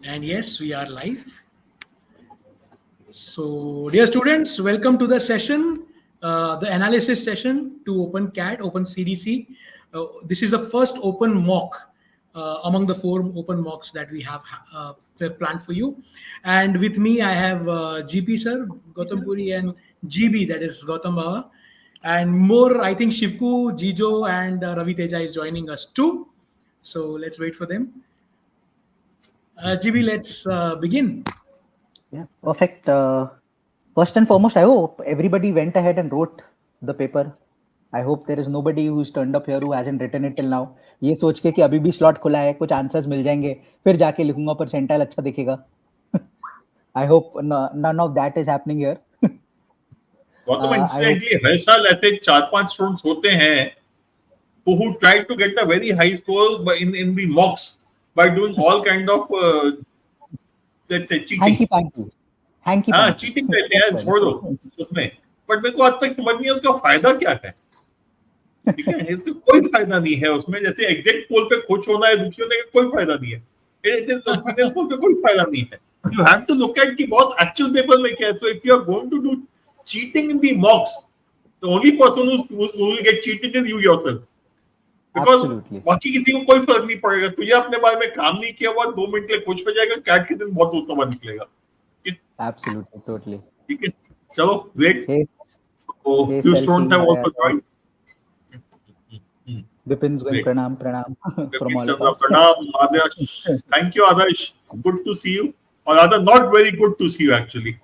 And yes, we are live. So, dear students, welcome to the session, the analysis session to OpenCAT, OpenCDC. This is the first open mock among the 4 open mocks that we have planned for you. And with me, I have GP sir, Gautam Puri, and GB, that is Gautam Baba. And more, I think Shivku, Jijo, and Ravi Teja is joining us too. So let's wait for them. GB, let's begin. Yeah, perfect. First and foremost, I hope everybody went ahead and wrote the paper. I hope there is nobody who's turned up here who hasn't written it till now. ये सोच के कि अभी भी slot खुला है, कुछ answers मिल जाएंगे, फिर जाके लिखूंगा percentile अच्छा दिखेगा. I hope none of that is happening here. Gautam incidentally हर साल ऐसे 4-5 स्टूडेंट्स होते हैं who try to get a very high score in the mocks by doing all kind of let's say cheating. Hanky हाँ, cheating करते हैं, छोड़ दो उसमें. बट मेरे को आज तक समझ नहीं है उसका फायदा क्या है. ठीक है, इसका कोई फायदा नहीं है उसमें. जैसे एग्जिट पोल पे खुश होना है, दुखी होने का कोई फायदा नहीं है. ओपिनियन पोल पे कोई फायदा नहीं है. You have to look at कि बहुत actual पेपर में क्या है. So if you are going to do cheating in the mocks, the only person who will get cheated is you yourself. Because बाकी किसी को कोई फर्क नहीं पड़ेगा. तुझे अपने बारे में काम नहीं किया हुआ, 2 मिनट के लिए खुश हो जाएगा, कैट के दिन बहुत होता हुआ निकलेगा. Absolutely, totally. ठीक है, चलो great. So few students have also joined. Bipin's going pranam from all of us. Pranam, Adarsh. Thank you, Adarsh. Good to see you. Or rather, not very good to see you actually.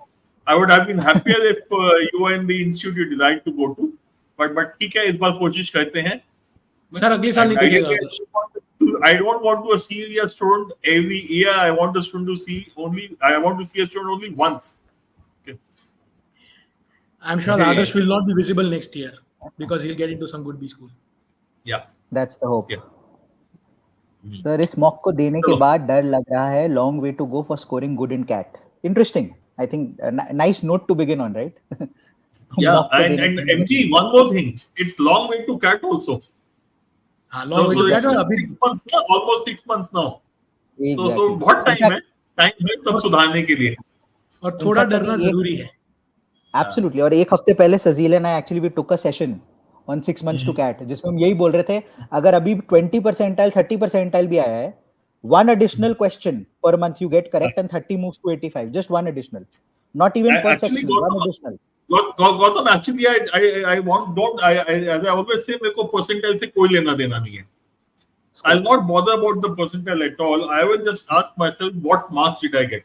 I would have been happier if you were in the institute you decided to go to. But ठीक है, इस बार कोशिश करते हैं. Sir अगले साल निकलेगा. I don't want to see a student every year. I want a student to see a student only once. Okay. I'm sure Adarsh will not be visible next year because he'll get into some good B school. Yeah. That's the hope. Yeah. Sir इस mock को देने के बाद डर लग रहा है. Long way to go for scoring good in CAT. Interesting. I think a nice note to begin on, right? Yeah, and MG, one more thing. It's long way to CAT also. Long way to CAT. Almost 6 months now. Exactly. So बहुत time है. Time है सब सुधारने के लिए. और थोड़ा डरना जरूरी है. Absolutely. और एक हफ्ते पहले Sajeel and I actually we took a session on 6 months to CAT, जिसमें हम यही बोल रहे थे अगर अभी 20 percentile 30 percentile भी आया है, 1 additional question per month you get correct and 30 moves to 85. Just 1 additional. Not even per section. 1 additional. Gautam, actually, I as I always say, मेरे को percentile से कोई लेना देना नहीं है. I'll not bother about the percentile at all. I will just ask myself, what marks did I get?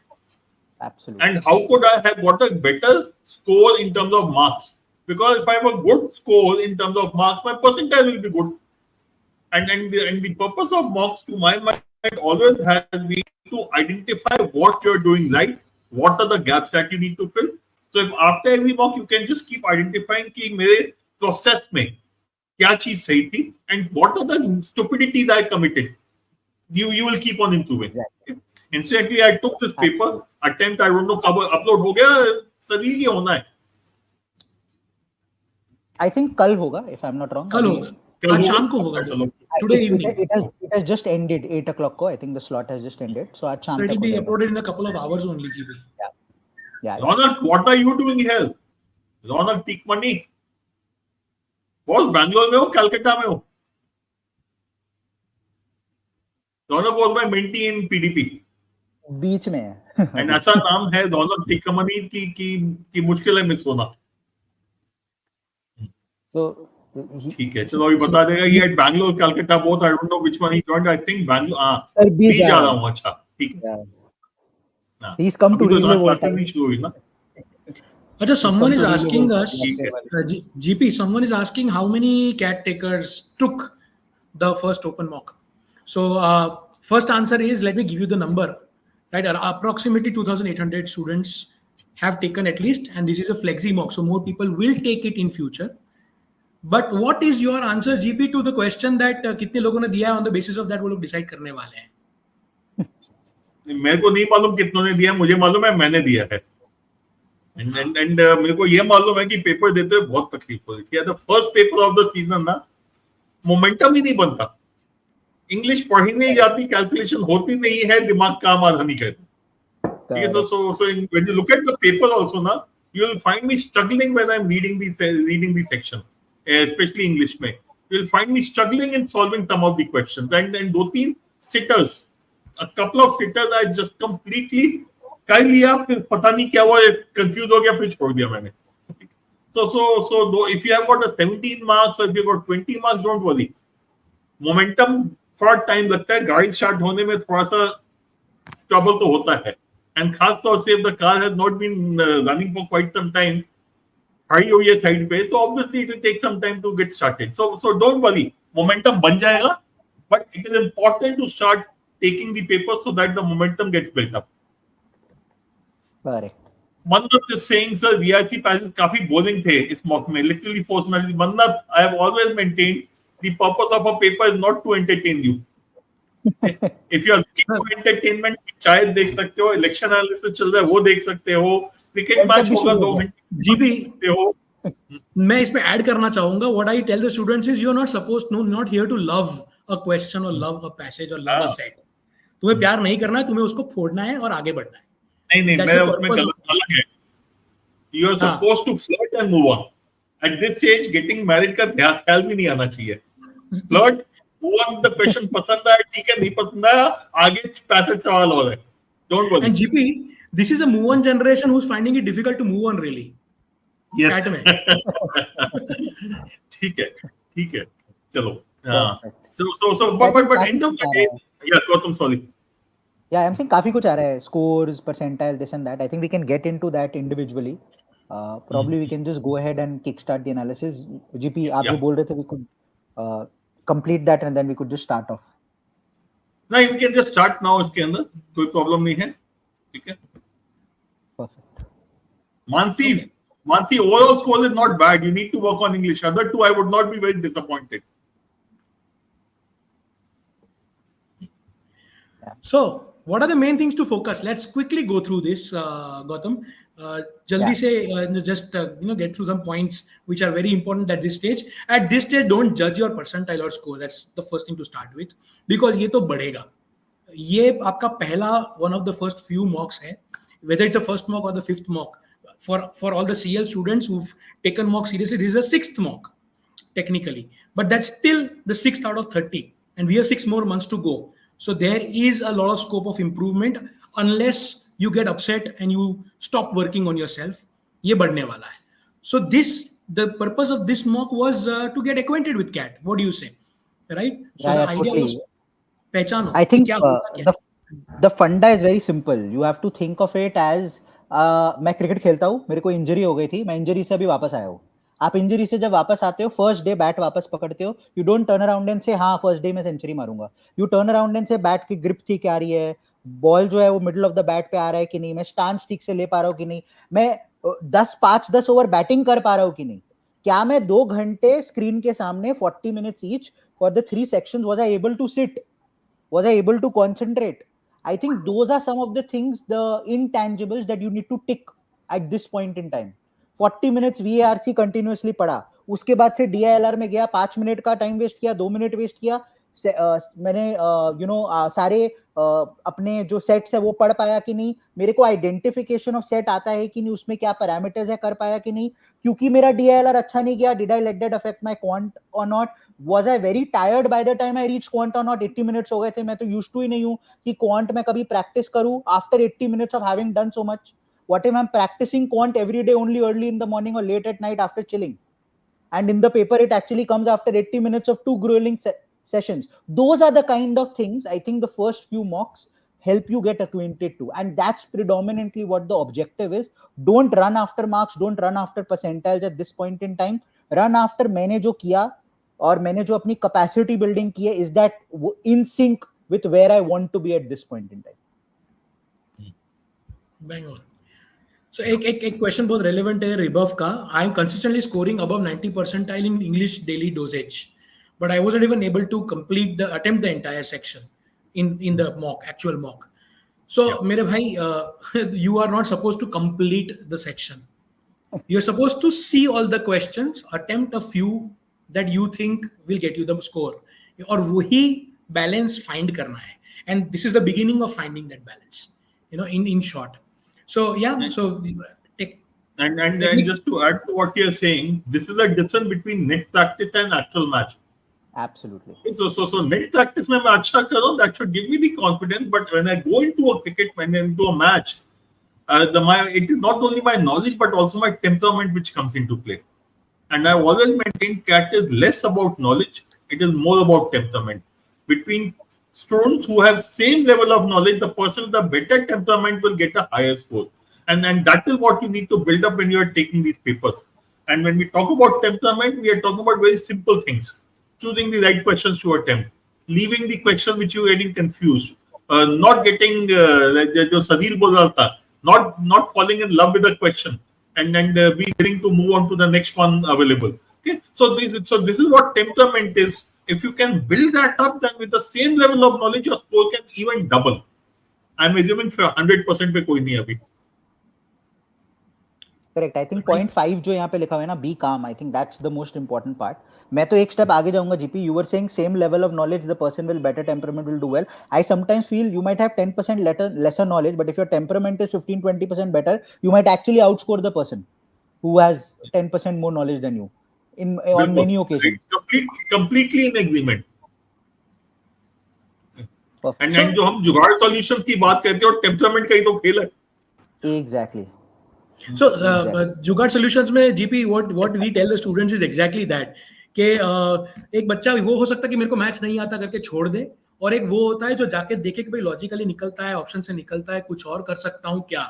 Absolutely. And how could I have got a better score in terms of marks? Because if I have a good score in terms of marks, my percentile will be good. And the purpose of mocks, to my mind, always has been to identify what you're doing right, what are the gaps that you need to fill. So if after every mock you can just keep identifying कि मेरे process में क्या चीज सही थी and what are the stupidities I committed, you will keep on improving. Exactly. Incidentally, I took this paper attempt. I don't know कब upload हो गया. सजील ये होना है. I think कल होगा, if I'm not wrong. कल होगा. आज शाम को होगा. Today evening. It has just ended 8 o'clock को. I think the slot has just ended. So आज शाम तक. So it will be uploaded in a couple of hours only, GB. Yeah. Ronak, what are you doing here? Ronak, take money. बहुत बैंगलोर में हो, कलकत्ता में हो? Ronak was my mentee in PDP. बीच में है. And ऐसा नाम है Ronak Tikkamani की मुश्किल है मिस होना. So ठीक है, चलो अभी बता देगा. He had Bangalore, Calcutta both. I don't know which one he joined. I think Bangalore. हाँ, बीच जा रहा हूँ. अच्छा, ठीक है. He's come to relive what time. Achha, someone is asking us, GP, someone is asking how many CAT takers took the first open mock. So first answer is, let me give you the number. Right, approximately 2,800 students have taken at least, and this is a flexi mock, so more people will take it in future. But what is your answer, GP, to the question that कितने लोगों ने दिया है, on the basis of that वो लोग decide करने वाले हैं? मेरे को नहीं मालूम कितनों ने दिया, मुझे मालूम है मैंने दिया है. And मेरे को ये मालूम है कि पेपर देते हुए बहुत तकलीफ हो रही थी. The first paper of the season ना, मोमेंटम ही नहीं बनता. इंग्लिश पढ़ी नहीं जाती, कैलकुलेशन होती नहीं है, दिमाग काम आधा नहीं करता. Okay, so when you look at the paper also now, you will find me struggling when I'm reading the section, especially English में. You will find me struggling in solving some of the questions. And then 2-3 sitters, a couple of sitters, I just completely कर लिया, फिर पता नहीं क्या हुआ, confused हो गया, फिर छोड़ दिया मैंने. So though if you have got a 17 marks or if you got 20 marks, don't worry. Momentum थोड़ा टाइम लगता है, गाड़ी स्टार्ट होने में थोड़ा सा ट्रबल तो होता है. And खास तौर से if the car has not been running for quite some time, खड़ी हुई है साइड पे, तो obviously it will take some time to get started. So don't worry, momentum बन जाएगा, but it is important to start taking the paper so that the momentum gets built up. Correct. Mannat is saying, sir, VRC passes काफी boring थे इस mock में, literally forced me. Mannat, I have always maintained the purpose of a paper is not to entertain you. If you are looking for entertainment, चाय देख सकते हो, election analysis चल रहा है वो देख सकते हो, cricket match होगा 2 घंटे जीपी देखते हो. मैं इसमें ऐड करना चाहूंगा, what I tell the students is you're not supposed, no, not here to love a question or love a passage or love a set. तुम्हें प्यार नहीं करना है, तुम्हें उसको फोड़ना है और आगे बढ़ना है. नहीं मैं उसमें गलत अलग है. You are supposed to flirt and move on. At this stage, getting married का ख्याल भी नहीं आना चाहिए. Flirt, move on. The question पसंद आया ठीक है, नहीं पसंद आया आगे passage सवाल और है. Don't worry. And GP, this is a move on generation who's finding it difficult to move on really. Yes. ठीक है, चलो. So, but end of the day, yeah, Gautam, sorry. Yeah, I'm saying काफी कुछ आ रहा है, scores, percentile, this and that. I think we can get into that individually. Probably we can just go ahead and kickstart the analysis. GP, आप जो बोल रहे थे, we could complete that and then we could just start off. No, we can just start now. इसके अंदर कोई problem नहीं है, ठीक है. Perfect. Mansi, overall score is not bad. You need to work on English. Other two, I would not be very disappointed. So, what are the main things to focus? Let's quickly go through this, Gautam. Jaldi se just get through some points which are very important at this stage. At this stage, don't judge your percentile or score. That's the first thing to start with, because ये तो बढ़ेगा. ये आपका पहला one of the first few mocks है. Whether it's the first mock or the fifth mock, for all the CL students who've taken mock seriously, this is the 6th mock technically, but that's still the 6th out of 30, and we have 6 more months to go. So there is a lot of scope of improvement unless you get upset and you stop working on yourself. ये बढ़ने वाला है. So the purpose of this mock was to get acquainted with CAT. What do you say? Right? So the idea was पहचानो. I think the funda is very simple. You have to think of it as मैं cricket खेलता हूँ, मेरे को injury हो गई थी, मैं इंजरी से अभी वापस आया हूँ. आप इंजरी से जब वापस आते हो, फर्स्ट डे बैट वापस पकड़ते हो, you don't turn around and से हाँ फर्स्ट डे में सेंचुरी मारूंगा. यू टर्न अराउंड एंड से बैट की ग्रिप ठीक आ रही है, बॉल जो है वो मिडिल ऑफ द बैट पे आ रहा है कि नहीं, मैं स्टांस ठीक से ले पा रहा हूँ कि नहीं, मैं 5-10 ओवर बैटिंग कर पा रहा हूँ कि नहीं, क्या मैं 2 घंटे स्क्रीन के सामने 40 minutes each for the 3 sections was I able to sit, was I able to concentrate. I think those are some of the things, the intangibles that you need to tick at this point in time. 40 minutes VARC continuously पढ़ा, उसके बाद से DILR में गया, 5 minute का time waste किया, 2 minute waste किया, मैंने सारे अपने जो सेट्स है वो पढ़ पाया कि नहीं, मेरे को आइडेंटिफिकेशन ऑफ सेट आता है कि नहीं, उसमें क्या पैरामीटर्स है कर पाया कि नहीं, क्योंकि मेरा DILR अच्छा नहीं गया, did I let that affect my quant or not, was I very tired by the time I reach quant or not. 80 minutes हो गए थे, मैं तो यूज्ड टू ही नहीं हूं कि क्वांट में कभी प्रैक्टिस करूं after 80 minutes of having done so much. What if I'm practicing quant every day only early in the morning or late at night after chilling? And in the paper, it actually comes after 80 minutes of 2 grueling sessions. Those are the kind of things I think the first few mocks help you get acquainted to. And that's predominantly what the objective is. Don't run after marks. Don't run after percentiles at this point in time. Run after मैंने जो किया और मैंने जो अपनी capacity building की है, is that in sync with where I want to be at this point in time. Bang on. So एक क्वेश्चन बहुत रेलेवेंट है रिबफ का. I am consistently scoring above 90 percentile in English daily dosage, but I wasn't even able to attempt the entire section in the actual mock. So मेरे भाई, you are not supposed to complete the section. You're supposed to see all the questions, attempt a few that you think will get you the score, और वही balance find करना है. And this is the beginning of finding that balance. in short. So yeah, so and just to add to what you're saying, this is a difference between net practice and actual match. Absolutely. So net practice में मैं अच्छा कर रहा हूँ, that should give me the confidence. But when I go into a cricket, when into a match, it is not only my knowledge but also my temperament which comes into play. And I've always maintained that is less about knowledge; it is more about temperament. Between students who have same level of knowledge, the person with the better temperament will get a higher score. And that is what you need to build up when you are taking these papers. And when we talk about temperament, we are talking about very simple things. Choosing the right questions to attempt, leaving the question which you are getting confused, not getting जो सदील बोल रहा था, not falling in love with the question, and be willing to move on to the next one available. Okay, so this is what temperament is. If you can build that up, then with the same level of knowledge, your score can even double. I'm assuming for 100% पे कोई नहीं अभी. Correct. I think 0.5 जो यहाँ पे लिखा हुआ है ना, be calm. I think that's the most important part. मैं तो एक step आगे जाऊँगा GP. You were saying same level of knowledge, the person will better temperament will do well. I sometimes feel you might have 10% lesser knowledge, but if your temperament is 15-20% better, you might actually outscore the person who has 10% more knowledge than you on many occasions. Completely in agreement. Perfect. And जो हम जुगाड़ solutions की बात करते हैं, और temperament का ही तो खेल है. Exactly. So जुगाड़ solutions में GP what we tell the students is exactly that कि एक बच्चा वो हो सकता है कि मेरे को मैथ्स नहीं आता करके छोड़ दे, और एक वो होता है जो जाके देखे कि भाई लॉजिकली निकलता है, ऑप्शन से निकलता है, कुछ और कर सकता हूँ क्या,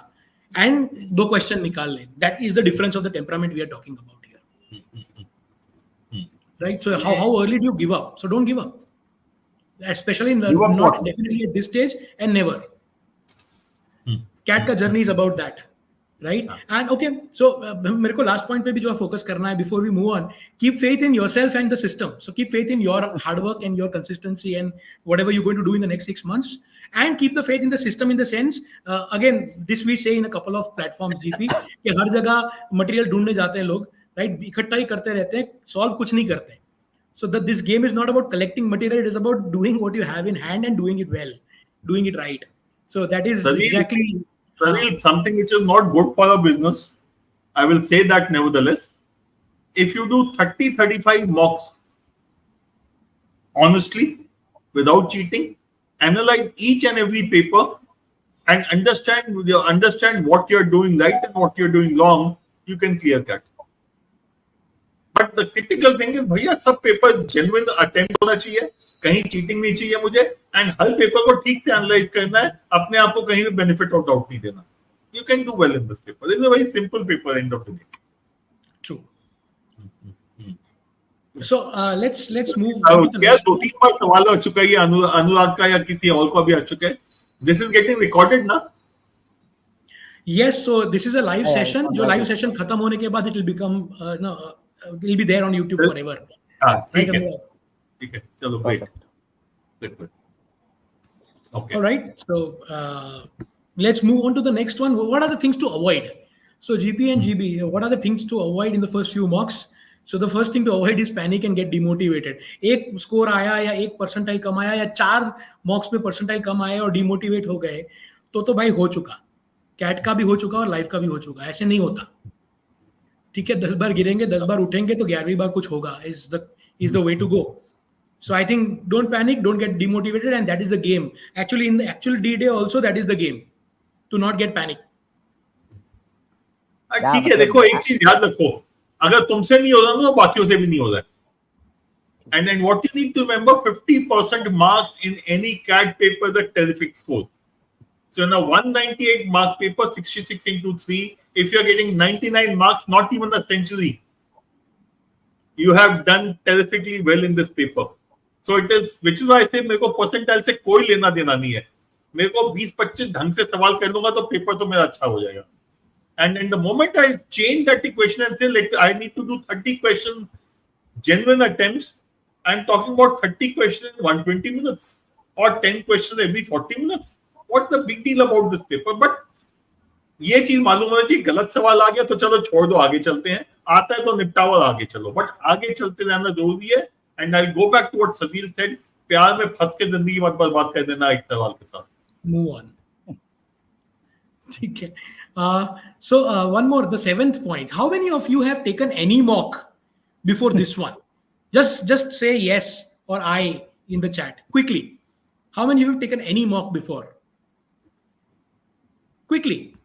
एंड 2 क्वेश्चन निकाल ले. That is the difference of the temperament we are talking about here, right? So how early do you give up? So don't give up, especially not definitely at this stage, and never. CAT का journey is about that, right? And okay, so मेरे को last point पे भी जो focus करना है before we move on. Keep faith in yourself and the system. So keep faith in your hard work and your consistency and whatever you going to do in the next 6 months, and keep the faith in the system in the sense, again this we say in a couple of platforms GP, कि हर जगह material ढूंढने जाते हैं लोग, right? इकट्ठा ही करते रहते हैं, सॉल्व कुछ नहीं करते. So that this game is not about collecting material, it is about doing what you have in hand and doing it well, doing it right. So that is exactly something which is not good for a business. I will say that nevertheless. If you do 30-35 mocks honestly, without cheating, analyze each and every paper and understand what you're doing right and what you're doing wrong, you can clear that. But the critical thing is, भैया सब paper genuine attempt होना चाहिए, कहीं cheating नहीं चाहिए मुझे, and her paper को ठीक से एनालाइज करना है, अपने आप को कहीं भी बेनिफिट ऑफ डाउट नहीं देना. You can do well in this paper. This is a very simple paper, end of the day. True. So let's move. क्या 2-3 बार सवाल आ चुका है अनुराग का या किसी और को भी आ चुका है. This is getting recorded ना? Yes. So this is a live session. जो live session खत्म होने के बाद it will become it will be there on YouTube forever. ठीक है. चलो great. Okay. All right. So let's move on to the next one. What are the things to avoid? So GP and GB, what are the things to avoid in the first few mocks? So the first thing to avoid is panic and get demotivated. एक score आया या एक percentile कम आया या 4 मॉक्स में percentile कम आया और demotivate हो गए तो भाई हो चुका. कैट का भी हो चुका और लाइफ का भी हो चुका. ऐसे नहीं होता. ठीक है, 10 बार गिरेंगे, 10 बार उठेंगे तो 11वीं बार कुछ होगा. is the way to go. So I think don't panic, don't get demotivated, and that is the game. Actually, in the actual D-Day also, that is the game. To not get panic. ठीक है, देखो एक चीज याद रखो, अगर तुमसे नहीं हो रहा तो बाकियों से भी नहीं हो रहा. And what you need to remember, 50% marks in any CAT paper is a terrific score. So in a 198 mark paper, 66 into 3, if you're getting 99 marks, not even a century, you have done terrifically well in this paper. So it is, which is why I say मेरे को percentile से कोई लेना देना नहीं है. मेरे को 20-25 ढंग से सवाल कर लूंगा तो पेपर तो मेरा अच्छा हो जाएगा. And in the moment I change that equation and say, I need to do 30 questions, genuine attempts, I'm talking about 30 questions in 120 minutes or 10 questions every 40 minutes. What's the big deal about this paper? But ये चीज मालूम होना चाहिए, गलत सवाल आ गया तो चलो छोड़ दो, आगे चलते हैं, आता है तो निपटाओ और आगे चलो. बट आगे चलते रहना जरूरी है. And I go back to what Sajeel said, प्यार में फंस के जिंदगी मत बर्बाद कर देना एक सवाल के साथ. Move on. ठीक है. So one more, the seventh point. How many of you have taken any mock before this one? Just say yes or I in the chat quickly. How many of you have taken any mock before? Quickly.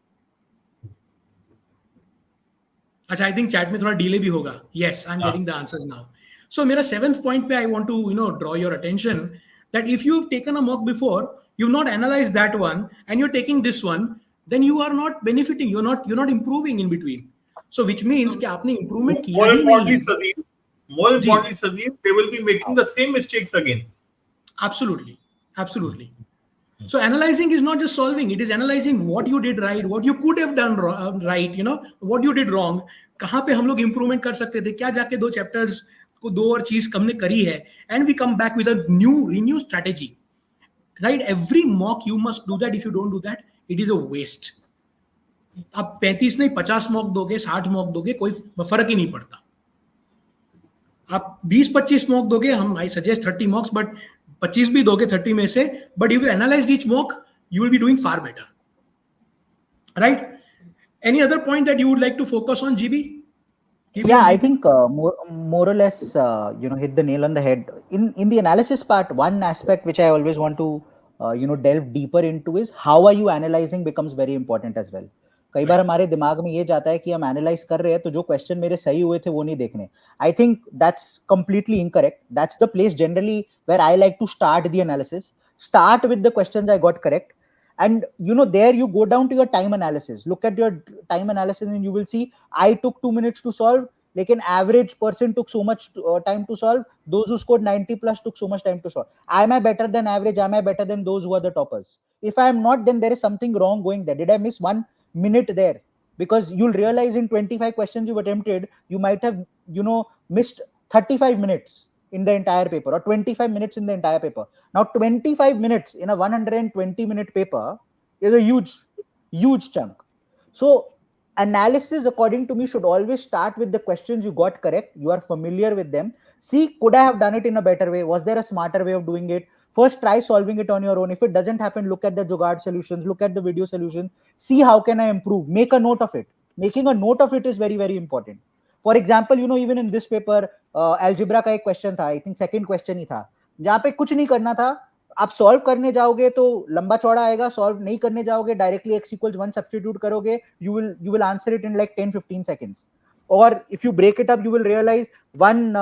अच्छा, I think chat में थोड़ा delay भी होगा. Yes, I'm getting the answers now. So मेरा seventh point पे I want to draw your attention that if you've taken a mock before, you've not analyzed that one, and you're taking this one, then you are not benefiting. You're not improving in between. So which means कि आपने improvement किया ही नहीं. More importantly, Sazeer, they will be making the same mistakes again. Absolutely. So analyzing is not just solving; it is analyzing what you did right, what you could have done right. What you did wrong. कहाँ पे हम लोग improvement कर सकते थे? क्या जाके 2 chapters को 2 और चीज हमने करी है? And we come back with a renewed strategy. Right? Every mock you must do that. If you don't do that, it is a waste. आप 35 नहीं 50 mock दोगे, 60 mock दोगे, कोई फर्क ही नहीं पड़ता. आप 20-25 mock दोगे, I suggest 30 mocks, but 25 भी दोगे 30 में से, but if you analyze each mock, you will be doing far better. Right? Any other point that you would like to focus on, GB? Yeah, I think more or less, hit the nail on the head. In the analysis part, one aspect which I always want to, delve deeper into is how are you analyzing becomes very important as well. कई बार हमारे दिमाग में ये जाता है कि हम analyse कर रहे हैं तो जो क्वेश्चन मेरे सही हुए थे वो नहीं देखने. I think that's completely incorrect. That's the place generally where I like to start the analysis. Start with the questions I got correct, and there you go down to your time analysis. Look at your time analysis and you will see I took 2 minutes to solve, lekin average person took so much time to solve. Those who scored 90 plus took so much time to solve. Am I better than average? Am I better than those who are the toppers? If I am not, then there is something wrong going there. Did I miss 1 minute there? Because you'll realize in 25 questions you've attempted, you might have missed 35 minutes in the entire paper, or 25 minutes in the entire paper. Now 25 minutes in a 120 minute paper is a huge chunk. So analysis, according to me, should always start with the questions you got correct. You are familiar with them. See, could I have done it in a better way? Was there a smarter way of doing it? First, try solving it on your own. If it doesn't happen, look at the Jugaad solutions, look at the video solution, see how can I improve. Make a note of it. Making a note of it is very, very important. For example, even in this paper, algebra का एक question था, I think second question ही था, जहाँ पे कुछ नहीं करना था. आप solve करने जाओगे तो लंबा चौड़ा आएगा, solve नहीं करने जाओगे, directly x equals 1 substitute करोगे, you will answer it in like 10-15 seconds. Or if you break it up, you will realize one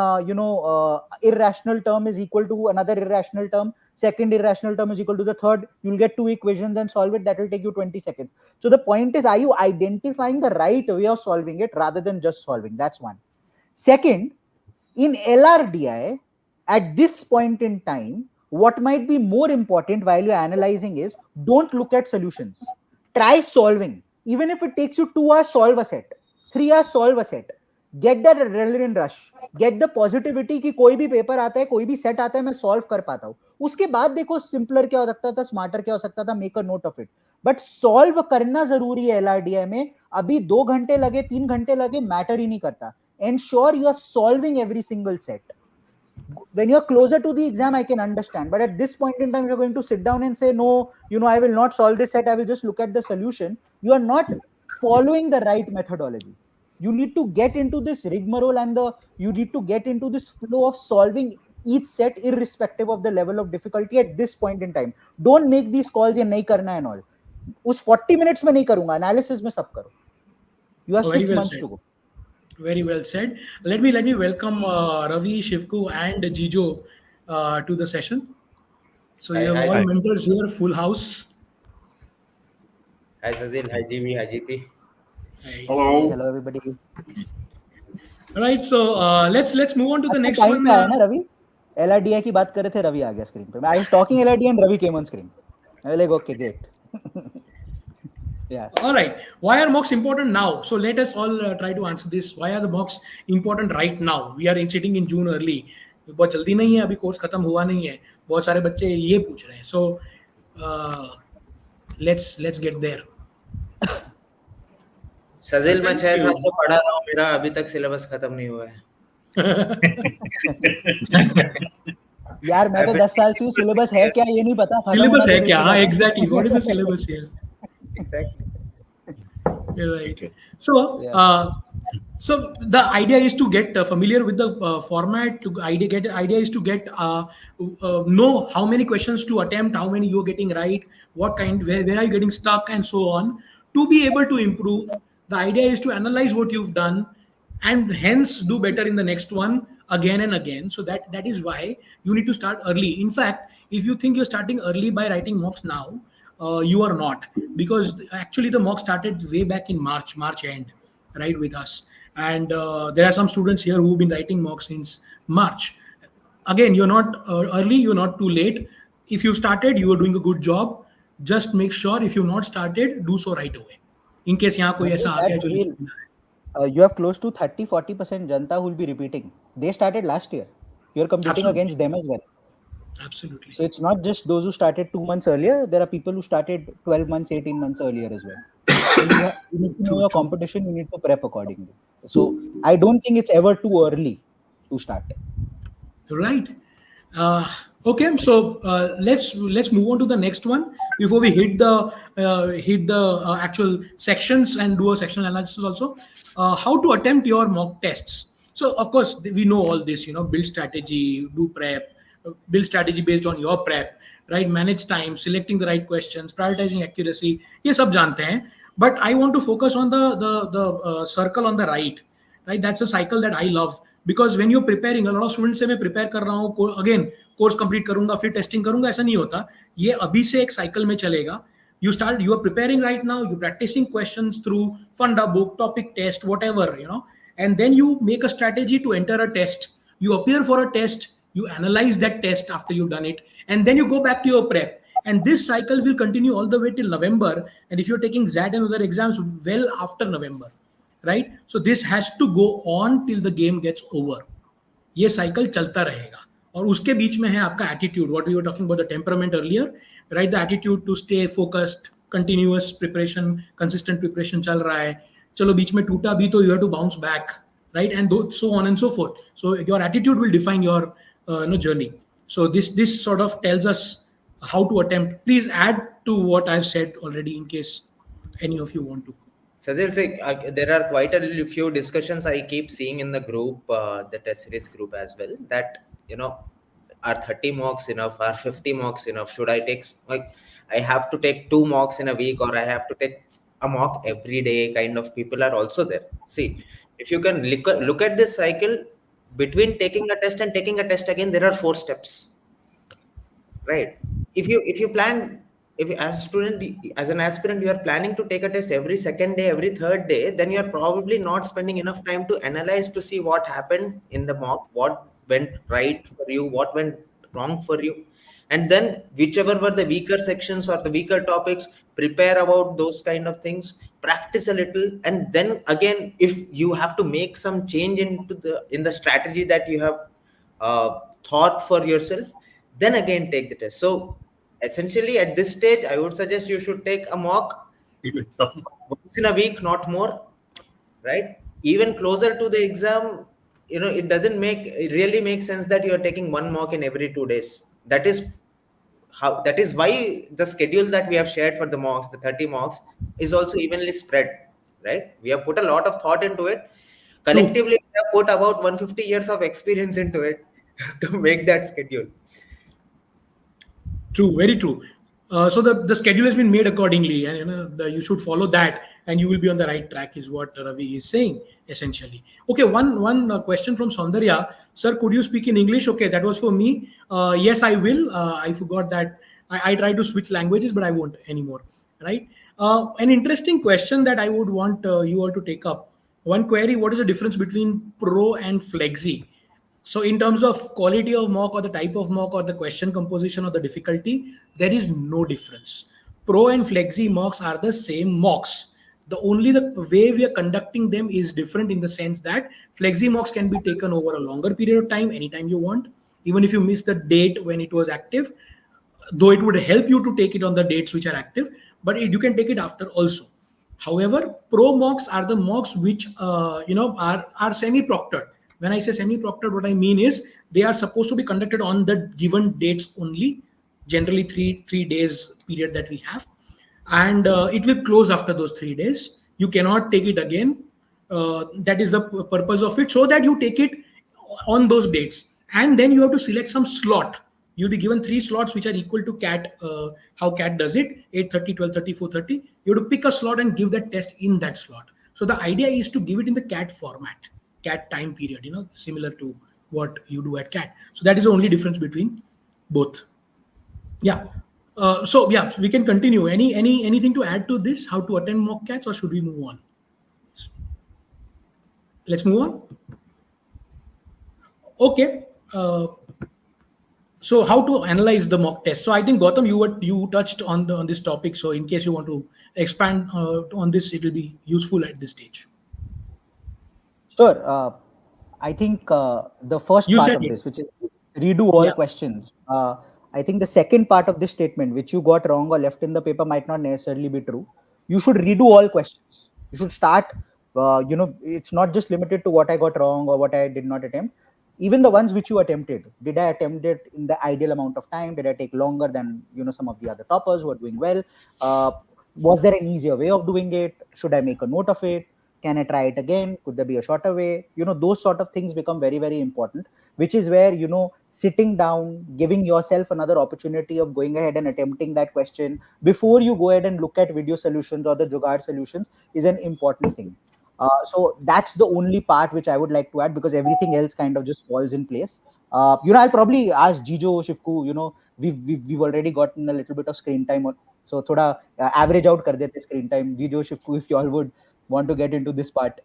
irrational term is equal to another irrational term, second irrational term is equal to the third. You'll get 2 equations and solve it. That will take you 20 seconds. So the point is, are you identifying the right way of solving it rather than just solving? That's one. Second, in LRDI, at this point in time, what might be more important while you're analyzing is, don't look at solutions. Try solving. Even if it takes you 2 hours, solve a set. 3 hours, solve a set. Get that adrenaline rush. Get the positivity कि कोई भी paper आता है, कोई भी set आता है, मैं सॉल्व कर पाता हूँ. उसके बाद देखो सिंपलर क्या हो सकता था, स्मार्टर क्या हो सकता था, make a note of it. But solve करना जरूरी है LRDI में. अभी 2 घंटे लगे, 3 घंटे लगे, मैटर ही नहीं करता. Ensure you are solving every single set. When you're closer to the exam, I can understand. But at this point in time, you're going to sit down and say, no, I will not solve this set. I will just look at the solution. You are not following the right methodology. You need to get into this rigmarole and you need to get into this flow of solving each set irrespective of the level of difficulty at this point in time. Don't make these calls and nahi karna and all. Us 40 minutes mein nahi karunga, analysis mein sab karo. You have 6 months to go. Very well said. Let me welcome Ravi, Shivku, and Jijo to the session. So you have all mentors here, full house. Hi Sazil, hi GB, hi GP. Hello everybody. All right, so let's move on to the next one. है ना Ravi? LRDI की बात कर रहे थे, रवि आ गया screen पे. I was talking LRDI and Ravi came on screen. I was like, okay, great. Yeah. All right. Why are mocks important now? So let us all try to answer this. Why are the mocks important right now? We are sitting in June early. बहुत जल्दी नहीं है, अभी course खत्म हुआ नहीं है. बहुत सारे बच्चे ये पूछ रहे हैं. So let's get there. सजिल मैं 6 साल से पढ़ा रहा हूँ, मेरा अभी तक सिलेबस खत्म नहीं हुआ है. यार मैं तो 10 साल से सिलेबस है क्या ये नहीं पता. सिलेबस है क्या? हाँ, exactly. What is the syllabus here? Exactly. Right. Okay. So, Yeah. so the idea is to get familiar with the format. Idea is to get know how many questions to attempt, how many you're getting right, what kind, where are you getting stuck, and so on. To be able to improve, the idea is to analyze what you've done, and hence do better in the next one again and again. So that is why you need to start early. In fact, if you think you're starting early by writing mocks now, you are not, because actually the mock started way back in March end, right, with us. And there are some students here who've been writing mock since March. Again, you're not early, you're not too late. If you started, you are doing a good job. Just make sure if you've not started, do so right away, in case यहाँ कोई ऐसा आ गया जो नहीं है. You have close to 30-40% Janta who will be repeating. They started last year. You're competing Absolutely. against them as well. Absolutely. So it's not just those who started 2 months earlier. There are people who started 12 months, 18 months earlier as well. So you need to know your competition. You need to prep accordingly. So I don't think it's ever too early to start. Right. Okay. So let's move on to the next one before we hit the actual sections and do a sectional analysis also. How to attempt your mock tests. So of course we know all this. Build strategy, do prep, build strategy based on your prep, right? Manage time, selecting the right questions, prioritizing accuracy. ये सब जानते हैं. But I want to focus on the circle on the right. Right, that's a cycle that I love, because when you're preparing, a lot of students say मैं prepare कर रहा हूँ, again course complete करूंगा, फिर testing करूंगा. ऐसा नहीं होता. ये अभी से एक cycle में चलेगा. You are preparing right now, you're practicing questions through funda book, topic test, whatever, and then you make a strategy to enter a test. You appear for a test, you analyze that test after you've done it, and then you go back to your prep. And this cycle will continue all the way till November. And if you're taking XAT and other exams, well after November. Right, so this has to go on till the game gets over. ये cycle चलता रहेगा. और उसके बीच में है आपका attitude, what we were talking about the temperament earlier, right? The attitude to stay focused, continuous preparation, consistent preparation चल रहा है. चलो बीच में टूटा भी तो you have to bounce back, right? And so on and so forth. So your attitude will define your journey. So this sort of tells us how to attempt. Please add to what I've said already in case any of you want to. Sajil, there are quite a few discussions I keep seeing in the group, the test series group as well, that, are 30 mocks enough? Are 50 mocks enough? Should I take, I have to take 2 mocks in a week, or I have to take a mock every day? Kind of people are also there. See, if you can look at this cycle, between taking a test and taking a test again, there are 4 steps, right? If you plan, as an aspirant, you are planning to take a test every second day, every third day, then you are probably not spending enough time to analyze to see what happened in the mock, what went right for you, what went wrong for you. And then whichever were the weaker sections or the weaker topics, prepare about those kind of things, practice a little. And then again, if you have to make some change in the strategy that you have thought for yourself, then again take the test. So essentially, at this stage, I would suggest you should take a mock once in a week, not more, right? Even closer to the exam, it doesn't really make sense that you are taking 1 mock in every 2 days. That is why the schedule that we have shared for the mocks, the 30 mocks, is also evenly spread, right? We have put a lot of thought into it. Collectively, we have put about 150 years of experience into it to make that schedule. True, very true. So the schedule has been made accordingly, and you should follow that, and you will be on the right track, is what Ravi is saying essentially. Okay, one question from Saundarya. Sir, could you speak in English? Okay, that was for me. Yes, I will. I forgot that. I try to switch languages, but I won't anymore. Right? An interesting question that I would want you all to take up. One query: what is the difference between pro and flexi? So in terms of quality of mock, or the type of mock, or the question composition, or the difficulty, there is no difference. Pro and flexi mocks are the same mocks. The way we are conducting them is different, in the sense that flexi mocks can be taken over a longer period of time, anytime you want, even if you miss the date when it was active, though it would help you to take it on the dates which are active, but you can take it after also. However, pro mocks are the mocks which are semi-proctored. When I say semi-proctored, what I mean is they are supposed to be conducted on the given dates only, generally three days period that we have, and it will close after those 3 days. You cannot take it again. That is the purpose of it, so that you take it on those dates. And then you have to select some slot. You'll be given 3 slots which are equal to CAT, how CAT does it, 8:30, 12:30, 4:30. You have to pick a slot and give that test in that slot. So the idea is to give it in the CAT format, CAT time period, similar to what you do at CAT. So that is the only difference between both. Yeah. So yeah, we can continue. Anything to add to this? How to attend mock CATs, or should we move on? Let's move on. Okay. So how to analyze the mock test? So I think Gautam, you touched on this topic. So in case you want to expand on this, it will be useful at this stage. Sure. I think the first part of this, which is redo all questions. I think the second part of this statement, which you got wrong or left in the paper, might not necessarily be true. You should redo all questions. You should start. It's not just limited to what I got wrong or what I did not attempt. Even the ones which you attempted, did I attempt it in the ideal amount of time? Did I take longer than some of the other toppers who are doing well? Was there an easier way of doing it? Should I make a note of it? Can I try it again? Could there be a shorter way? Those sort of things become very, very important, which is where, sitting down, giving yourself another opportunity of going ahead and attempting that question before you go ahead and look at video solutions or the Jugaad solutions is an important thing. So that's the only part which I would like to add, because everything else kind of just falls in place. I'll probably ask Jijo, Shivku, we've already gotten a little bit of screen time. So thoda average out kar dete screen time. Jijo, Shivku, if you all would want to get into this part.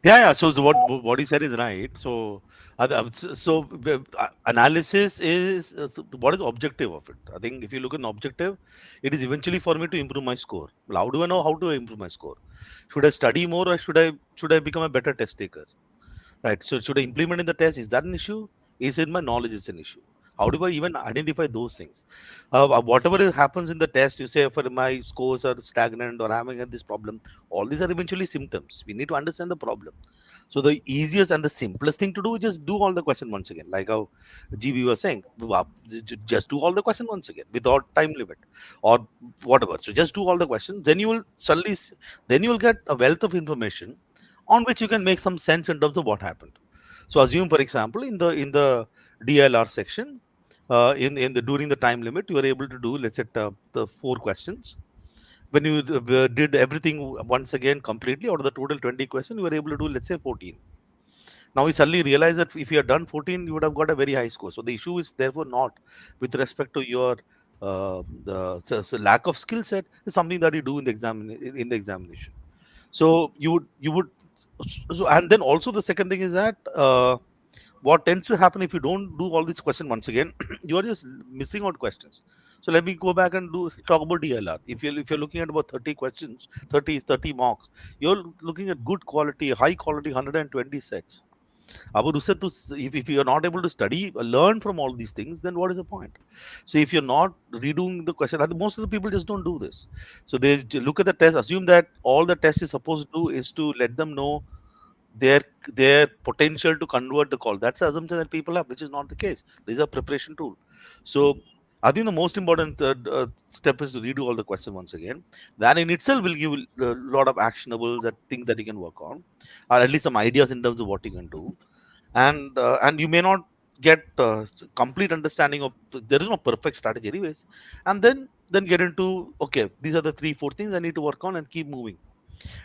Yeah. So what he said is right. So analysis is what is the objective of it? I think if you look at an objective, it is eventually for me to improve my score. Well, how do I know how to improve my score? Should I study more, or should I become a better test taker? Right. So should I implement in the test? Is that an issue? Is it my knowledge is an issue? How do I even identify those things? Whatever happens in the test, you say, for my scores are stagnant or having this problem, all these are eventually symptoms. We need to understand the problem. So the easiest and the simplest thing to do is just do all the question once again, like how GB was saying. Just do all the question once again without time limit or whatever. So just do all the questions. Then you will get a wealth of information on which you can make some sense in terms of what happened. So assume, for example, in the DILR section, during the time limit, you are able to do, let's say, the 4 questions. When you did everything once again completely, out of the total 20 questions, you were able to do, let's say, 14. Now we suddenly realize that if you had done 14, you would have got a very high score. So the issue is therefore not with respect to your the lack of skill set. Is something that you do in the examination. So you would. So, and then also the second thing is that what tends to happen if you don't do all these questions once again, you are just missing out questions. So let me go back and talk about DLR. If you're looking at about 30 questions, 30 mocks, you're looking at good quality, high quality 120 sets. If you're not able to study, learn from all these things, then what is the point? So if you're not redoing the question, most of the people just don't do this. So they look at the test, assume that all the test is supposed to do is to let them know their potential to convert the call. That's the assumption that people have, which is not the case. This is a preparation tool. So I think the most important step is to redo all the questions once again. That in itself will give a lot of actionables, that things that you can work on, or at least some ideas in terms of what you can do. And you may not get complete understanding of, there is no perfect strategy anyways. And then get into, okay, these are the 3-4 things I need to work on and keep moving.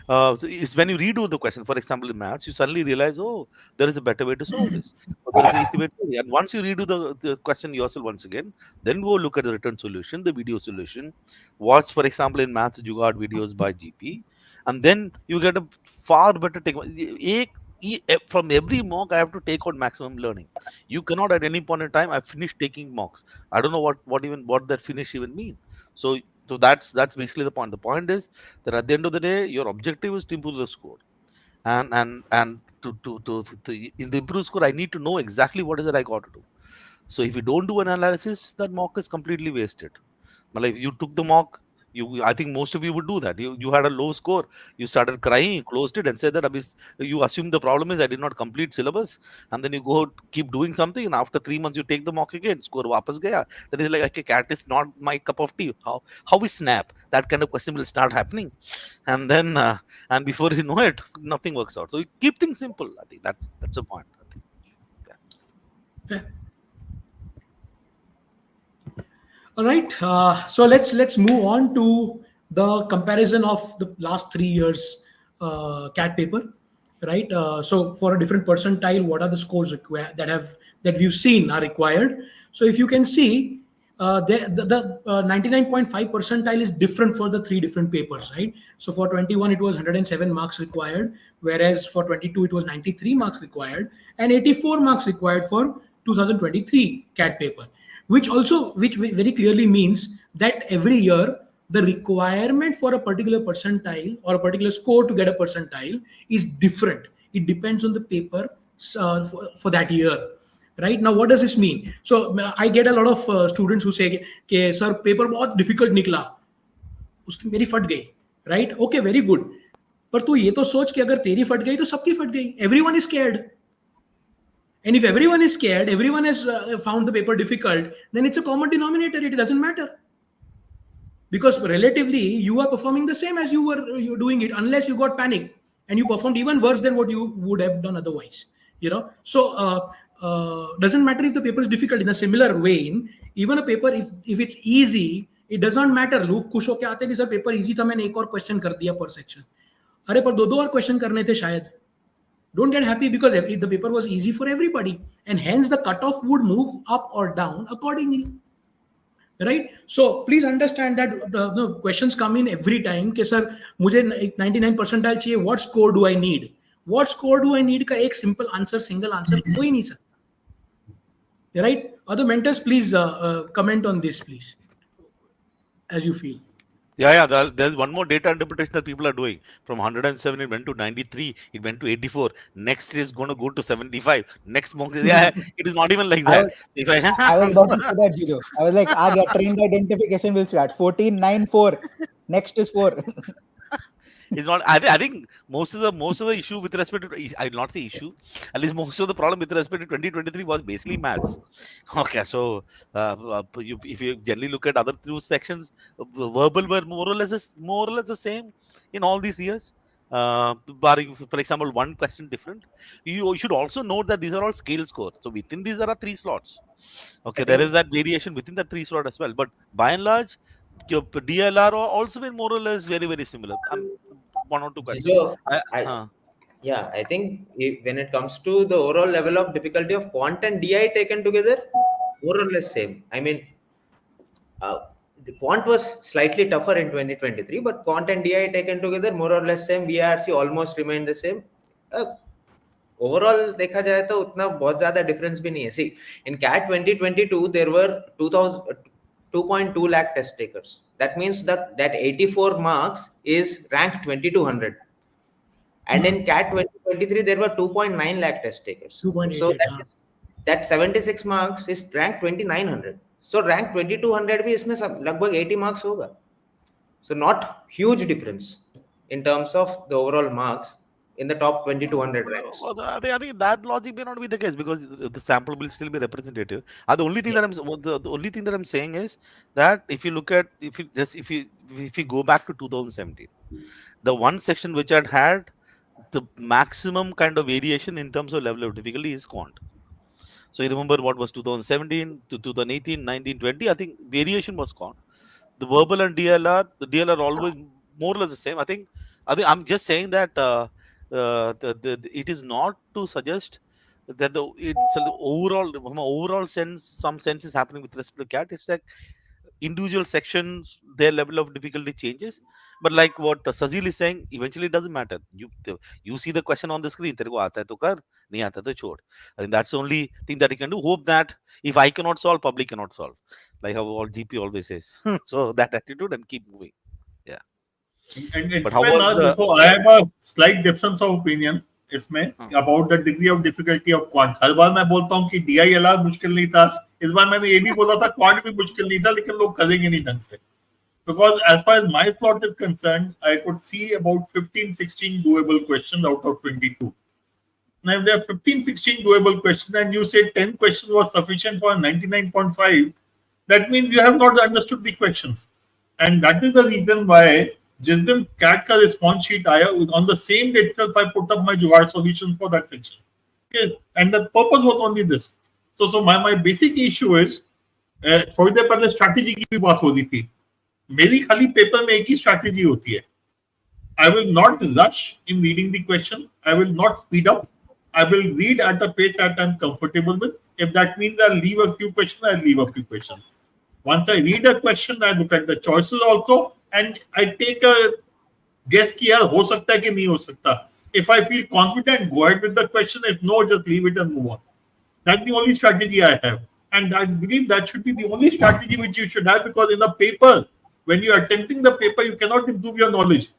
So it's when you redo the question, for example, in maths, you suddenly realize, oh, there is a better way to solve this. There is an easy way to, and once you redo the question yourself once again, then go look at the written solution, the video solution. Watch, for example, in maths, Jugaad videos by GP, and then you get a far better take. From every mock, I have to take out maximum learning. You cannot at any point in time, I finished taking mocks. I don't know what that finish even mean. So that's basically the point. The point is that at the end of the day, your objective is to improve the score, and to in the improved score, I need to know exactly what is it I got to do. So if you don't do an analysis, that mock is completely wasted. But if you took the mock, I think most of you would do that. You had a low score, you started crying, you closed it and said that you assume the problem is I did not complete syllabus, and then you go keep doing something, and after 3 months you take the mock again, score wapas gaya. Then it's like, okay, cat is not my cup of tea. How we snap? That kind of question will start happening, and then and before you know it, nothing works out. So you keep things simple. I think that's the point. I think. Yeah. All right. So let's move on to the comparison of the last 3 years CAT paper, right? So for a different percentile, what are the scores required that we've seen are required? So if you can see, the 99.5 percentile is different for the 3 different papers, right? So for 21 it was 107 marks required, whereas for 22 it was 93 marks required, and 84 marks required for 2023 CAT paper. Which very clearly means that every year the requirement for a particular percentile or a particular score to get a percentile is different. It depends on the paper for that year. Right now, what does this mean? So I get a lot of students who say, "Okay, sir, paper बहुत difficult निकला, उसकी मेरी फट गई." Right? Okay, very good. पर तू ये तो सोच कि अगर तेरी फट गई तो सबकी फट गई. Everyone is scared. And if everyone is scared, everyone has found the paper difficult, then it's a common denominator. It doesn't matter. Because relatively, you are performing the same as you're doing it, unless you got panicked and you performed even worse than what you would have done otherwise. So doesn't matter if the paper is difficult. In a similar vein, even a paper, if it's easy, it does not matter. लोग खुश होके आते हैं कि sir paper easy था, मैंने एक और क्वेश्चन कर दिया per section. अरे पर दो और क्वेश्चन करने थे शायद. Don't get happy because the paper was easy for everybody, and hence the cutoff would move up or down accordingly. Right? So please understand that the questions come in every time. कि sir मुझे 99 percentile चाहिए. What score do I need? What score do I need? का एक simple answer, single answer कोई नहीं sir. Right? Other mentors, please comment on this, please, as you feel. Yeah. There's one more data interpretation that people are doing. From 107, it went to 93. It went to 84. Next is going to go to 75. Next month, it is not even like that. I was about to say that, Giro. I was like, trend identification will start. 14, 9, 4. Next is 4. It's not. I think most of the issue with respect to, I not the issue, at least most of the problem with respect to 2023 was basically maths. Okay, so if you generally look at other two sections, verbal were more or less the same in all these years. Barring, for example, one question different. You should also note that these are all scale scores. So within these there are 3 slots. Okay, there is that variation within the 3 slot as well. But by and large, your DILR also been more or less very, very similar. One or two questions. So I think when it comes to the overall level of difficulty of quant and DI taken together, more or less same. I mean, the quant was slightly tougher in 2023, but quant and DI taken together, more or less same. VARC almost remained the same. Overall देखा जाए तो उतना बहुत ज़्यादा difference भी नहीं है. See, in CAT 2022 there were 2.2 lakh test takers. That means that 84 marks is ranked 2200. And in CAT 2023 there were 2.9 lakh test takers. So that 76 marks is ranked 2900. So rank 2200 भी इसमें लगभग 80 marks होगा. So not huge difference in terms of the overall marks in the top 2200 ranks. I think that logic may not be the case because the sample will still be representative. The only thing that I'm saying is that if you look at if you go back to 2017, the one section which had the maximum kind of variation in terms of level of difficulty is quant. So you remember what was 2017 to 2018, 19, 20. I think variation was quant. The verbal and DLR, the DLR always more or less the same. I think I'm just saying that. It is not to suggest that the overall sense, some sense is happening with respect to CAT. It's like individual sections, their level of difficulty changes. But like what Sazil is saying, eventually it doesn't matter. You see the question on the screen. तेरे को आता है तो कर, नहीं आता तो छोड़. I think that's the only thing that you can do. Hope that if I cannot solve, public cannot solve. Like how all GP always says. So that attitude and keep moving. Yeah. And I have a slight difference of opinion इसमें about the degree of difficulty of quant. हर बार मैं बोलता हूँ कि DILR मुश्किल नहीं था. इस बार मैंने ये भी बोला था quant भी मुश्किल नहीं था, लेकिन लोग करेंगे नहीं ढंग से. Because as far as my slot is concerned, I could see about 15, 16 doable questions out of 22. Now, if there are 15, 16 doable questions and you say 10 questions was sufficient for 99.5, that means you have not understood the questions. And that is the reason why जिस दिन CAT का response sheet आया, on the same day itself I put up my जुगाड़ solutions for that section. Okay, and the purpose was only this. So my basic issue is थोड़ी देर पहले strategy की भी बात हो रही थी. मेरी खाली पेपर में एक ही strategy होती है. I will not rush in reading the question. I will not speed up. I will read at a pace that I'm comfortable with. If that means I'll leave a few questions, I'll leave a few questions. Once I read a question, I look at the choices also, and I take a guess कि यार हो सकता है कि नहीं हो सकता. If I feel confident, go ahead with the question. If no, just leave it and move on. That's the only strategy I have. And I believe that should be the only strategy which you should have, because in a paper, when you are attempting the paper, you cannot improve your knowledge.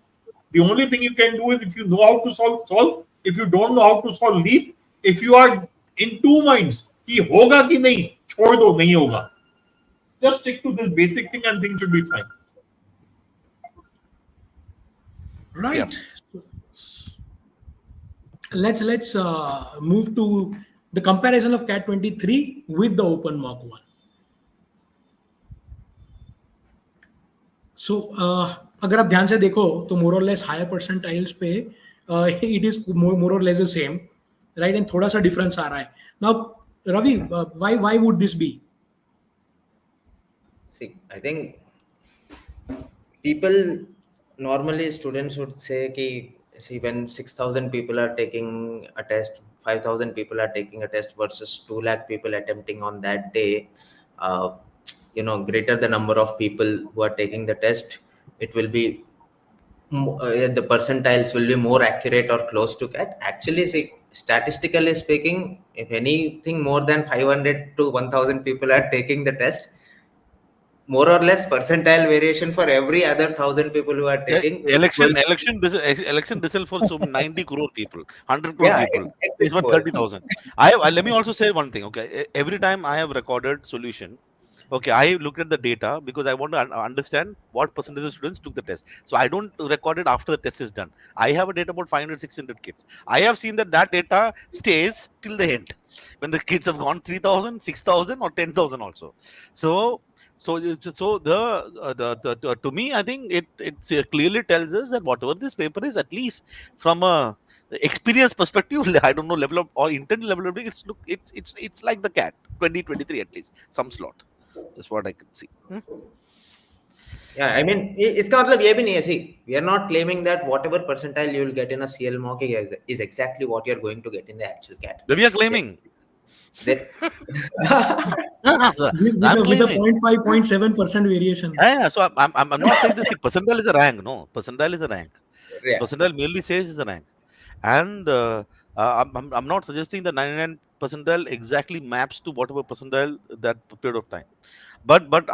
The only thing you can do is, if you know how to solve, solve. If you don't know how to solve, leave. If you are in two minds, कि होगा कि नहीं, छोड़ दो, नहीं होगा. Just stick to this basic thing and things should be fine. Right. Yeah. Let's move to the comparison of CAT 23 with the open mock 1. So अगर आप ध्यान से देखो तो more or less higher percentiles पे it is more or less the same, right? And थोड़ा सा difference आ रहा है. Now Ravi, why would this be? See, I think people normally, students would say कि see, when 6,000 people are taking a test, 5,000 people are taking a test versus 2 lakh people attempting on that day, greater the number of people who are taking the test, it will be the percentiles will be more accurate or close to CAT. Actually, see, statistically speaking, if anything more than 500 to 1,000 people are taking the test, more or less percentile variation for every other 1,000 people who are taking. Election result for so 90 crore people, 100 crore people is for 30,000. Let me also say one thing. Okay, every time I have recorded solution, okay, I look at the data because I want to understand what percentage of students took the test. So I don't record it after the test is done. I have a data about 500, 600 kids. I have seen that data stays till the end when the kids have gone 3,000, 6,000 or 10,000 also. So the to me, I think it clearly tells us that whatever this paper is, at least from a experience perspective, I don't know, level of or intent level of it's like the CAT 2023 at least, some slot. That's what I can see. Yeah, I mean, इसका मतलब ये भी नहीं है. See, we are not claiming that whatever percentile you will get in a CL mock is exactly what you are going to get in the actual CAT. We are claiming. With a 0.5-0.7% variation. Yeah, so I'm not saying this. Percentile is a rank. No, percentile is a rank. Yeah. Percentile merely says is a rank, and I'm not suggesting the 99 percentile exactly maps to whatever percentile that period of time. But what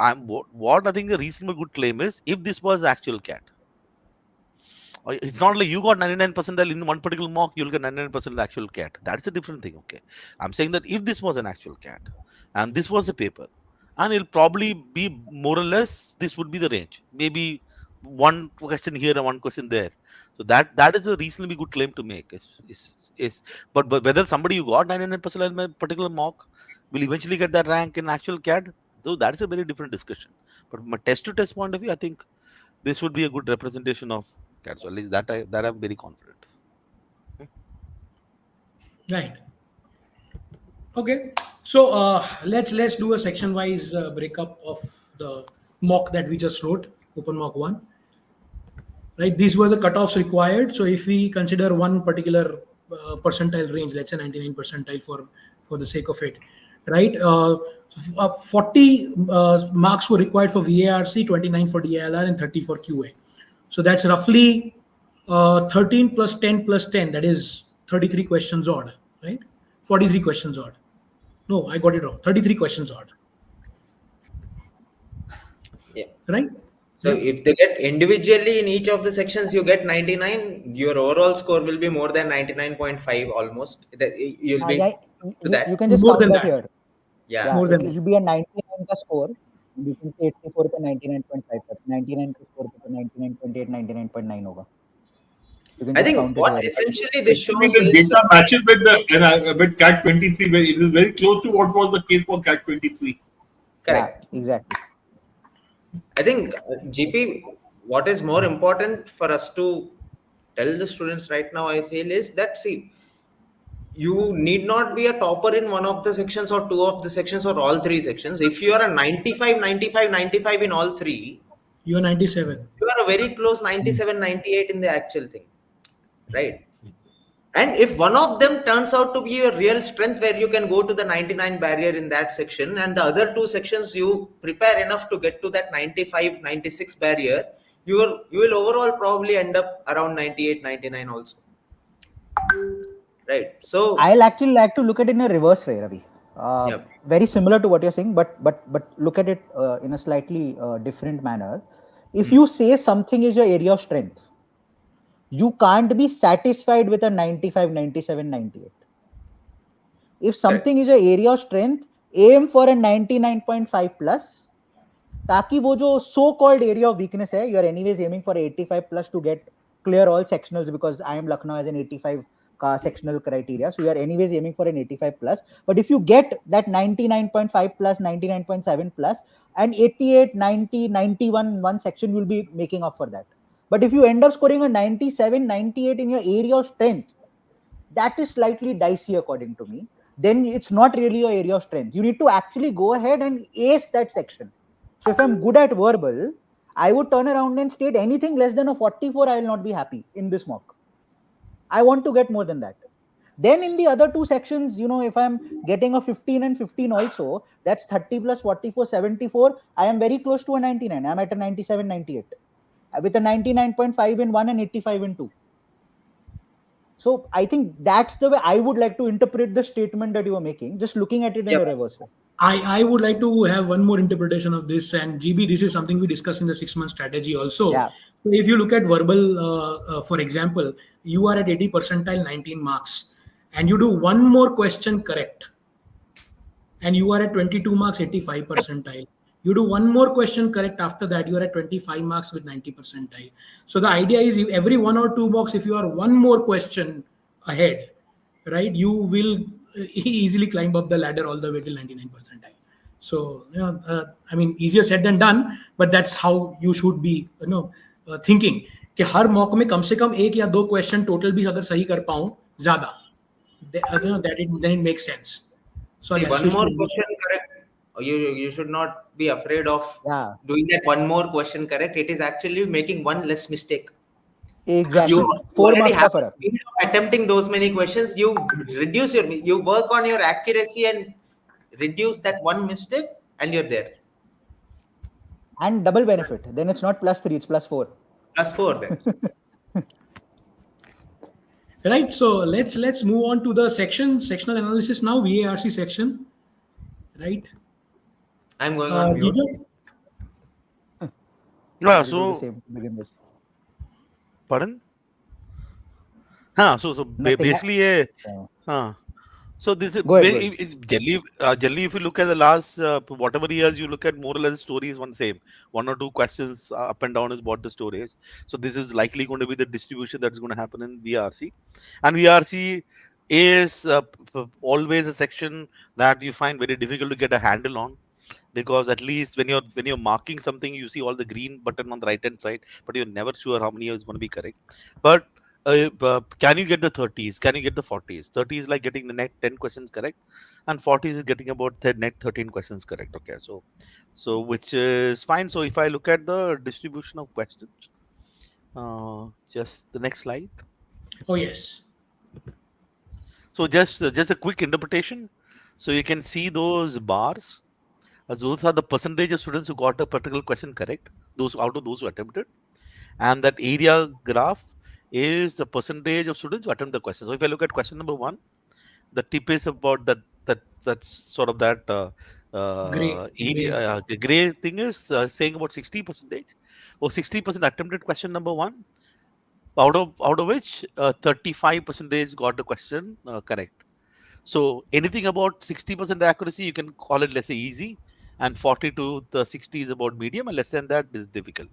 I think a reasonable good claim is, if this was actual CAT. It's not like you got 99 percentile in one particular mock, you'll get 99% actual CAT. That's a different thing. Okay, I'm saying that if this was an actual CAT and this was a paper, and it'll probably be more or less, this would be the range. Maybe one question here and one question there. So that is a reasonably good claim to make. But whether somebody who got 99% in a particular mock will eventually get that rank in actual CAT, though that is a very different discussion. But from a test-to-test point of view, I think this would be a good representation of CAT. So at least that I'm very confident. Right. Okay. So let's do a section-wise breakup of the mock that we just wrote, open mock 1. Right. These were the cutoffs required. So if we consider one particular percentile range, let's say 99 percentile for the sake of it, right? 40 marks were required for VARC, 29 for DILR, and 30 for QA. So that's roughly 13 plus 10 plus 10. That is 33 questions odd, right? 43 questions odd. No, I got it wrong. 33 questions odd. Yeah. Right? So if they get individually in each of the sections, you get 99, your overall score will be more than 99.5 almost. You'll be you can just count that here. Yeah. More than it will be a 99 score. You can say 84 पे 99.5 तक, 99 के score पे तो 99.8, 99.9 होगा. You can I just think count it what over. essentially this Actually, shows the is data matches with CAT 23. Where it is very close to what was the case for CAT 23. correct. Yeah, exactly. I think GP, what is more important for us to tell the students right now, I feel, is that see, you need not be a topper in one of the sections or two of the sections or all three sections. If you are a 95, 95, 95 in all three, You are 97. you are a very close 97, 98 in the actual thing, right? And if one of them turns out to be a real strength where you can go to the 99 barrier in that section, and the other two sections you prepare enough to get to that 95, 96 barrier, you will overall probably end up around 98, 99 also. Right. So I'll actually like to look at it in a reverse way, Ravi. Yep. Very similar to what you're saying, but look at it in a slightly different manner. If you say something is your area of strength, you can't be satisfied with a 95, 97, 98. If something is your area of strength, aim for a 99.5 plus. ताकि वो जो so called area of weakness है, you are anyways aiming for 85 plus to get clear all sectionals, because IIM Lucknow has an 85 ka sectional criteria, so you are anyways aiming for an 85 plus. But if you get that 99.5 plus, 99.7 plus, and 88, 90, 91 one section, you will be making up for that. But if you end up scoring a 97, 98 in your area of strength, that is slightly dicey according to me. Then it's not really your area of strength. You need to actually go ahead and ace that section. So if I'm good at verbal, I would turn around and state anything less than a 44, I will not be happy in this mock. I want to get more than that. Then in the other two sections, if I'm getting a 15 and 15 also, that's 30 plus 44, 74. I am very close to a 99. I'm at a 97, 98 with a 99.5 in one and 85 in two. So I think that's the way I would like to interpret the statement that you are making, just looking at it in a reverse way. I would like to have one more interpretation of this, and GB, this is something we discussed in the 6-month strategy also. Yeah. So if you look at verbal, for example, you are at 80 percentile, 19 marks, and you do one more question correct, and you are at 22 marks, 85 percentile. You do one more question correct after that, you are at 25 marks with 90 percentile. So the idea is, every one or two box, if you are one more question ahead, right, you will easily climb up the ladder all the way till 99 percentile. So I mean, easier said than done, but that's how you should be thinking कि हर mock में कम से कम एक या दो question total भी अगर सही कर पाऊं ज्यादा, then it makes sense. So see, I'll one switch more to- question correct. You should not be afraid of doing that one more question correct. It is actually making one less mistake. Exactly. You 4 already marks have का the फर्क. speed of attempting those many questions. You work on your accuracy and reduce that one mistake, and you're there. And double benefit. Then it's not +3, it's +4. +4 then. Right. So let's move on to the sectional analysis now, VARC section. Right. I'm going on mute. Vijay? Yeah, I'll do the so same to begin with. pardon? So Nothing. basically so this is Go ahead. generally if you look at the last whatever years, you look at more or less story is one same. One or two questions up and down is what the story is. So this is likely going to be the distribution that's going to happen in VRC. And VRC is always a section that you find very difficult to get a handle on, because at least when you're marking something, you see all the green button on the right hand side, but you're never sure how many is going to be correct. But can you get the 30s? Can you get the 40s? 30 is like getting the net 10 questions correct, and 40s is getting about the net 13 questions correct. Okay, so which is fine. So if I look at the distribution of questions, just the next slide. Oh yes. So just a quick interpretation. So you can see those bars. Those are the percentage of students who got a particular question correct. Those out of those who attempted, and that area graph is the percentage of students who attempt the question. So if I look at question number 1, the tip is about that's sort of that the gray thing is saying about 60% or 60% attempted question number 1, out of which 35% got the question correct. So anything about 60% accuracy, you can call it, let's say, easy, and 40 to the 60 is about medium, and less than that is difficult.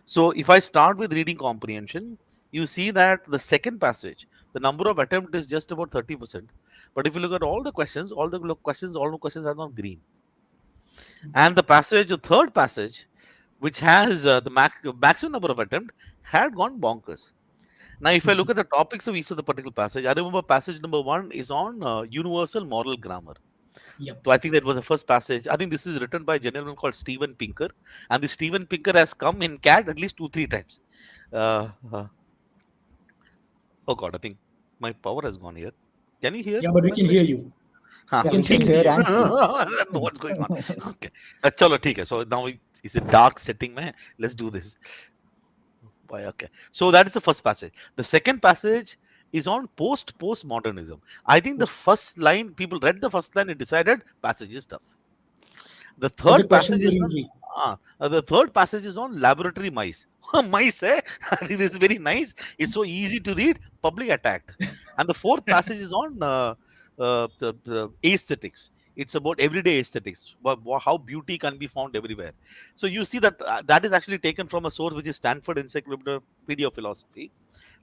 So if I start with reading comprehension, you see that the second passage, the number of attempt is just about 30%. But if you look at all the questions, all the questions are not green. And the third passage, which has the maximum number of attempt, had gone bonkers. Now, if I look at the topics of each of the particular passage, I remember passage number 1 is on universal moral grammar. Yep. So I think that was the first passage. I think this is written by a gentleman called Steven Pinker, and the Steven Pinker has come in CAT at least 2-3 times. Oh God, I think my power has gone here. Can you hear? Yeah, but we can hear you. Yeah, we can hear and see. I don't know what's going on. Okay, chalo, theek hai. So now it's a dark setting, man. Let's do this. Okay, so that is the first passage. The second passage is on postmodernism. I think the first line, people read the first line and decided passage is tough. The third passage is on laboratory mice. Mice, eh? I think this is very nice. It's so easy to read. Public attacked. And the fourth passage is on the aesthetics. It's about everyday aesthetics, how beauty can be found everywhere. So you see that that is actually taken from a source which is Stanford Encyclopedia of Philosophy.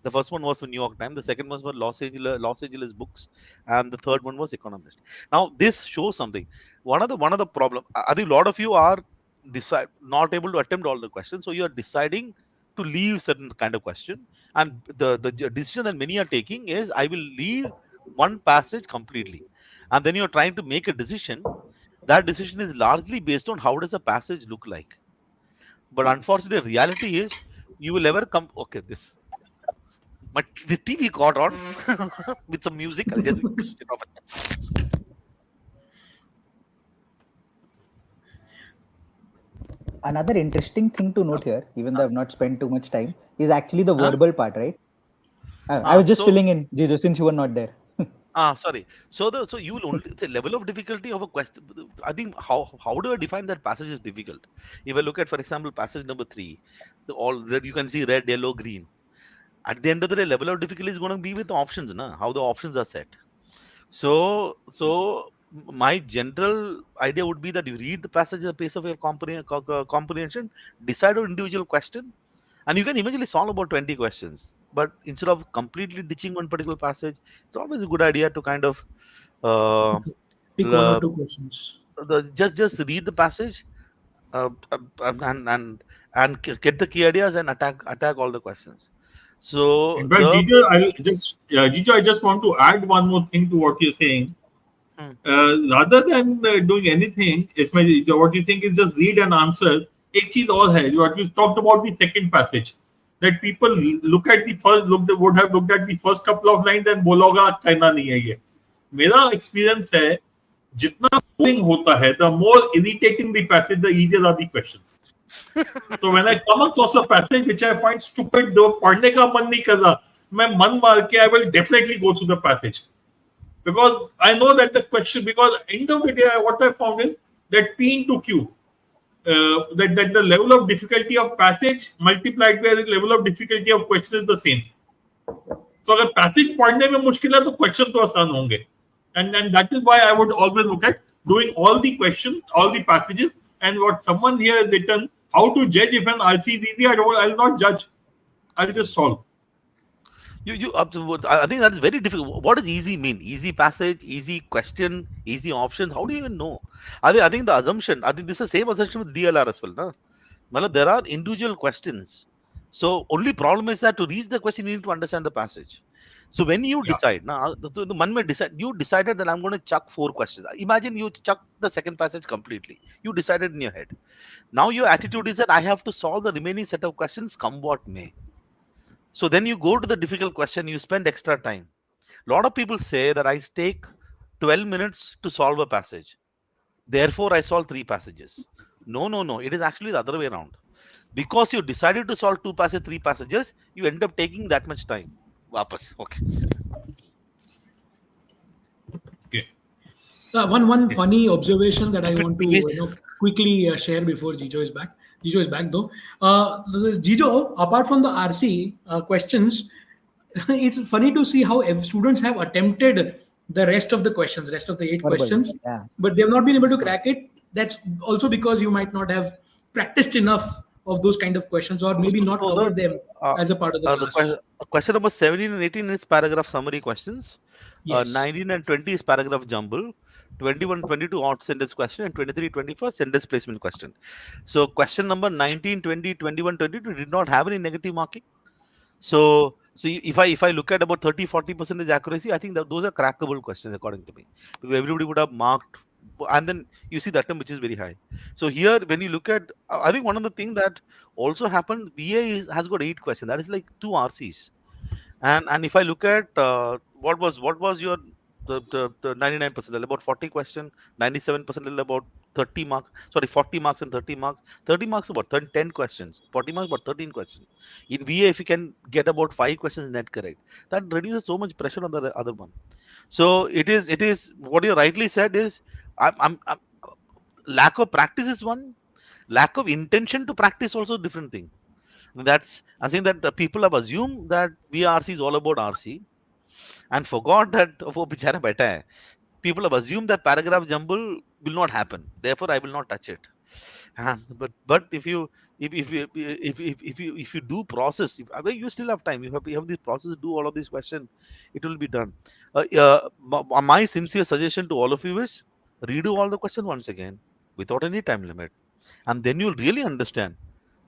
The first one was for New York Times, the second one was Los Angeles Books, and the third one was Economist. Now this shows something. One of the problem, I think a lot of you are not able to attempt all the questions, so you are deciding to leave certain kind of question. And the decision that many are taking is, I will leave one passage completely. And then you're trying to make a decision. That decision is largely based on how does a passage look like. But unfortunately, reality is you will never come. Okay, the TV got on with some music. I'll just switch it off. Another interesting thing to note here, even though I've not spent too much time, is actually the verbal part, right? I was just filling in, Jijo, since you were not there. Sorry. So you will only the level of difficulty of a question. I think how do I define that passage is difficult? If I look at, for example, passage number 3, all that you can see red, yellow, green. At the end of the day, level of difficulty is going to be with the options, how the options are set. So my general idea would be that you read the passage at the pace of your comprehension, decide on individual question, and you can eventually solve about 20 questions. But instead of completely ditching one particular passage, it's always a good idea to kind of pick 1 or 2 questions. Just read the passage and get the key ideas and attack all the questions. So, Gito, I just want to add one more thing to what you're saying. Rather than doing anything, what you're saying is just read and answer. Ek cheez aur hai, what you talked about the second passage. That people would have looked at the first couple of lines and बोला होगा कहना नहीं है ये. मेरा experience है, जितना boring होता है, the more irritating the passage, the easier are the questions. So when I come across a passage which I find stupid, though पढ़ने का मन नहीं कर रहा, मैं मन मार के I will definitely go through the passage. Because I know that the question, because end of the day, what I found is that P into Q, that the level of difficulty of passage multiplied by the level of difficulty of question is the same. So अगर passage पढ़ने में मुश्किल है तो question तो आसान होंगे. And that is why I would always look at doing all the questions, all the passages, and what someone here has written, how to judge if an RC is easy. I'll not judge. I'll just solve. I think that is very difficult. What does easy mean? Easy passage, easy question, easy options. How do you even know? I think the assumption. I think this is the same assumption with DLR as well. No? There are individual questions. So only problem is that to reach the question, you need to understand the passage. So when you decide, you decided that I'm going to chuck 4 questions. Imagine you chuck the second passage completely. You decided in your head. Now your attitude is that I have to solve the remaining set of questions, come what may. So then you go to the difficult question, you spend extra time. A lot of people say that I take 12 minutes to solve a passage. Therefore, I solve 3 passages. No. It is actually the other way around. Because you decided to solve 2 passages, 3 passages, you end up taking that much time. Wapas. Okay. One funny observation that I want to quickly share before Jijo is back. Jijo is back though. Jijo, apart from the RC questions, it's funny to see how students have attempted the rest of the questions, rest of the 8 questions, but they have not been able to crack it. That's also because you might not have practiced enough of those kind of questions, or maybe not So covered them uh, as a part of the class. question number 17 and 18 is paragraph summary questions. Yes. 19 and 20 is paragraph jumble. 21, 22 out sentence question, and 23, 24 sentence placement question. So question number 19, 20, 21, 22 did not have any negative marking. So if I look at about 30-40% accuracy, I think that those are crackable questions according to me, because everybody would have marked, and then you see the attempt which is very high. So here when you look at, I think one of the things that also happened, VA has got 8 questions. That is like 2 RCs. And if I look at what was your the 99%, about 40 question, 97% about 30 marks, sorry, 40 marks and 30 marks. 30 marks about 10 questions, 40 marks about 13 questions. In VA, if you can get about 5 questions net correct, that reduces so much pressure on the other one. So it is what you rightly said is, I'm lack of practice is one, lack of intention to practice also a different thing. That's, I think that the people have assumed that VRC is all about RC and forgot that वो बेचारा बैठा है. People have assumed that paragraph jumble will not happen. Therefore, I will not touch it. But if you do process, I mean, you still have time. You have this process, do all of these questions, it will be done. My sincere suggestion to all of you is redo all the questions once again without any time limit, and then you'll really understand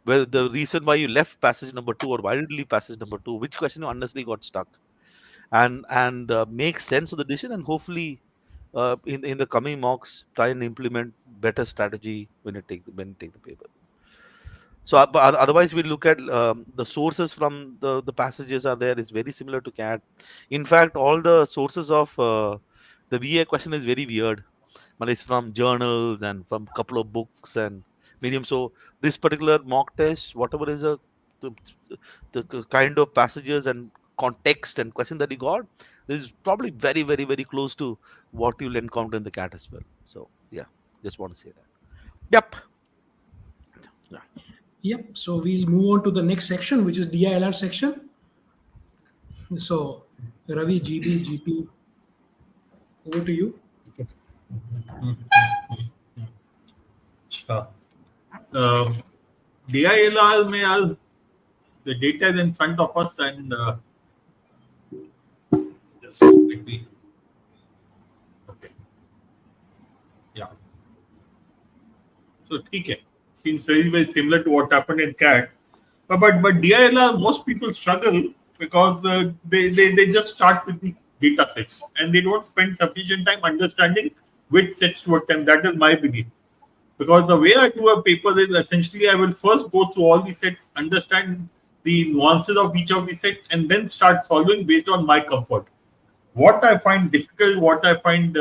whether the reason why you left passage number 2, or why did you leave passage number 2, which question you honestly got stuck, and make sense of the decision, and hopefully in the coming mocks try and implement better strategy when you take the paper. So but otherwise we look at the sources from the passages are there. It's very similar to CAT. In fact, all the sources of the VA question is very weird, but it's from journals and from a couple of books and medium. So this particular mock test, whatever is the kind of passages and context and question that you got, is probably very, very, very close to what you'll encounter in the CAT as well. So yeah, just want to say that. Yep. Yeah. Yep. So we'll move on to the next section, which is DILR section. So Ravi, GP, over to you. DILR में the data is in front of us, and just quickly. Okay. Yeah. So ठीक है. Seems very, very similar to what happened in CAT. But DILR, most people struggle because they just start with the data sets and they don't spend sufficient time understanding which sets to attempt. That is my belief. Because the way I do a paper is essentially I will first go through all the sets, understand the nuances of each of the sets, and then start solving based on my comfort. What I find difficult, what I find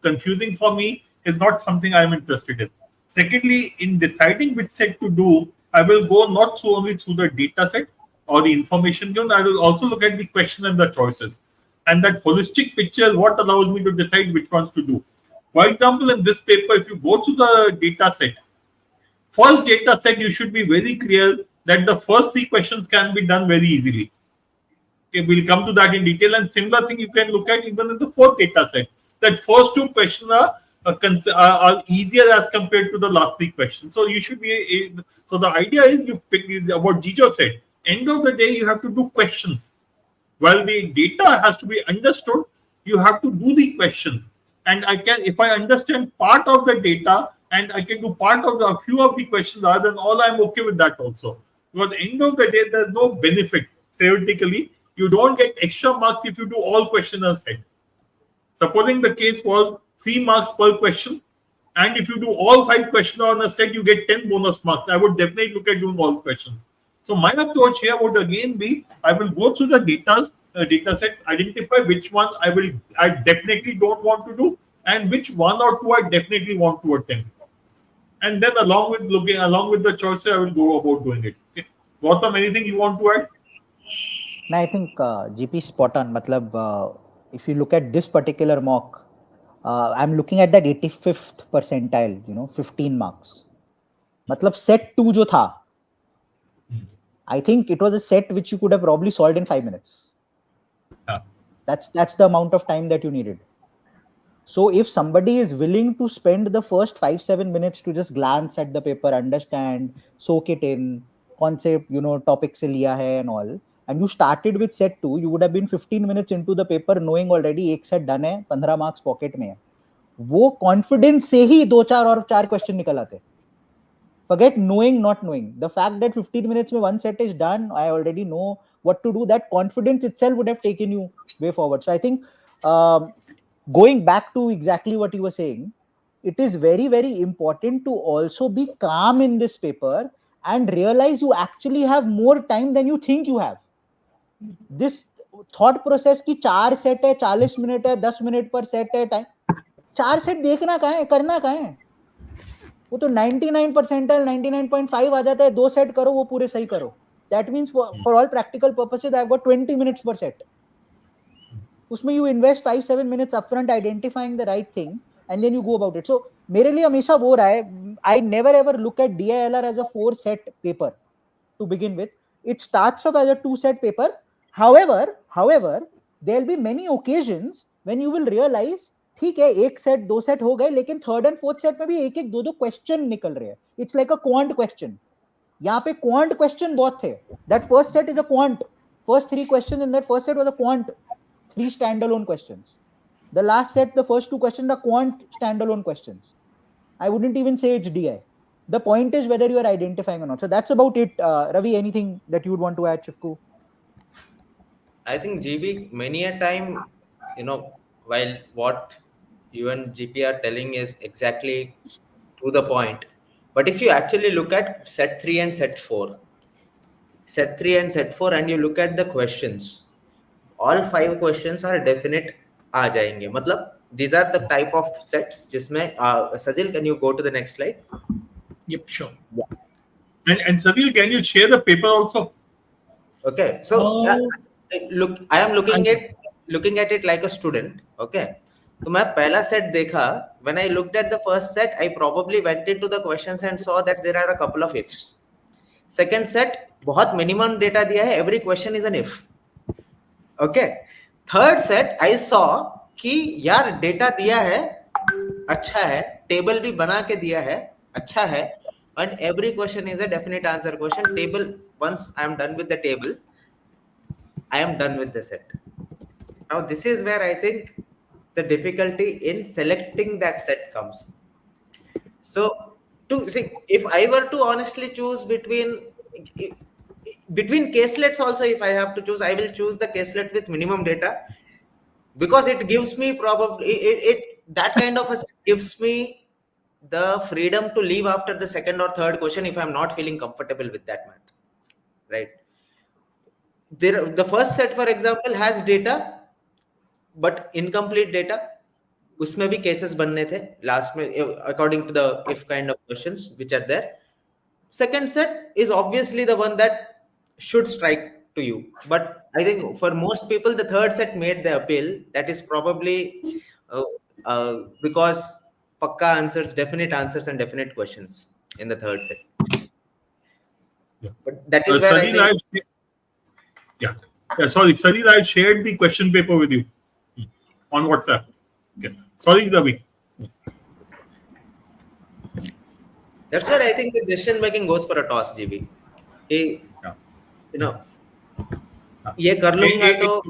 confusing for me is not something I'm interested in. Secondly, in deciding which set to do, I will go not only through the data set or the information given, I will also look at the question and the choices. And that holistic picture is what allows me to decide which ones to do. For example, in this paper, if you go to the data set, first data set, you should be very clear that the first 3 questions can be done very easily. Okay, we'll come to that in detail. And similar thing you can look at even in the 4th data set. That first 2 questions are easier as compared to the last 3 questions. So you should be. So the idea is you pick what Jijo said. End of the day, you have to do questions. While the data has to be understood, you have to do the questions. And I can, if I understand part of the data and I can do part of a few of the questions, then all I'm okay with that also. Because end of the day, there's no benefit. Theoretically, you don't get extra marks if you do all questions as set. Supposing the case was 3 marks per question, and if you do all 5 questions on a set, you get 10 bonus marks. I would definitely look at doing all questions. So my approach here would again be, I will go through the data sets, identify which ones I definitely don't want to do, and which 1 or 2 I definitely want to attempt. And then along with the choices, I will go about doing it. Okay. Gautam, anything you want to add? No, I think GP spot on. Matlab, if you look at this particular mock, I'm looking at that 85th percentile, 15 marks. Matlab set 2 jo tha, I think it was a set which you could have probably solved in 5 minutes. Yeah. That's the amount of time that you needed. So if somebody is willing to spend the first 5-7 minutes to just glance at the paper, understand, soak it in, concept, topic se liya hai and all, and you started with set 2, you would have been 15 minutes into the paper knowing already एक set done है, 15 marks pocket में है. वो confidence से ही 2-4 और 4 question निकल आते. Forget knowing, not knowing. The fact that 15 minutes में one set is done, I already know what to do, that confidence itself would have taken you way forward. So I think going back to exactly what you were saying, it is very, very important to also be calm in this paper and realize you actually have more time than you think you have. This thought process की 4 set है, 40 minute है, 10 minute पर set है, time 4 set देखना कहाँ है, करना कहाँ है, वो तो 99 percentile 99.5 आ जाता है, 2 सेट करो, वो पूरे सही करो. That means for all practical purposes I've got 20 minutes per set. उसमें you invest 5-7 minutes upfront identifying the right thing and then you go about it. So मेरे लिए हमेशा वो रहा है, I never ever look at DILR as a 4 set paper to begin with. It starts off as a 2 set paper. However, there'll be many occasions when you will realize ठीक है, 1 set 2 set हो गए, लेकिन 3rd and 4th set में भी 1-1 2-2 question निकल रहे हैं. It's like a quant question. यहाँ पे quant question बहुत थे. That first set is a quant. First 3 questions in that first set was a quant. 3 standalone questions. The last set, the first 2 questions are quant standalone questions. I wouldn't even say it's DI. The point is whether you are identifying or not. So that's about it. Ravi, anything that you would want to add, Shivku? I think GB, many a time, while what you and GP are telling is exactly to the point. But if you actually look at set 3 and set 4, and you look at the questions, all 5 questions are definite आ जाएंगे. मतलब these are the type of sets जिसमें Sajil, can you go to the next slide? Yep, sure. Yeah. And Sajil, can you share the paper also? Okay, so look, I am looking at it like a student. Okay, तो मैं पहला set देखा. When I looked at the first set, I probably went into the questions and saw that there are a couple of ifs. Second set, बहुत minimum data दिया है. Every question is an if. Okay. Third set, I saw कि यार data दिया है, अच्छा है, table भी बना के दिया है, अच्छा है, and every question is a definite answer question. Table, once I am done with the table, I am done with the set. Now this is where I think the difficulty in selecting that set comes. So to see, if I were to honestly choose between caselets also, if I have to choose, I will choose the caselet with minimum data, because it gives me that kind of a set gives me the freedom to leave after the second or third question if I'm not feeling comfortable with that math, right? The first set, for example, has data but incomplete data. उसमें भी cases बनने थे last में according to the if kind of questions which are there. Second set is obviously the one that should strike to you, but I think for most people the third set made the appeal. That is probably because pakka answers, definite answers and definite questions in the third set. Yeah. But that is where Sajil, Sajil, I've shared the question paper with you on WhatsApp. Okay. Sorry, Ravi. That's where I think the decision making goes for a toss, GB. ये कर लूंगा तो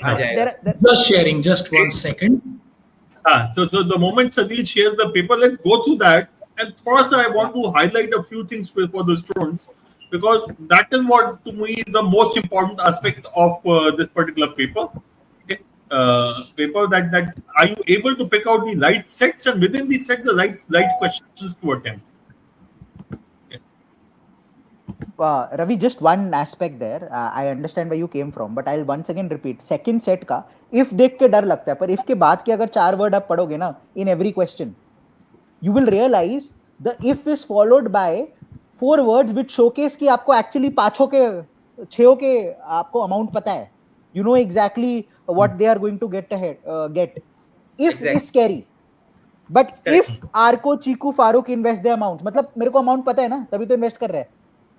आ जाएगा. Just sharing, just 1 second. So the moment Sajil shares the paper, let's go through that. And first, I want to highlight a few things for the students, because that is what to me is the most important aspect of this particular paper. Okay, paper that are you able to pick out the right sets, and within these sets the right questions to attempt. Ravi, just one aspect there. I understand where you came from, but I'll once again repeat. Second set का if देख के डर लगता है, पर if के बाद के अगर 4 word आप पढ़ोगे ना in every question, you will realize the if is followed by 4 words which showcase कि आपको actually 5 के 6 के आपको amount पता है. You know exactly what they are going to get. If exactly. Is scary. But correct. If Arko, Chiku, Farooq invest the amount, मतलब मेरे को amount पता है ना, तभी तो invest कर रहे हैं.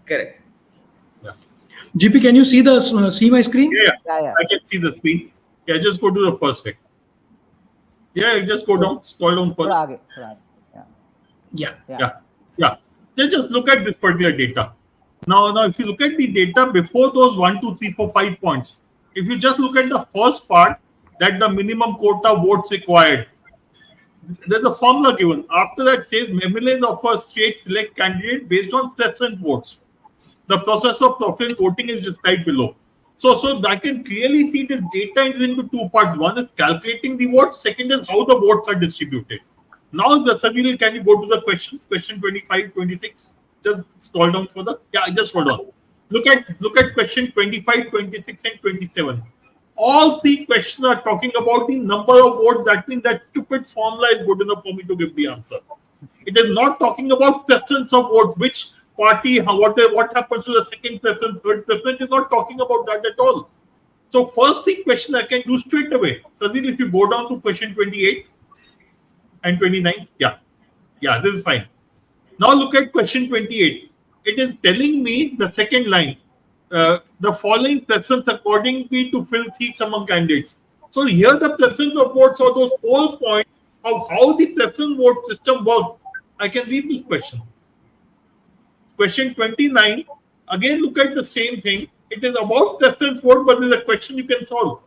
Correct. Yeah. GP, can you see my screen? Yeah. I can see the screen. Yeah, just go to the first set. Yeah, just go down, scroll down थोड़ा further. आगे. Yeah. Yeah. Just look at this particular data. Now, if you look at the data before those 1, 2, 3, 4, 5 points, if you just look at the first part, that the minimum quota votes required, there's a formula given. After that says memories of a state select candidate based on preference votes. The process of preference voting is described below. So I can clearly see this data is into two parts. One is calculating the votes. Second is how the votes are distributed. Now, Sadil, can you go to the questions? Question 25, 26. Just scroll down further. Yeah, just hold on. Look at question 25, 26, and 27. All three questions are talking about the number of votes. That means that stupid formula is good enough for me to give the answer. It is not talking about preference of votes, which party, what happens to the second preference, third preference. Is not talking about that at all. So first three question I can do straight away. Sadil, if you go down to question 28 and 29, yeah, this is fine. Now look at question 28. It is telling me the second line, the following preference accordingly to fill seats among candidates. So here the preference of votes are those 4 points of how the preference vote system works. I can read this question. Question 29, again look at the same thing. It is about preference vote, but there's a question you can solve.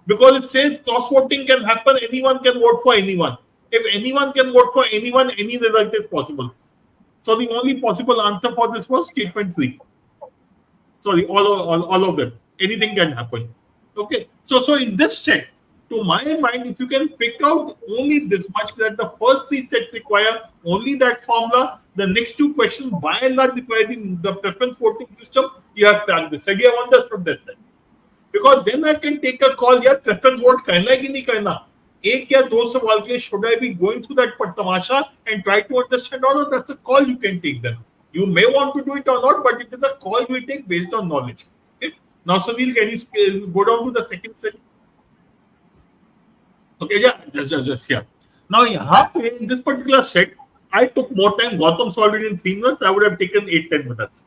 Because it says cross-voting can happen, anyone can vote for anyone. If anyone can vote for anyone, any result is possible. So the only possible answer for this was statement 3. Sorry, all of them. Anything can happen. Okay. So in this set, to my mind, if you can pick out only this much, that the first 3 sets require only that formula, the next 2 questions by and large require the preference voting system, you have cracked this. You have understood this set. Because then I can take a call, yeah, preference vote करना है कि नहीं करना. एक या दो सवाल के लिए should I be going through that tamasha and try to understand or not? That's a call you can take then. You may want to do it or not, but it is a call you will take based on knowledge. Okay. Now, Savil, can you go down to the second set? Okay, yeah, just here. Now, in this particular set, I took more time. Gautam solved it in 3 minutes. I would have taken 8-10 minutes.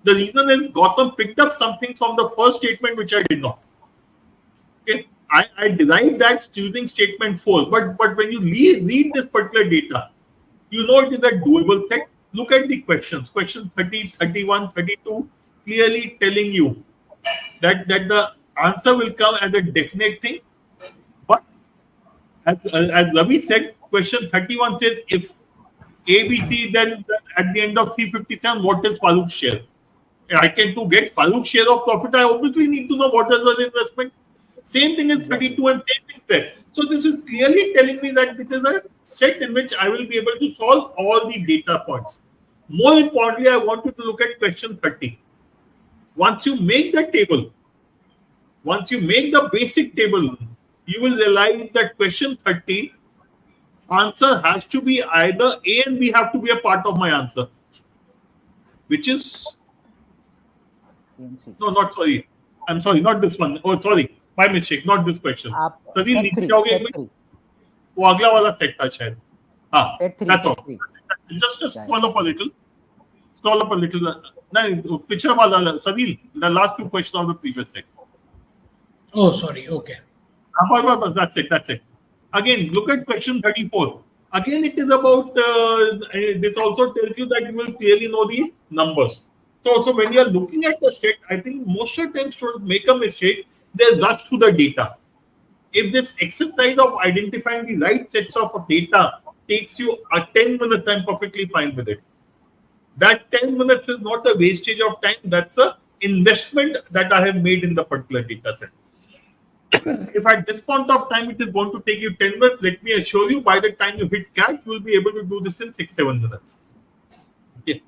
The reason is Gautam picked up something from the first statement which I did not. Okay, I derived that using statement 4. But when you read this particular data, you know it is a doable set. Look at the questions. Question 30, 31, 32, clearly telling you that the answer will come as a definite thing. But as Ravi said, question 31 says if ABC, then at the end of 357, what is Farooq's share? I can to get Farooq's share of profit, I obviously need to know what is the investment. Same thing is 32 and same thing there. So this is clearly telling me that it is a set in which I will be able to solve all the data points. More importantly, I want you to look at question 30. Once you make the table, once you make the basic table, you will realize that question 30 answer has to be either A and B have to be a part of my answer, which is no, not sorry. I'm sorry, not this one. Oh, sorry, my mistake. Not this question. Sadil, नीचे जाओगे एक minute. वो अगला वाला set था शायद. हाँ, that's all. Just scroll up a little. Scroll up a little. No, picture wala Sadil. The last 2 questions of the previous set. Oh, sorry. Okay. That's it. Again, look at question 34. Again, it is about, this also tells you that you will clearly know the numbers. So when you are looking at the set, I think most of the time students make a mistake. They rush through the data. If this exercise of identifying the right sets of data takes you 10 minutes, I'm perfectly fine with it. That 10 minutes is not a wastage of time. That's an investment that I have made in the particular data set. If at this point of time it is going to take you 10 minutes, let me assure you, by the time you hit CAT, you will be able to do this in 6-7 minutes. Okay.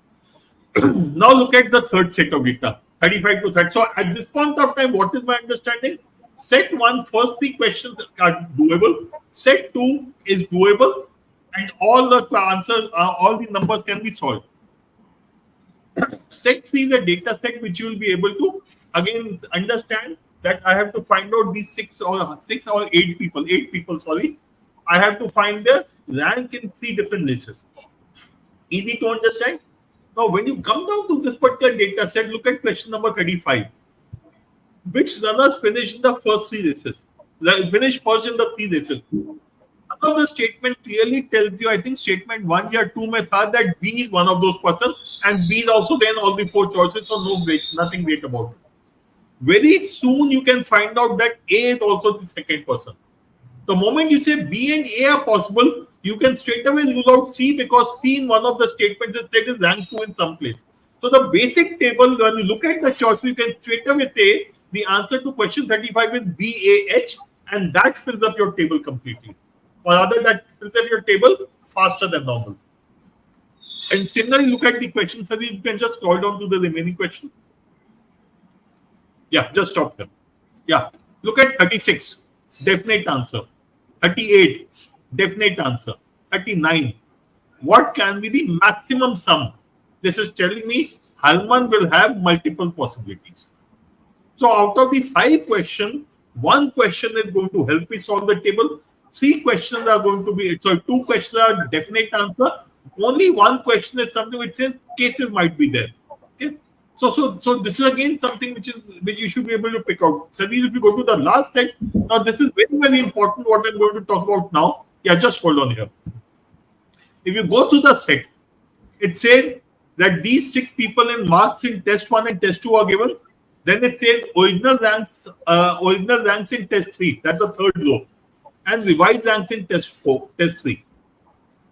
Now look at the third set of data, 35 to 30. So at this point of time, what is my understanding? Set 1, first 3 questions are doable. Set 2 is doable, and all the answers, all the numbers can be solved. Set 3 is a data set which you will be able to again understand that I have to find out these 6 or 8 people. 8 people, sorry. I have to find their rank in 3 different races. Easy to understand. Now, when you come down to this particular data set, look at question number 35. Which runners finished in the first 3 races? Finished first in the 3 races. of the statement clearly tells you, I think statement 1 या 2 में था that B is one of those person and B is also then all the 4 choices, so no great, nothing great about it. Very soon you can find out that A is also the second person. The moment you say B and A are possible, you can straight away rule out C because C in one of the statements is said is rank 2 in some place. So the basic table, when you look at the choices, you can straight away say the answer to question 35 is BAH, and that fills up your table completely. Or rather, that fills up your table faster than normal. And similarly, look at the question. So you can just scroll down to the remaining question. Yeah, just stop here. Yeah, look at 36. Definite answer. 38. Definite answer. 39. What can be the maximum sum? This is telling me Harman will have multiple possibilities. So out of the 5 questions, 1 question is going to help me solve the table. 3 questions are going to be, so 2 questions are definite answer. Only 1 question is something which says cases might be there. Okay. So this is again something which you should be able to pick out. Sadhir, if you go to the last set, now this is very, very important what I'm going to talk about now. Yeah, just hold on here. If you go through the set, it says that these 6 people in marks in test 1 and test 2 are given. Then it says original ranks in test 3. That's the third row. And revised ranks in test 3.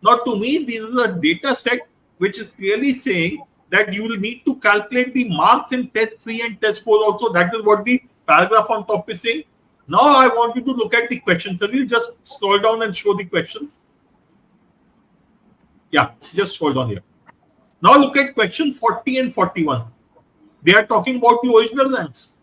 Now, to me, this is a data set which is clearly saying that you will need to calculate the marks in test 3 and test 4 also. That is what the paragraph on top is saying. Now, I want you to look at the questions. So, we'll just scroll down and show the questions. Yeah, just scroll down here. Now, look at question 40 and 41. They are talking about the original ranks.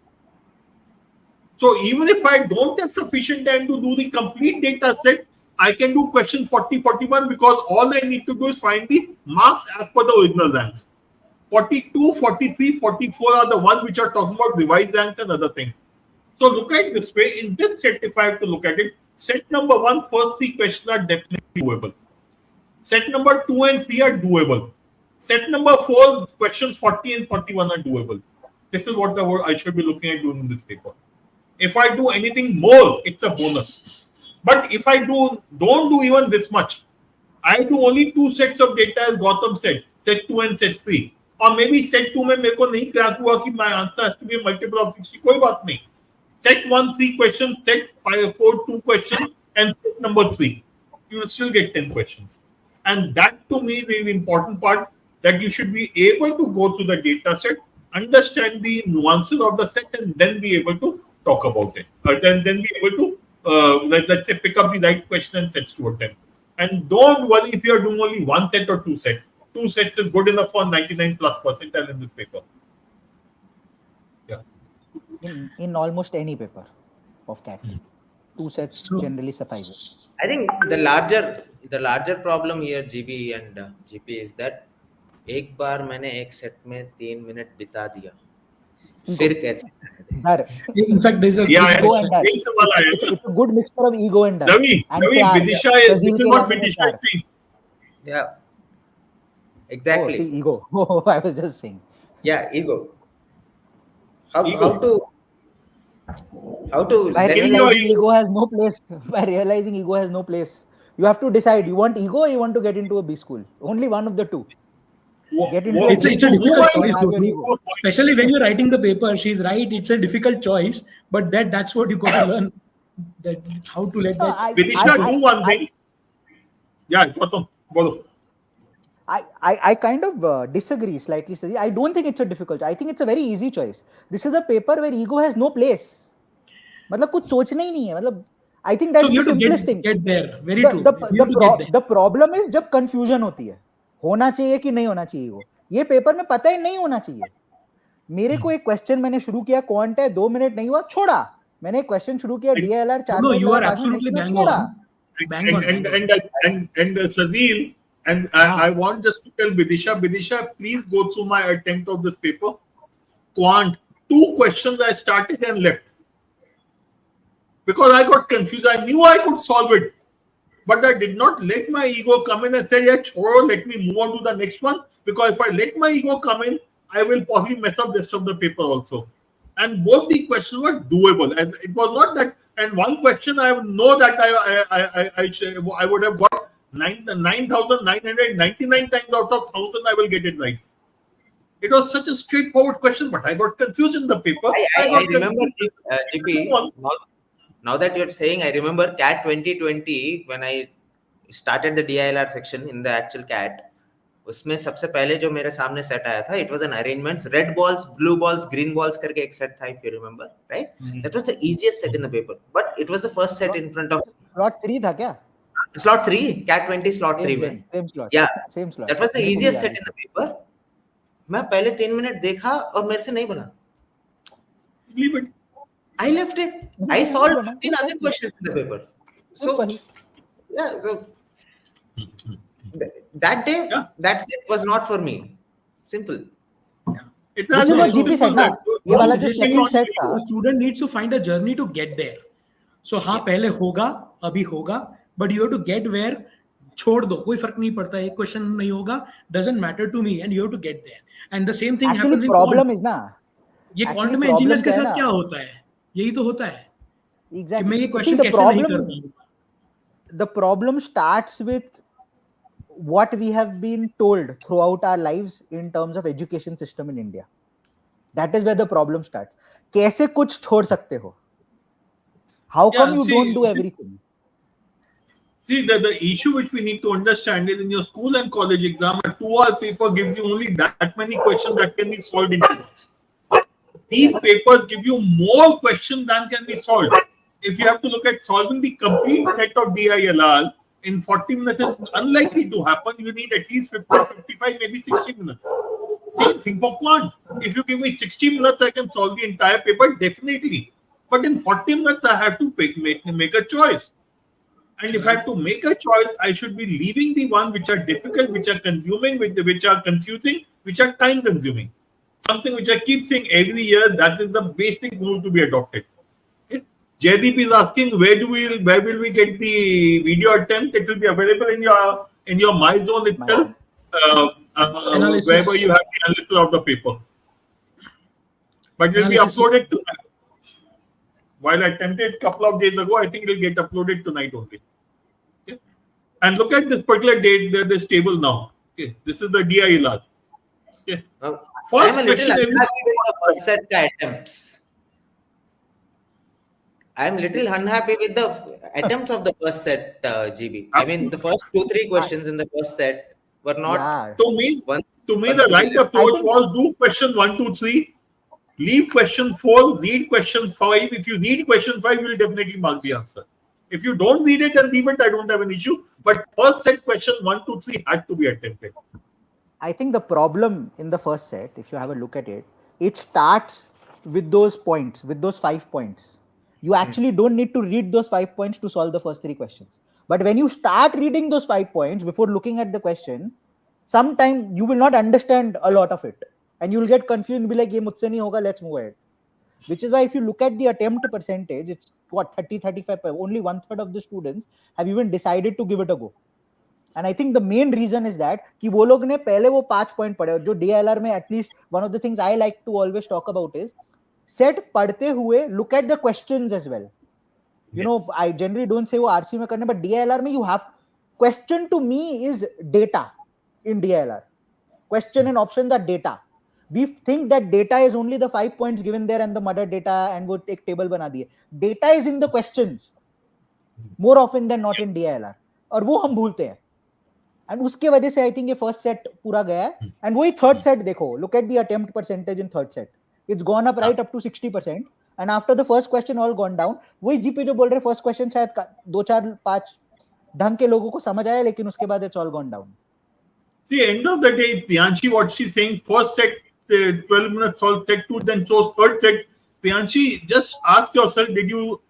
So even if I don't have sufficient time to do the complete data set, I can do question 40, 41 because all I need to do is find the marks as per the original ranks. 42, 43, 44 are the ones which are talking about revised ranks and other things. So look at it this way. In this set, if I have to look at it, set number 1, first 3 questions are definitely doable. Set number 2 and 3 are doable. Set number 4, questions 40 and 41 are doable. This is what I should be looking at doing in this paper. If I do anything more, it's a bonus. But if I don't do even this much, I do only 2 sets of data as Gautam said, set 2 and set 3. Or maybe set 2 में मेरे को नहीं crack हुआ कि my answer has to be a multiple of 60. कोई बात नहीं. Set 1 3 questions, set 5 4 2 questions, and set number 3. You will still get 10 questions. And that to me is the important part, that you should be able to go through the data set, understand the nuances of the set, and then be able to talk about it. Then be able to, let's say, pick up the right question and sets to attempt. And don't worry if you are doing only 1 set or 2 sets. 2 sets is good enough for 99 plus percentile in this paper. Yeah. In almost any paper of CAT, 2 sets generally suffice. I think the larger problem here, GB and GP, is that एक बार मैंने एक set में 3 minute बिता दिया, फिर कैसे? In fact, there's a ego and that. It's a good mixture of ego and that. Ravi, Vidisha is what Vidisha is saying. Yeah, exactly. Oh, see, ego. Oh, I was just saying. Yeah, ego. How to by realizing ego has no place. By realizing ego has no place, you have to decide: you want ego or you want to get into a B school. Only one of the two. It's a difficult choice, especially when you're writing the paper. She's right. It's a difficult choice, but that's what you got to learn. That how to let that. Vidisha, do one thing. Yeah, Gautam, bolo. I kind of disagree slightly. I don't think it's a difficult choice. I think it's a very easy choice. This is a paper where ego has no place. मतलब कुछ सोचना ही नहीं है. मतलब I think that's the simplest thing. Get there. Very true. The problem is जब confusion होती है. होना चाहिए कि नहीं होना चाहिए. ये पेपर में पता ही नहीं होना चाहिए. मेरे को एक क्वेश्चन मैंने शुरू किया, क्वांट है, 2 मिनट नहीं हुआ, छोड़ा. मैंने एक क्वेश्चन शुरू किया, DILR 4 minute. No, you are absolutely bang on. And Shazil, and I want just to tell Vidisha, please go through my attempt of this paper. Quant, 2 questions I started and left. Because I got confused. I knew I could solve it. But I did not let my ego come in and say, yeah, choro, let me move on to the next one. Because if I let my ego come in, I will probably mess up the rest of the paper also. and both the questions were doable. And it was not that. And one question I know that I would have got 9,999 times out of 1,000 I will get it right. It was such a straightforward question, but I got confused in the paper. I remember, GP, now that you're saying, I remember CAT 2020 when I started the DILR section in the actual CAT. उसमें सबसे पहले जो मेरे सामने set आया था, it was an arrangements, red balls, blue balls, green balls करके एक सेट था, if you remember, right? That was the easiest set in the paper, but it was the first set in front of. Slot 3 था क्या? Slot 3, CAT 20 slot 3 में. Same slot. Yeah, same slot. That was the easiest set in the paper. मैं पहले 3 minute देखा और मेरे से नहीं बना. Leave it. I left it. I solved 15 other questions in the paper. So, yeah, so that day, that set was not for me. Simple. It's Which is what GP said ना, ये वाला जो second set था. A student needs to find a journey to get there. So हाँ पहले होगा, अभी होगा, but you have to get where. छोड़ दो, कोई फर्क नहीं पड़ता, एक क्वेश्चन नहीं होगा, doesn't matter to me, and you have to get there. And the same thing happens in problem is ना, ये quant में engineers के साथ क्या होता है? यही तो होता है. Exactly. मैं ये क्वेश्चन कैसे नहीं कर पाऊंगा? The problem starts with what we have been told throughout our lives in terms of education system in India. That is where the problem starts. कैसे कुछ छोड़ सकते हो? How come you don't do everything? See, the issue which we need to understand is in your school and college exam, a 2-hour paper gives you only that many questions that can be solved in 2 hours. These papers give you more questions than can be solved. If you have to look at solving the complete set of DILR in 40 minutes, is unlikely to happen. You need at least 50, 55, maybe 60 minutes. Same thing for quant. If you give me 60 minutes, I can solve the entire paper, definitely. But in 40 minutes, I have to make a choice. And if I have to make a choice, I should be leaving the one which are difficult, which are consuming, which are confusing, which are time consuming. Something which I keep saying every year, that is the basic rule to be adopted. Okay? Jaydeep is asking, where will we get the video attempt? It will be available in your MyZone itself, wherever you have the analysis of the paper. But it will be uploaded tonight. While I attempted a couple of days ago, I think it will get uploaded tonight only. Okay? And look at this particular date, this table now. Okay, this is the DILR. Okay. First question set attempts. I am little unhappy with the attempts of the first set, GB. I mean, the first 2-3 questions in the first set were not. Yeah. To me, the right approach was do question 1, 2, 3. Leave question 4, read question 5. If you read question 5, you will definitely mark the answer. If you don't read it and leave it, I don't have an issue. But first set question 1, 2, 3 had to be attempted. I think the problem in the first set, if you have a look at it, it starts with those points, with those 5 points. You actually don't need to read those 5 points to solve the first 3 questions. But when you start reading those 5 points before looking at the question, sometimes you will not understand a lot of it. And you will get confused and be like, ye mujhse nahi hoga, let's move ahead. Which is why if you look at the attempt percentage, it's what, 30-35%. Only 1/3 of the students have even decided to give it a go. And I think the main reason is that कि वो लोग ने पहले वो 5 point पढ़े, जो DILR में at least one of the things I like to always talk about is set पढ़ते हुए look at the questions as well. You know, I generally don't say वो RC में करने, but DILR में you have question to me is data in DILR. Question and options are data. We think that data is only the 5 points given there and the mother data and वो एक table बना दिए. Data is in the questions more often than not in DILR. और वो हम भूलते हैं. And उसके वजह से I think ये first set पूरा गया है. And वही third set देखो. Look at the attempt percentage in third set. It's gone up right up to 60%. And after the first question all gone down. वही GP जो बोल रहे first question शायद 2-4-5 ढंग के लोगों को समझ आया, लेकिन उसके बाद it's all gone down. See, end of the day, Priyanshi, what she's saying, first set, 12 minutes solve set 2, then chose third set. Priyanshi, just ask yourself, did you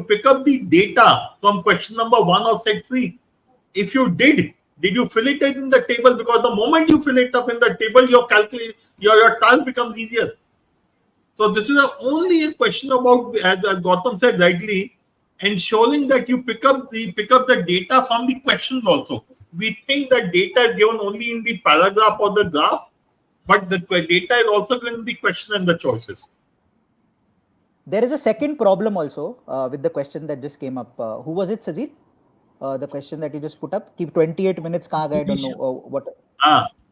pick up the data from question number 1 of set 3? If you did you fill it in the table? Because the moment you fill it up in the table, your task becomes easier. So this is only a question about, as Gautam said rightly, ensuring that you pick up the data from the questions also. We think that data is given only in the paragraph or the graph, but the data is also given in the question and the choices. There is a second problem also with the question that just came up. Who was it, Sajid? The question that you just put up. Keep 28 minutes. Kahan gaye? I don't know what.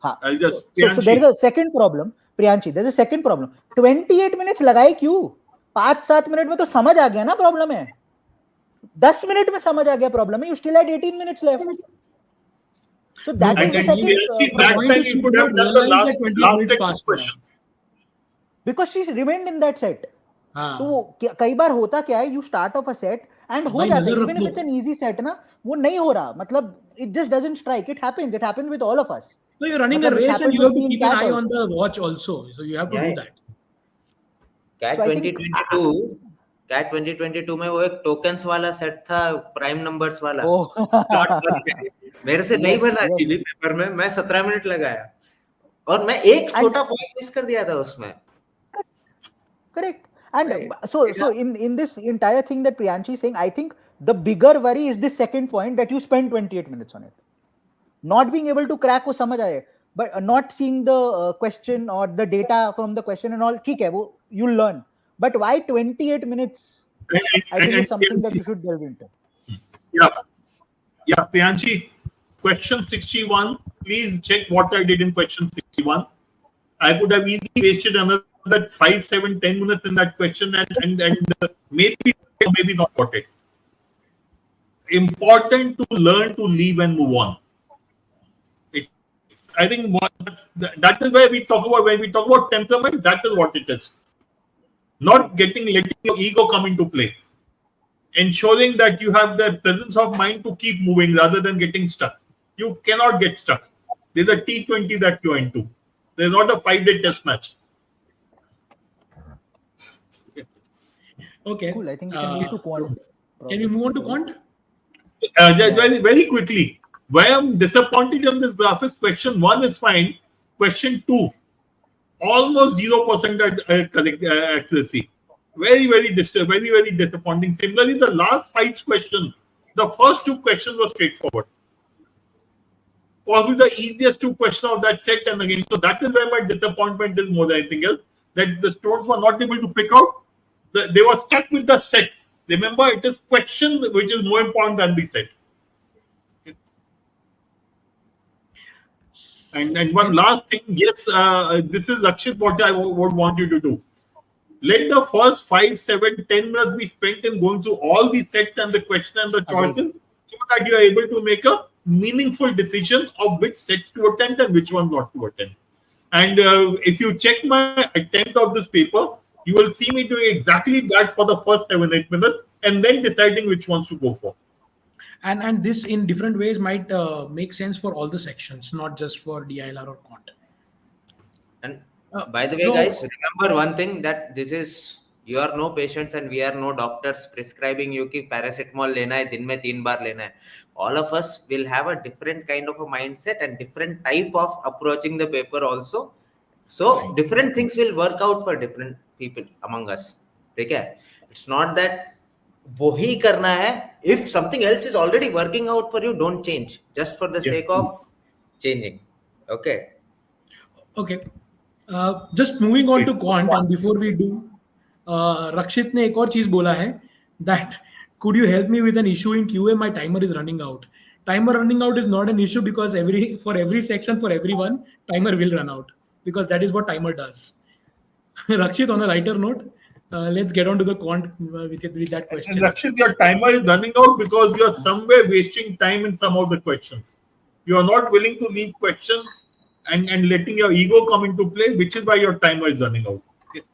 I'll just So there is a second problem. Priyanshi, there's a second problem. 28 minutes लगाए क्यों? 5-7 minute में तो समझ आ गया ना problem है. 10 minute में समझ आ गया प्रॉब्लम है. You still had 18 minutes left. So that is the second. That time you could have done the last question. Because she remained in that set. So कई बार होता क्या है? You start off a set and हो जाता है. Even if it's an easy set ना, वो नहीं हो रहा. मतलब it just doesn't strike. It happens. It happens with all of us. So you're running a race and you have to keep an eye on the watch also. So you have to do that. CAT 2022 में वो एक tokens वाला set था, prime numbers वाला. मेरे से नहीं बना जीबी पेपर में. मैं 17 मिनट लगाया और मैं एक छोटा पॉइंट मिस कर दिया था उसमें. Correct. And so in this entire thing that Priyanshi is saying, I think the bigger worry is the second point, that you spend 28 minutes on it. Not being able to crack वो समझ आए, but not seeing the question or the data from the question and all, ठीक है, वो you'll learn. But why 28 minutes? I think is something that you should delve into. Yeah, Priyanshi, question 61. Please check what I did in question 61. I could have easily wasted another 5, 7, 10 minutes in that question and maybe not got it. Important to learn to leave and move on. I think that is where we talk about, when we talk about temperament, that is what it is. Not letting your ego come into play. Ensuring that you have the presence of mind to keep moving rather than getting stuck. You cannot get stuck. There's a T20 that you're into. There's not a 5-day test match. Okay. Cool. I think we can move to quant. Can we move on to quant? Very, very quickly. Why I'm disappointed on this graph is question 1 is fine. Question 2, almost 0% correct accuracy. Very, very disappointing. Similarly, the last 5 questions, the first 2 questions were straightforward. Probably the easiest 2 questions of that set, and again, so that is where my disappointment is more than anything else. That the students were not able to pick out. They were stuck with the set. Remember, it is question which is more important than the set. And one last thing, yes, this is Rakshit, what I would want you to do. Let the first 5, 7, 10 minutes be spent in going through all the sets and the question and the choices, so that you are able to make a meaningful decision of which sets to attempt and which one not to attempt. And if you check my attempt of this paper, you will see me doing exactly that for the first 7-8 minutes and then deciding which ones to go for. And this in different ways might make sense for all the sections, not just for DILR or quant. And by the way, guys, remember one thing, that this is, you are no patients and we are no doctors prescribing you ki paracetamol lena hai, din mein 3 baar lena hai. All of us will have a different kind of a mindset and different type of approaching the paper also. So different things will work out for different people among us. Okay? It's not that wohi karna hai. If something else is already working out for you, don't change just for the sake of changing. Okay. Okay. Just moving on to quant, and before we do, Rakshit ने एक और चीज बोला है that could you help me with an issue in QA? My timer is running out. Timer running out is not an issue because for every section, for everyone, timer will run out because that is what timer does. Rakshit, on a lighter note, let's get on to the quant with that question. And Rakshit, your timer is running out because you are somewhere wasting time in some of the questions. You are not willing to leave questions and letting your ego come into play, which is why your timer is running out. Okay.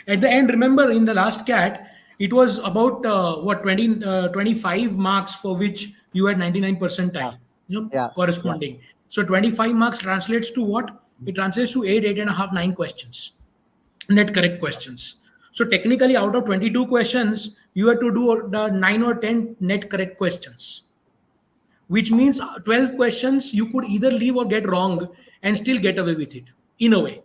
At the end, remember in the last CAT, it was about 25 marks for which you had 99 percentile corresponding. Yeah. So 25 marks translates to what? It translates to 8.5, 9 questions, net correct questions. So technically, out of 22 questions, you have to do the 9 or 10 net correct questions, which means 12 questions you could either leave or get wrong and still get away with it in a way.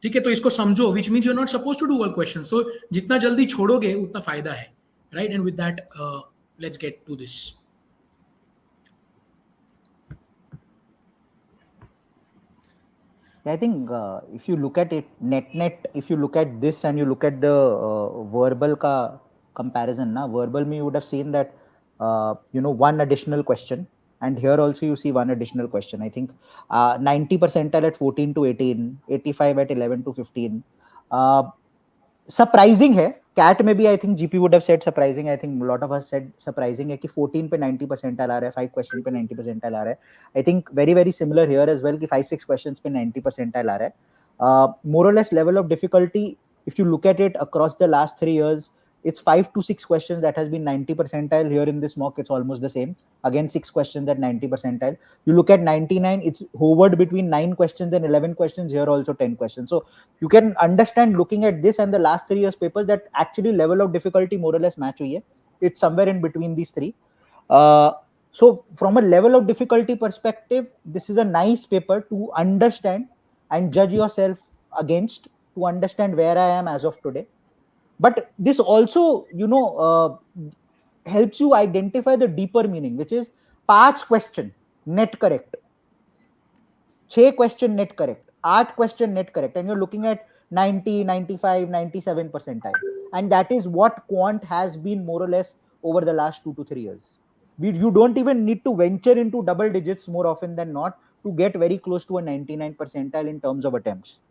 ठीक है, तो इसको समझो, which means you're not supposed to do all questions. So जितना जल्दी छोड़ोगे उतना फायदा है, right? And with that, let's get to this. I think if you look at it net, if you look at this and you look at the verbal ka comparison, verbal me you would have seen that one additional question, and here also you see one additional question. I think 90 percentile at 14 to 18, 85 at 11 to 15. Surprising है cat में भी I think GP would have said surprising. I think a lot of us said surprising है कि 14 पे 90 percentile आ रहा है, 5 question पे 90 percentile आ रहा है. I think very similar here as well कि 5-6 questions पे 90 percentile आ रहा है. More or less level of difficulty, if you look at it across the last 3 years, it's 5 to 6 questions that has been 90 percentile. Here in this mock, it's almost the same. Again, 6 questions at 90 percentile. You look at 99, it's hovered between 9 questions and 11 questions. Here also 10 questions. So you can understand looking at this and the last 3 years papers that actually level of difficulty more or less match हुई है. It's somewhere in between these three. So from a level of difficulty perspective, this is a nice paper to understand and judge yourself against, to understand where I am as of today. But this also, helps you identify the deeper meaning, which is 5 question net correct, 6 question net correct, 8 question net correct, and you're looking at 90, 95, 97 percentile. And that is what quant has been more or less over the last 2 to 3 years. You don't even need to venture into double digits more often than not to get very close to a 99 percentile in terms of attempts.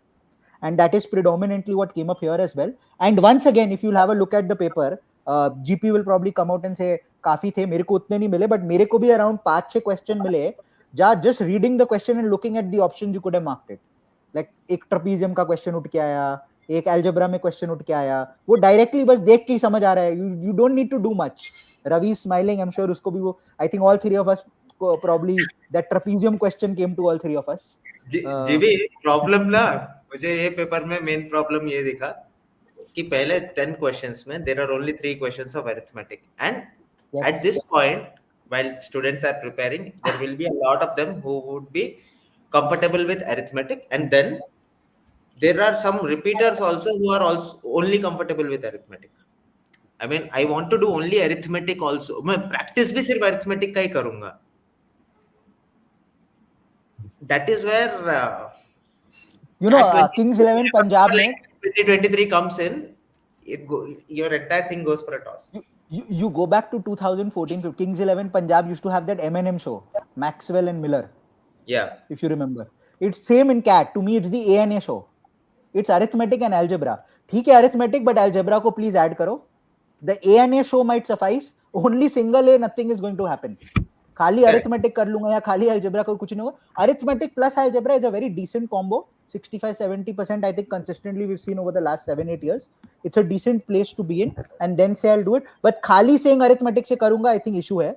And that is predominantly what came up here as well. And once again, if you'll have a look at the paper, GP will probably come out and say, काफी थे, मेरे को उतने नहीं मिले, but मेरे को भी around 5-6 question मिले, just reading the question and looking at the options you could have marked it. Like एक trapezium का question उठ के आया, एक algebra में question उठ के आया, वो directly बस देख के ही समझ आ रहा है. You don't need to do much. Ravi is smiling, I'm sure उसको भी वो, I think all three of us probably that trapezium question came to all three of us. जीवी प्रॉब्लम ना मुझे ये पेपर में मेन प्रॉब्लम ये दिखा कि पहले 10 क्वेश्चंस में there are only 3 questions of arithmetic and at this point while students are preparing there will be a lot of them who would be comfortable with arithmetic, and then there are some repeaters also who are also only comfortable with arithmetic. I mean, I want to do only arithmetic also. मैं practice भी सिर्फ arithmetic का ही करूंगा. That is where Kings 11 Punjab में 2023 comes in, your entire thing goes for a toss. You go back to 2014, Kings 11 Punjab used to have that M&M show, Maxwell and Miller. Yeah. If you remember. It's same in CAT. To me, it's the ANA show. It's arithmetic and algebra. ठीक है arithmetic, but algebra को please add करो. The ANA show might suffice. Only single A, nothing is going to happen. खाली arithmetic कर लूंगा या खाली algebra को कुछ नहीं होगा. Arithmetic plus algebra is a very decent combo. 65-70% I think consistently we've seen over the last 7-8 years. It's a decent place to be in, and then say I'll do it. But खाली saying arithmetic से करूंगा, I think issue है.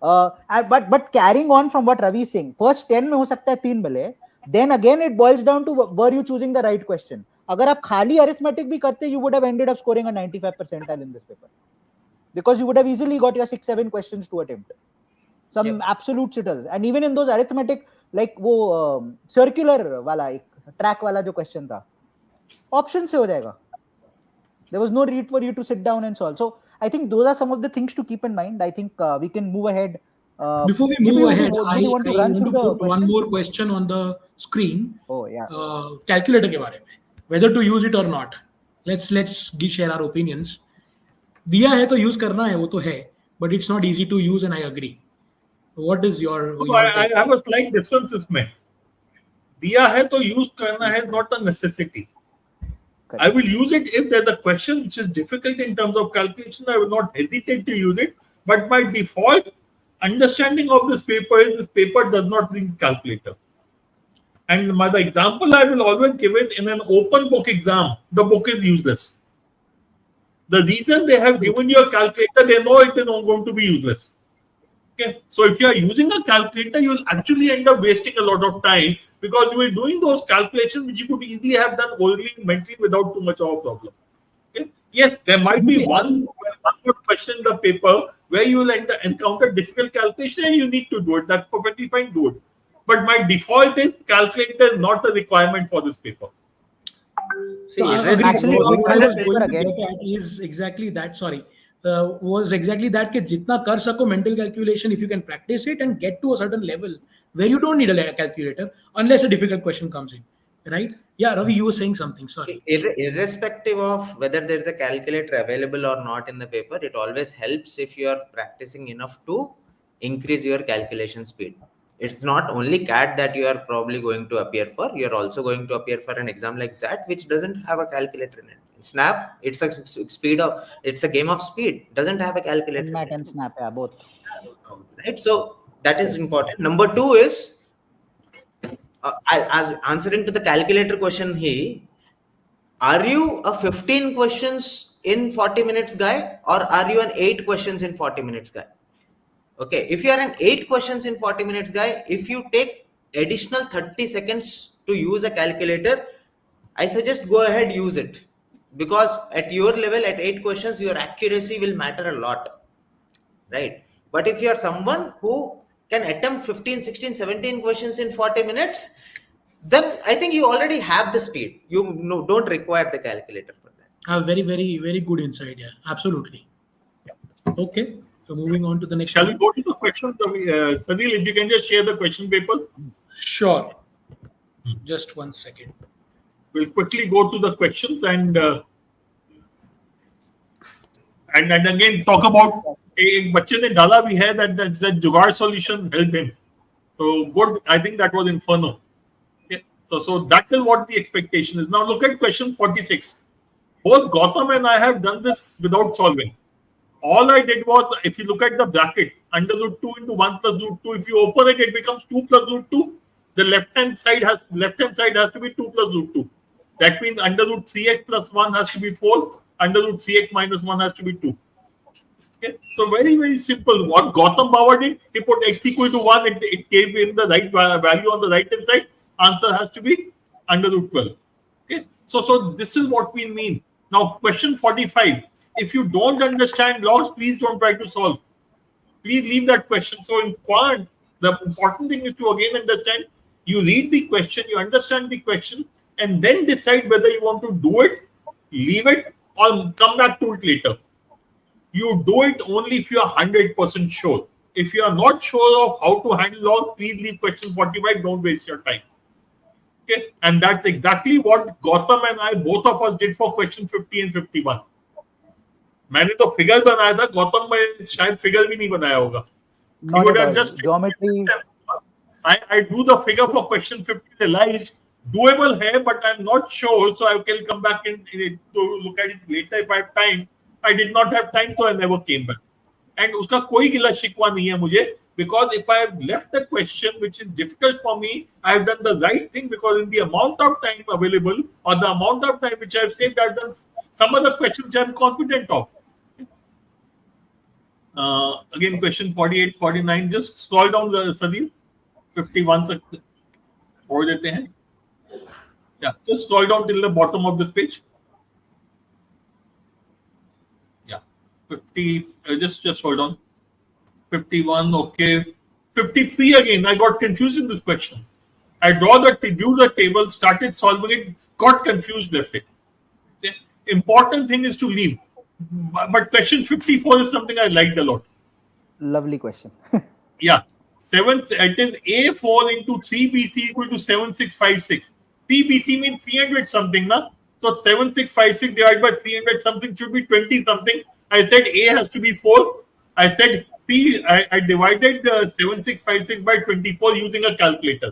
But carrying on from what Ravi is saying, first 10 में हो सकता है 3 मिले. Then again it boils down to were you choosing the right question. अगर आप खाली arithmetic भी करते, you would have ended up scoring a 95 percentile in this paper, because you would have easily got your 6-7 questions to attempt. Some absolute sitters, and even in those arithmetic, like वो circular वाला एक track वाला जो question था, option से हो जाएगा. There was no need for you to sit down and solve. So I think those are some of the things to keep in mind. I think we can move ahead. Before we move ahead, I want to put one more question on the screen. Oh yeah. Calculator के बारे में, whether to use it or not. Let's share our opinions. दिया है तो use करना है, वो तो है, but it's not easy to use, and I agree. What is your I have a slight difference इसमें. दिया है तो use करना है is not a necessity. I will use it if there's a question which is difficult in terms of calculation. I will not hesitate to use it. But by default, understanding of this paper is this paper does not need calculator. And the example I will always give is in an open book exam, the book is useless. The reason they have given you a calculator, they know it is not going to be useless. Okay, so if you are using a calculator, you will actually end up wasting a lot of time, because you are doing those calculations which you could easily have done orally, mentally, without too much of a problem. Okay? Yes, there might be one more question in the paper where you will encounter difficult calculation and you need to do it. That's perfectly fine, do it. But my default is calculator is not a requirement for this paper. See, actually, is exactly that. Sorry. Was exactly that कि जितना कर सको mental calculation, if you can practice it and get to a certain level where you don't need a calculator unless a difficult question comes in. right? Yeah, Ravi, you were saying something. Sorry. Irrespective of whether there is a calculator available or not in the paper, it always helps if you are practicing enough to increase your calculation speed. It's not only CAT that you are probably going to appear for. You are also going to appear for an exam like SAT, which doesn't have a calculator in it. In Snap, it's a game of speed. Doesn't have a calculator. And Matt and Snap, yeah, both. Right. So that is important. Number 2 is as answering to the calculator question here. Are you a 15 questions in 40 minutes guy, or are you an 8 questions in 40 minutes guy? Okay, if you are an 8 questions in 40 minutes guy, if you take additional 30 seconds to use a calculator, I suggest go ahead, use it. Because at your level, at 8 questions, your accuracy will matter a lot. Right? But if you are someone who can attempt 15, 16, 17 questions in 40 minutes, then I think you already have the speed. You don't require the calculator for that. Very, very, very good insight. Yeah, absolutely. Okay, so moving on to the next. Shall we go to the questions? Sanil, if you can just share the question paper. Sure. Just 1 second. We'll quickly go to the questions and again talk about एक बच्चे ने डाला भी है that जुगाड़ solutions helped him. So good. I think that was Inferno. Okay. So that is what the expectation is. Now look at question 46. Both Gautam and I have done this without solving. All I did was, if you look at the bracket, under root 2 into 1 plus root 2, if you open it, it becomes 2 plus root 2. The left hand side has to be 2 plus root 2. That means under root 3x plus 1 has to be 4. Under root 3x minus 1 has to be 2. Okay, so very, very simple. What Gautam Baba did, he put x equal to 1. It gave him the right value on the right hand side. Answer has to be under root 12. Okay, so this is what we mean. Now, question 45. If you don't understand logs, please don't try to solve. Please leave that question. So in quant, the important thing is to again understand. You read the question, you understand the question, and then decide whether you want to do it, leave it, or come back to it later. You do it only if you are 100% sure. If you are not sure of how to handle log, please leave question 45. Don't waste your time. Okay, and that's exactly what Gautam and I, both of us, did for question 50 and 51. मैंने तो figure बनाया था, गौतम में शायद figure भी नहीं बनाया होगा. He would have just geometry. I do the figure for question 50 Elijah. Doable है, but I'm not sure, so I can come back in to look at it later if I have time. I did not have time, so I never came back. And उसका कोई गिला शिकवा नहीं है मुझे, because if I have left the question which is difficult for me, I have done the right thing, because in the amount of time available or the amount of time which I have saved, I have done some other questions which I am confident of. Again, question 48, 49. Just scroll down the Sadil. 51 तक छोड़ देते हैं. Yeah, just scroll down till the bottom of this page. Yeah, 50. Just hold on. 51. Okay. 53 again. I got confused in this question. I drew the table, started solving it, got confused, left it. Okay. Important thing is to leave. But question 54 is something I liked a lot. Lovely question. Yeah. It is A4 into 3BC equal to 7656. 3BC means 300 something, na? So 7656 divided by 300 something should be 20 something. I said A has to be 4. I said C. I divided the 7656 by 24 using a calculator.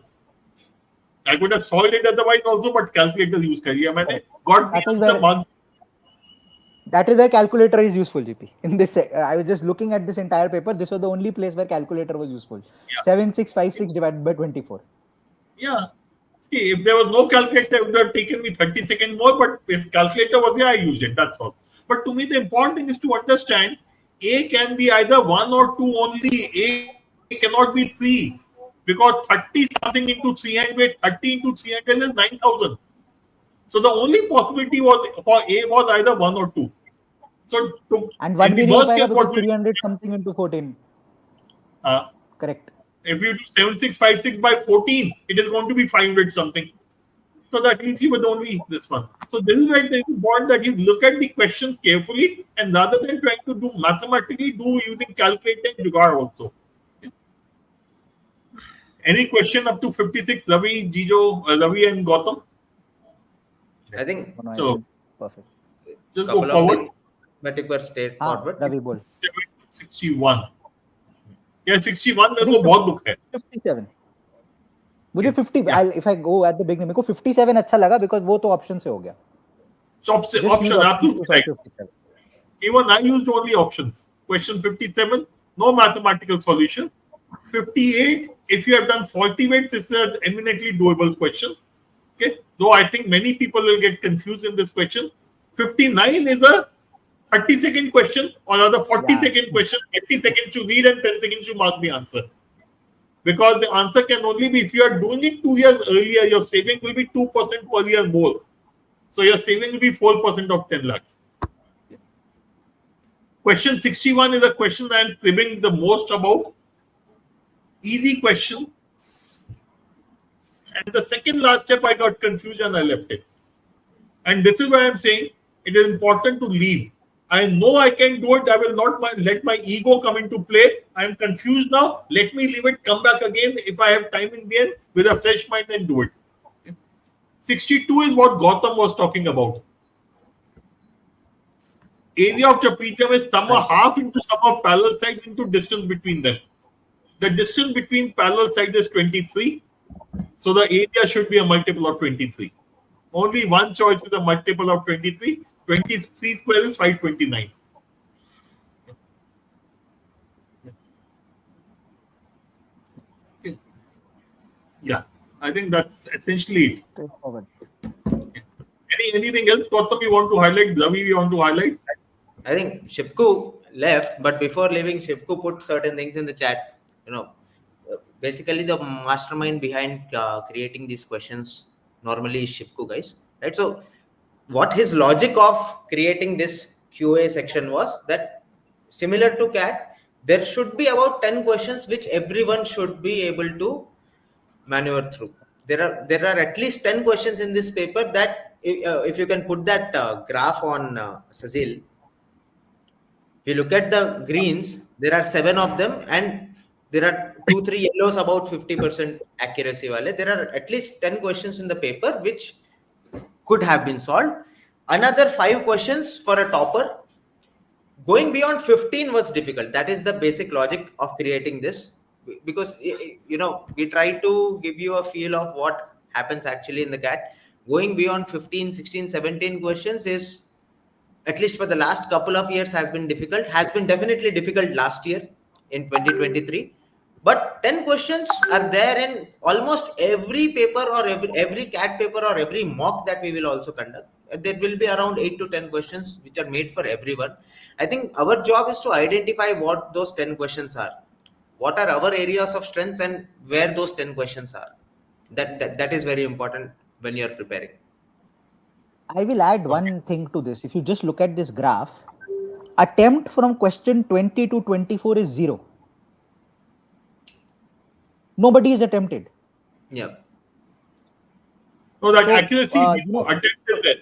I could have solved it otherwise also, but calculator use kariya maine. Got the answer mark. That is where calculator is useful, GP. In this, I was just looking at this entire paper. This was the only place where calculator was useful. Yeah. 7656 divided by 24. Yeah. See, if there was no calculator, it would have taken me 30 seconds more. But if calculator was there, I used it. That's all. But to me, the important thing is to understand A can be either 1 or 2 only. A cannot be 3. Because 30 something into 300, 30 into 300 is 9,000. So the only possibility was for A was either 1 or 2. So and one in the worst case, what 300 something into 14. Correct. If you do 7656 by 14, it is going to be 500 something. So that means you would only this one. So this is why it is important that you look at the question carefully, and rather than trying to do mathematically, do using calculator and jugaad also. Okay. Any question up to 56, Ravi, Jijo, Ravi and Gautam? I think So perfect. just go couple of forward. arithmetic were straightforward. Ravi bol. 61. Yeah, 61 मेरे को बहुत दुख है. 57. मुझे 50 if I go at the beginning मेरे को 57 अच्छा लगा because वो तो option से हो गया. Option absolutely right. 57. Even I used only options. Question 57, no mathematical solution. 58, if you have done faulty weights, it's an eminently doable question. Okay, though I think many people will get confused in this question. 59 is a 30-second question or rather 40-second question, 30 seconds to read and 10 seconds to mark the answer. Because the answer can only be, if you are doing it 2 years earlier, your saving will be 2% per year more. So your saving will be 4% of 10 lakhs. Question 61 is a question I am cribbing the most about. Easy question. And the second last step, I got confused and I left it. And this is why I'm saying it is important to leave. I know I can do it. I will not let my ego come into play. I am confused now. Let me leave it, come back again if I have time in the end with a fresh mind and do it. 62 is what Gautam was talking about. Area of trapezium is sum of half into sum of parallel sides into distance between them. The distance between parallel sides is 23. So the area should be a multiple of 23. Only one choice is a multiple of 23. 23 square is 529. Okay. Yeah, I think that's essentially it. Anything else, Gautam, you want to highlight? Ravi, you want to highlight? I think Shipku left, but before leaving, Shipku put certain things in the chat. Basically the mastermind behind creating these questions normally is Shipku, guys. Right? So what his logic of creating this QA section was that similar to CAT, there should be about 10 questions which everyone should be able to maneuver through. There are at least 10 questions in this paper that if you can put that graph on Sazil, if you look at the greens, there are 7 of them and there are 2-3 yellows about 50% accuracy wale. There are at least 10 questions in the paper which could have been solved. Another 5 questions for a topper. Going beyond 15 was difficult. That is the basic logic of creating this, because we try to give you a feel of what happens actually in the CAT. Going beyond 15, 16, 17 questions is, at least for the last couple of years, has been difficult. Has been definitely difficult last year in 2023. But 10 questions are there in almost every paper or every CAT paper or every mock that we will also conduct. There will be around 8 to 10 questions which are made for everyone. I think our job is to identify what those 10 questions are. What are our areas of strength and where those 10 questions are. That is very important when you are preparing. I will add one thing to this. If you just look at this graph, attempt from question 20 to 24 is 0. Nobody is attempted. Yeah. No, that accuracy attempt is there.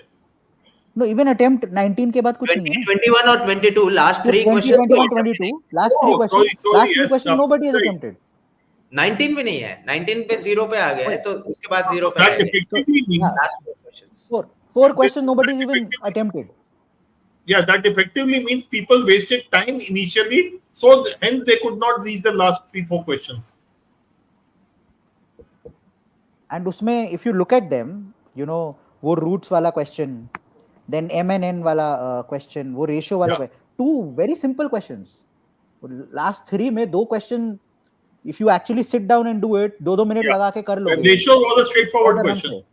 No, even attempt 19 के बाद कुछ नहीं है. 21 or 22, last 3 questions. 21, 22, last 3 questions. Last 3 questions, nobody has attempted. 19 भी नहीं है. 19 पे 0 पे आ गया है, तो उसके बाद 0 पे That effectively means last 4 questions. 4 questions, nobody is even attempted. Yeah, that effectively means people wasted time initially, so hence they could not reach the last 3-4 questions. And उसमें, if you look at them, वो roots वाला question, then M and N वाला question, वो ratio वाला question, 2 very simple questions. Last 3 में 2 question, if you actually sit down and do it, 2 minute लगा के कर लोगे. The ratio was a straightforward question.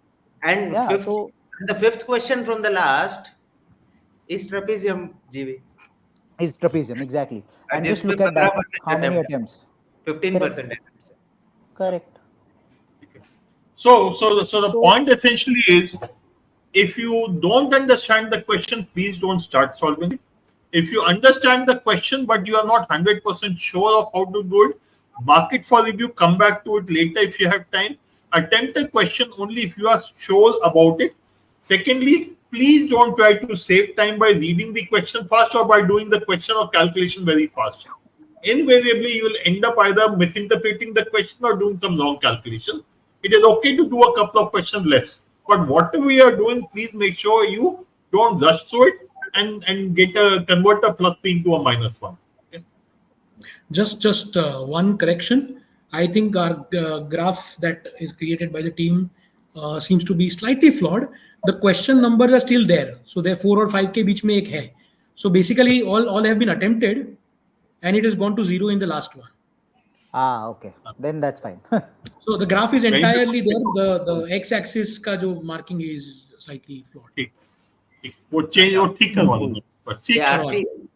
And the fifth question from the last is trapezium, GV. Is trapezium, exactly. And just look at that, how many attempts? 15% attempts. Correct. So the point essentially is, if you don't understand the question, please don't start solving it. If you understand the question but you are not 100% sure of how to do it, mark it for review, come back to it later if you have time. Attempt the question only if you are sure about it. Secondly, please don't try to save time by reading the question fast or by doing the question or calculation very fast. Invariably, you will end up either misinterpreting the question or doing some wrong calculation. It is okay to do a couple of questions less. But whatever you are doing, please make sure you don't rush through it and convert a +3 into a -1. Okay? Just one correction. I think our graph that is created by the team seems to be slightly flawed. The question numbers are still there, so they're 4 और 5 के बीच में एक है. So basically, all have been attempted, and it has gone to 0 in the last one. Okay. Then that's fine. So the graph is entirely there. The x-axis का जो marking is slightly flawed. ठीक. वो change वो ठीक करवा दूंगा. पर ठीक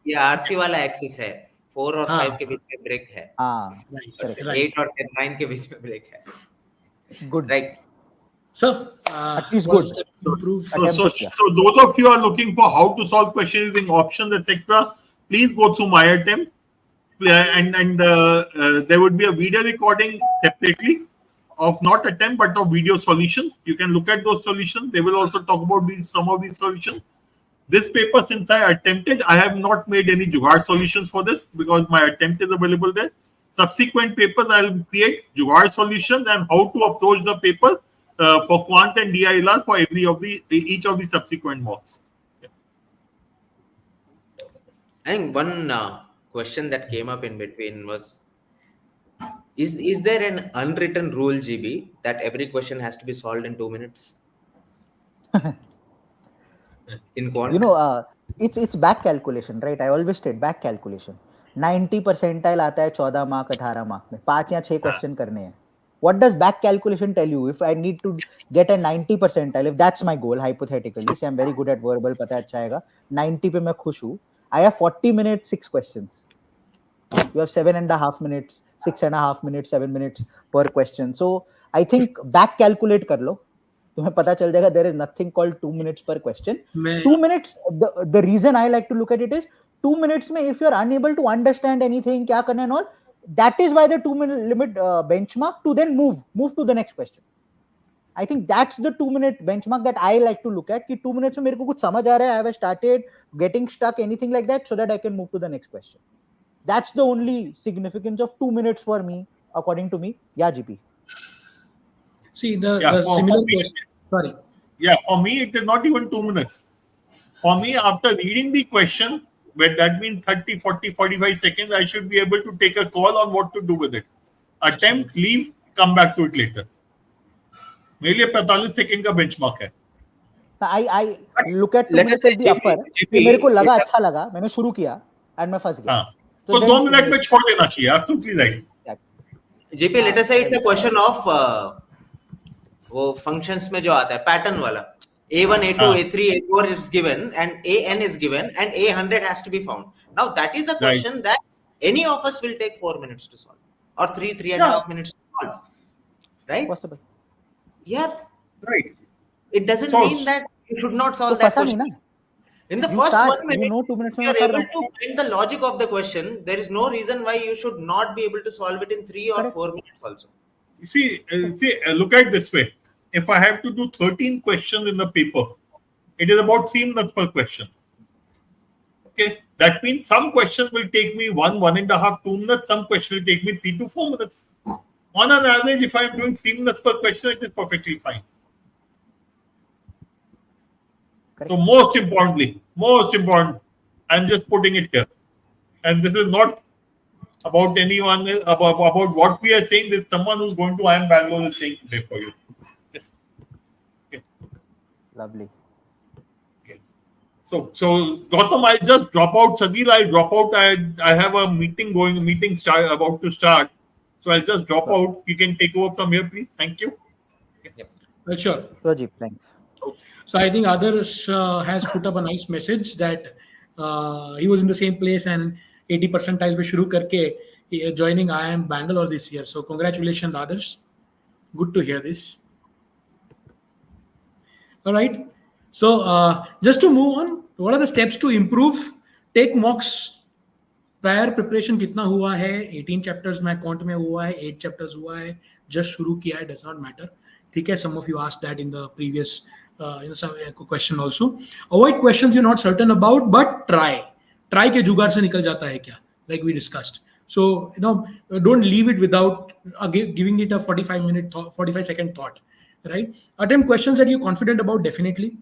ये RC वाला एक्सिस है. 4 और 5 के बीच में ब्रेक है. Right. 8 और 9 के बीच में ब्रेक है. Good. Right. So at least good. So those of you are looking for how to solve questions using options, etc., please go through my attempt, and there would be a video recording separately of not attempt but of video solutions. You can look at those solutions. They will also talk about some of these solutions. This paper, since I attempted, I have not made any jugaad solutions for this because my attempt is available there. Subsequent papers, I will create jugaad solutions and how to approach the paper for quant and DILR for each of the subsequent mocks. I think one question that came up in between was, is there an unwritten rule, GB, that every question has to be solved in 2 minutes? In quant? It's back calculation, right? I always state back calculation. 90 percentile आता है 14 mark 18 mark में 5 या 6 question करने हैं. What does back calculation tell you? If I need to get a 90 percentile, if that's my goal, hypothetically, say I'm very good at verbal, पता है अच्छा आएगा, 90 पे मैं खुश हूँ. I have 40 minutes, 6 questions. You have 7.5 minutes, 6.5 minutes, 7 minutes per question. So I think back calculate कर लो. तुम्हें पता चल जाएगा there is nothing called 2 minutes per question. 2 minutes, the reason I like to look at it is 2 minutes में if you're unable to understand anything, क्या करना and all, that is why the 2 minute limit benchmark to then move to the next question. I think that's the 2 minute benchmark that I like to look at. कि 2 minutes में मेरे को कुछ समझ आ रहा है, I have started getting stuck, anything like that, so that I can move to the next question. That's the only significance of 2 minutes for me, according to me. Yeah, GP. See the similar question. Sorry. Yeah, for me it is not even 2 minutes. For me, after reading the question, when that means 30, 40, 45 seconds, I should be able to take a call on what to do with it. Attempt, leave, come back to it later. मेरे लिए 45 second का benchmark है. I look at 2 minutes at the upper. मेरे को लगा अच्छा लगा, मैंने शुरू किया and मैं फंस गया. तो 2 मिनट में छोड़ देना चाहिए. Absolutely right. JP, let us say it's a question of वो functions में जो आता है pattern वाला. A1, A2, A3, A4 is given and AN is given and A100 has to be found. Now that is a question that any of us will take 4 minutes to solve or 3.5 minutes to solve. Right? Possible. Yeah. Right. It doesn't mean that you should not solve that question. In the first 1 minute, 2 minutes you are able to find the logic of the question. There is no reason why you should not be able to solve it in 3 or 4 minutes also. See, look at it this way. If I have to do 13 questions in the paper, it is about 3 minutes per question. Okay, that means some questions will take me 1.5, 2 minutes. Some questions will take me 3 to 4 minutes. On an average, if I am doing 3 minutes per question, it is perfectly fine. Correct. So most important, I'm just putting it here. And this is not about anyone, about what we are saying. This is someone who's going to IIM Bangalore is saying today for you. Okay. Lovely. Okay. So Gautam, I'll just drop out. Sadir, I'll drop out. I have a meeting about to start. So I'll just drop out. You can take over from here, please. Thank you. Sure. Rajiv, thanks. So I think Adarsh has put up a nice message that he was in the same place and 80 percentile पे शुरू करके joining IIM Bangalore this year. So congratulations, Adarsh. Good to hear this. All right. So just to move on, what are the steps to improve? Take mocks. Prior preparation कितना हुआ है? 18 chapters में quant में हुआ है, 8 chapters हुआ है, just शुरू किया है, does not matter. ठीक है, some of you asked that in the previous some question also. Avoid questions you're not certain about, but try के जुगाड़ से निकल जाता है क्या? Like we discussed. So don't leave it without giving it a 45 second thought. right? Attempt questions that you're confident about, definitely.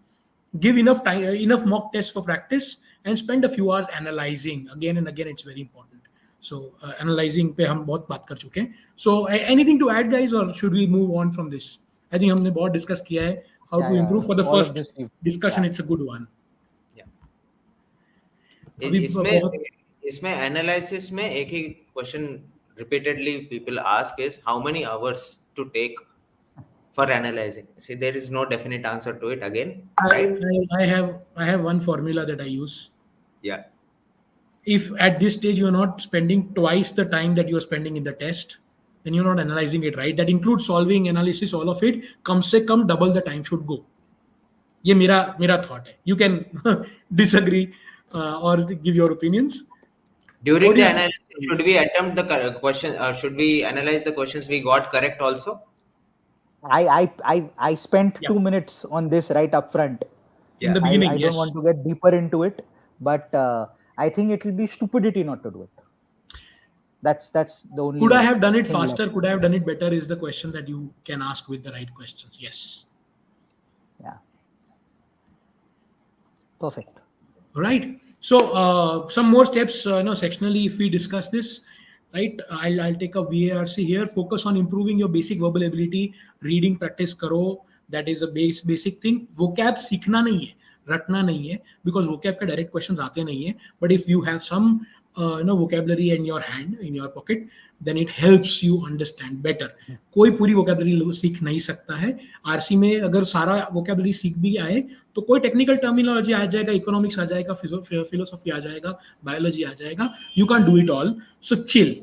Give enough time, enough mock tests for practice, and spend a few hours analyzing again and again. It's very important. So analyzing पे हम बहुत बात कर चुके हैं. So anything to add, guys, or should we move on from this? I think हमने बहुत discuss किया है how to improve. For the all of first this discussion, it's a good one. इसमें एनालिसिस में एक ही question repeatedly people ask is how many hours to take for analyzing. See, there is no definite answer to it again, right? I have one formula that I use. Yeah. If at this stage you're not spending twice the time that you're spending in the test, then you're not analyzing it right. That includes solving, analysis, all of it. कम से कम double the time should go. ये मेरा thought है. You can disagree or give your opinions. During the analysis, should we attempt the question? Should we analyze the questions we got correct also? I spent 2 minutes on this right up front. In the beginning, I don't want to get deeper into it, but I think it will be stupidity not to do it. That's the only. Could I have done it faster? Left. Could I have done it better? Is the question that you can ask with the right questions. Yes. Yeah. Perfect. Right. So some more steps. Sectionally, if we discuss this, right? I'll take a VARC here. Focus on improving your basic verbal ability. Reading practice karo. That is a basic thing. Vocab सीखना नहीं है, रटना नहीं है, because vocab का direct questions आते नहीं है. But if you have some vocabulary in your hand, in your pocket, then it helps you understand better. कोई पूरी vocabulary सीख नहीं सकता है. RC में अगर सारा vocabulary सीख भी आए, तो कोई technical terminology आ जाएगा, economics आ जाएगा, philosophy आ जाएगा, biology आ जाएगा. You can't do it all. So chill.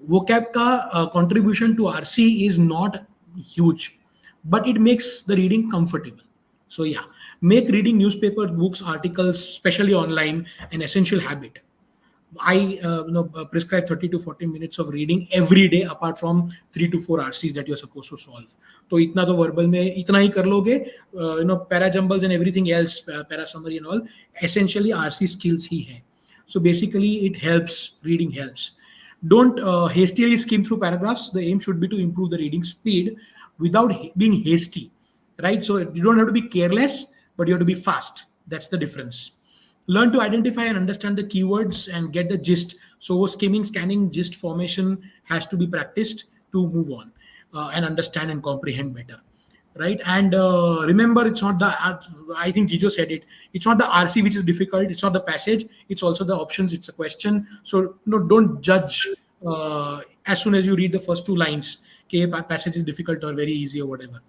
Vocab का contribution to RC is not huge, but it makes the reading comfortable. So yeah, make reading newspaper, books, articles, especially online, an essential habit. I prescribe 30 to 40 minutes of reading every day, apart from 3 to 4 RCs that you're supposed to solve. तो इतना तो verbal में इतना ही कर लोगे, para jumbles and everything else, para summary and all, essentially RC skills ही है. So basically it helps, reading helps. Don't hastily skim through paragraphs. The aim should be to improve the reading speed without being hasty, right? So you don't have to be careless, but you have to be fast. That's the difference. Learn to identify and understand the keywords and get the gist. So skimming, scanning, gist formation has to be practiced to move on and understand and comprehend better, right? And remember, it's not the, I think Gijo said it, it's not the RC which is difficult, it's not the passage, it's also the options, it's a question. So don't judge as soon as you read the first 2 lines, okay, passage is difficult or very easy or whatever,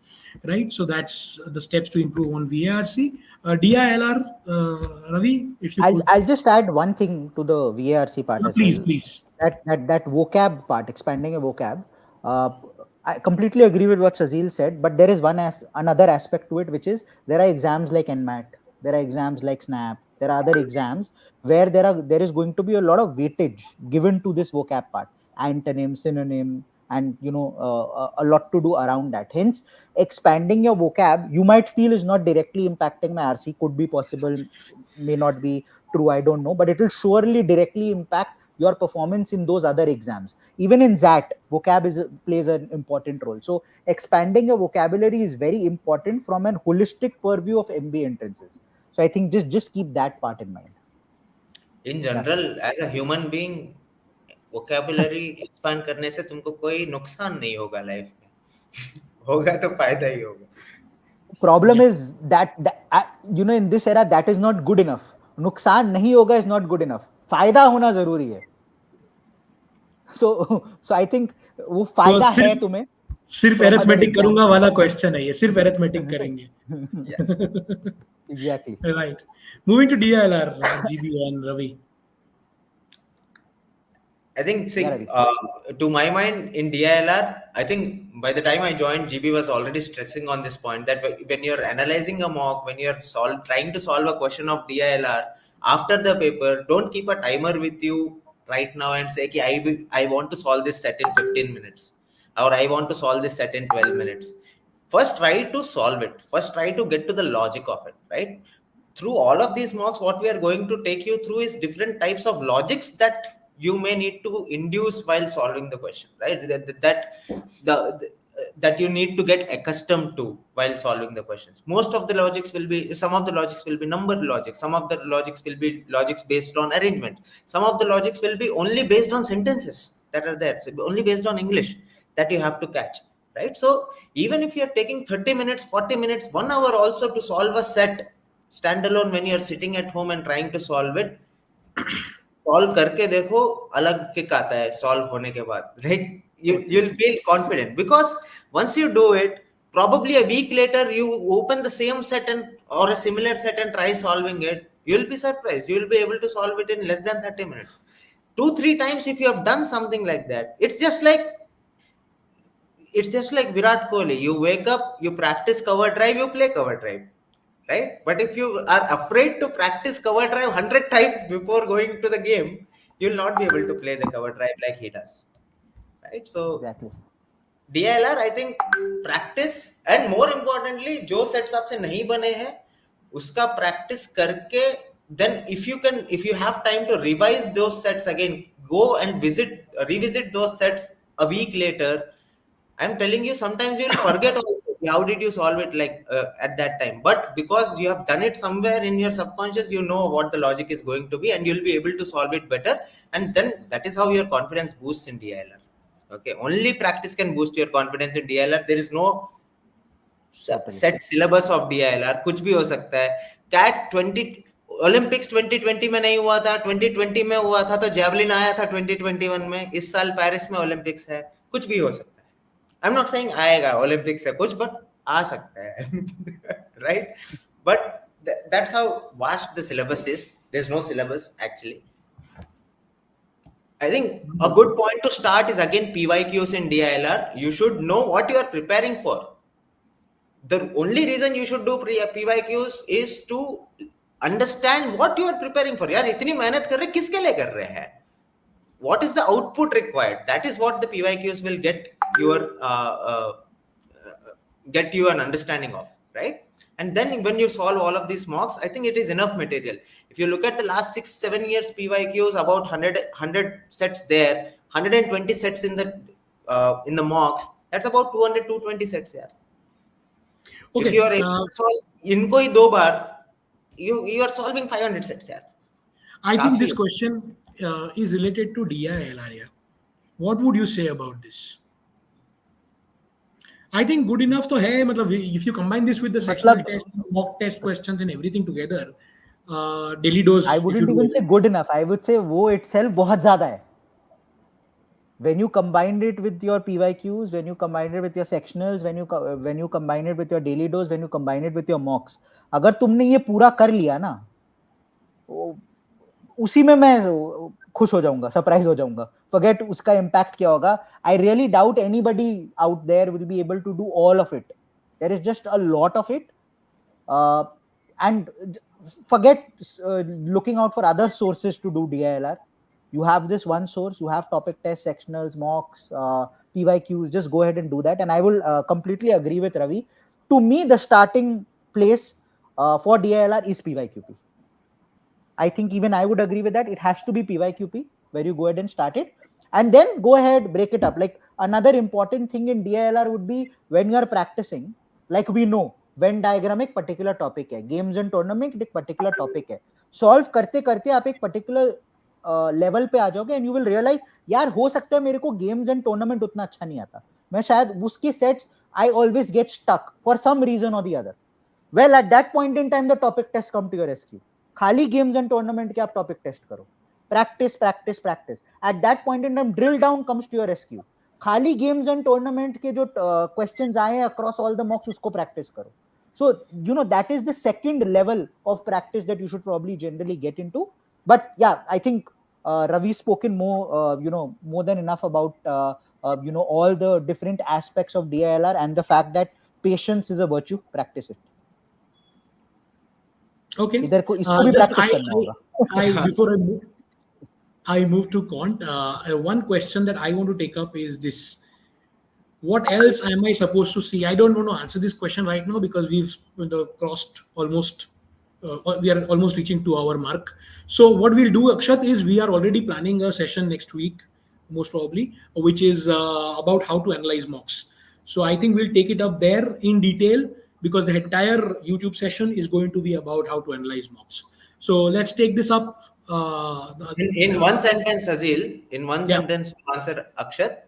right? So that's the steps to improve on VARC. DILR, Ravi, if you I'll just add one thing to the VARC part as well. Please. That vocab part, expanding a vocab. I completely agree with what Sazil said, but there is another aspect to it, which is there are exams like NMAT, there are exams like SNAP, there are other exams where there is going to be a lot of weightage given to this vocab part, antonym, synonym, and a lot to do around that. Hence, expanding your vocab, you might feel is not directly impacting my RC, could be possible, may not be true, I don't know, but it will surely directly impact your performance in those other exams. Even in ZAT, vocab plays an important role. So expanding your vocabulary is very important from an holistic purview of MBA entrances. So I think just keep that part in mind. In general, as a human being, vocabulary expand करने से तुमको कोई नुकसान नहीं होगा life में, होगा तो फायदा ही होगा. Problem is that in this era that is not good enough. नुकसान नहीं होगा is not good enough. फायदा होना जरूरी है. So I think वो फायदा है तुम्हें. सिर्फ arithmetic करूंगा वाला question है ये, सिर्फ arithmetic करेंगे. Exactly. Right. Moving to DILR, GB and Ravi. I think, to my mind, in DILR, I think by the time I joined, GB was already stressing on this point that when you're analyzing a mock, when you're trying to solve a question of DILR, after the paper, don't keep a timer with you right now and say, I want to solve this set in 15 minutes or I want to solve this set in 12 minutes. First, try to solve it. First, try to get to the logic of it, right? Through all of these mocks, what we are going to take you through is different types of logics that you may need to induce while solving the question, right? that you need to get accustomed to while solving the questions. Most of the logics will be, some of the logics will be number logic, some of the logics will be logics based on arrangement, some of the logics will be only based on sentences that are there, so only based on English that you have to catch, right? So even if you're taking 30 minutes, 40 minutes, 1 hour also to solve a set standalone when you're sitting at home and trying to solve it, solve करके देखो अलग kick आता है solve होने के बाद, right? You'll feel confident, because once you do it, probably a week later you open the same set and or a similar set and try solving it, you'll be surprised, you'll be able to solve it in less than 30 minutes. 2-3 times if you have done something like that, it's just like Virat Kohli. You wake up, you practice cover drive, you play cover drive, right? But if you are afraid to practice cover drive 100 times before going to the game, you'll not be able to play the cover drive like he does, right? So Exactly. DILR, I think practice, and more importantly, जो sets आपसे नहीं बने हैं उसका practice करके, then if you have time to revise those sets again, go and revisit those sets a week later. I'm telling you, sometimes you'll forget also how did you solve it like at that time. But because you have done it somewhere in your subconscious, you know what the logic is going to be, and you'll be able to solve it better. And then that is how your confidence boosts in DILR. Okay, only practice can boost your confidence in DILR. There is no set syllabus of DILR. कुछ भी हो सकता है. CAT 20 Olympics 2020 में नहीं हुआ था, 2020 में हुआ था, तो जेवलिन आया था 2021 में. इस साल पेरिस में ओलंपिक्स है. कुछ भी हो सकता है. I'm not saying आएगा ओलंपिक्स से कुछ, but आ सकता है, right? But that's how vast the syllabus is. There's no syllabus actually. I think a good point to start is again PYQs in DILR. You should know what you are preparing for. The only reason you should do PYQs is to understand what you are preparing for. यार इतनी मेहनत कर रहे हैं, किसके लिए कर रहे हैं? What is the output required? That is what the PYQs will get you an understanding of, right? And then when you solve all of these mocks, I think it is enough material. If you look at the last 6-7 years PYQs, about 100 sets there, 120 sets in the mocks, that's about 220 sets there. Okay, if you are able to solve इनको ही 2 बार, you are solving 500 sets here. I think this question is related to DILR. What would you say about this? I think good enough to hai, if you combine this with the sectional test, mock test questions and everything together, daily dose. I wouldn't even say good enough. I would say wo itself बहुत ज़्यादा है. When you combine it with your PYQs, when you combine it with your sectionals, when you combine it with your daily dose, when you combine it with your mocks, अगर तुमने ये पूरा कर लिया ना, उसी में मैं खुश हो जाऊंगा, सरप्राइज हो जाऊंगा. Forget उसका impact क्या होगा. I really doubt anybody out there will be able to do all of it. There is just a lot of it, and forget looking out for other sources to do DILR. You have this one source. You have topic tests, sectionals, mocks, PYQs. Just go ahead and do that. And I will completely agree with Ravi. To me, the starting place for DILR is PYQP. I think even I would agree with that. It has to be PYQP where you go ahead and start it, and then go ahead, break it up. Like another important thing in DILR would be when you are practicing, like we know Venn diagram एक particular topic है, games and tournament एक particular topic है. Solve करते करते आप एक particular level पे आ जाओगे, and you will realize यार हो सकता है मेरे को games and tournament उतना अच्छा नहीं आता, मैं शायद उसके sets I always get stuck for some reason or the other. Well, at that point in time the topic test come to your rescue. खाली games and tournament के आप topic test करो, practice. At that point in time drill down comes to your rescue. खाली games and tournament के जो questions आए across all the mocks उसको practice करो. So that is the second level of practice that you should probably generally get into. But yeah, I think Ravi's spoken more more than enough about all the different aspects of DILR and the fact that patience is a virtue. Practice it. Okay. इधर को इसको भी practice करना होगा. Before I move to Quant, one question that I want to take up is this. What else am I supposed to see? I don't want to answer this question right now because we've crossed almost, we are almost reaching 2-hour mark. So what we'll do, Akshat, is we are already planning a session next week, most probably, which is about how to analyze mocks. So I think we'll take it up there in detail, because the entire YouTube session is going to be about how to analyze mocks. So let's take this up. In one sentence, Azil, in one sentence to answer Akshat,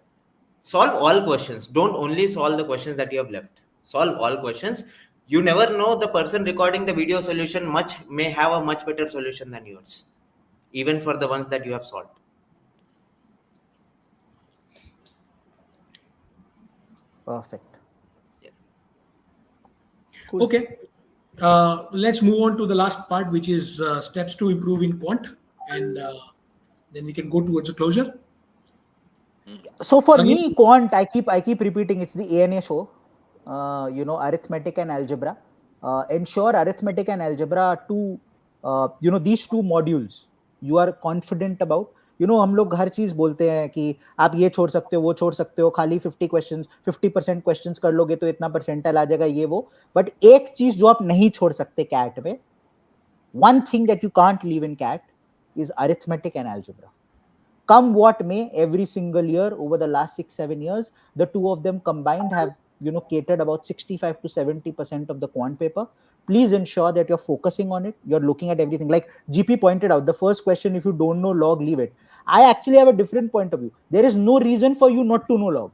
solve all questions. Don't only solve the questions that you have left. Solve all questions. You never know, the person recording the video solution may have a much better solution than yours, even for the ones that you have solved. Perfect. Yeah. Cool. Okay. Let's move on to the last part, which is steps to improve in quant, and then we can go towards a closure. So for me, quant, I keep repeating, it's the ANA show. Arithmetic and algebra. Ensure arithmetic and algebra are two, these two modules you are confident about. हम लोग हर चीज बोलते हैं कि आप ये छोड़ सकते हो, वो छोड़ सकते हो, खाली 50% क्वेश्चंस कर लोगे तो इतना परसेंटाइल आ जाएगा, ये वो. बट एक चीज जो आप नहीं छोड़ सकते कैट में, one thing that you can't leave in CAT is arithmetic and algebra. Come what may, every single year over the last 6-7 years, the two of them combined have catered about 65 to 70% of the quant paper. Please ensure that you're focusing on it. You're looking at everything. Like GP pointed out, the first question, if you don't know log, leave it. I actually have a different point of view. There is no reason for you not to know log.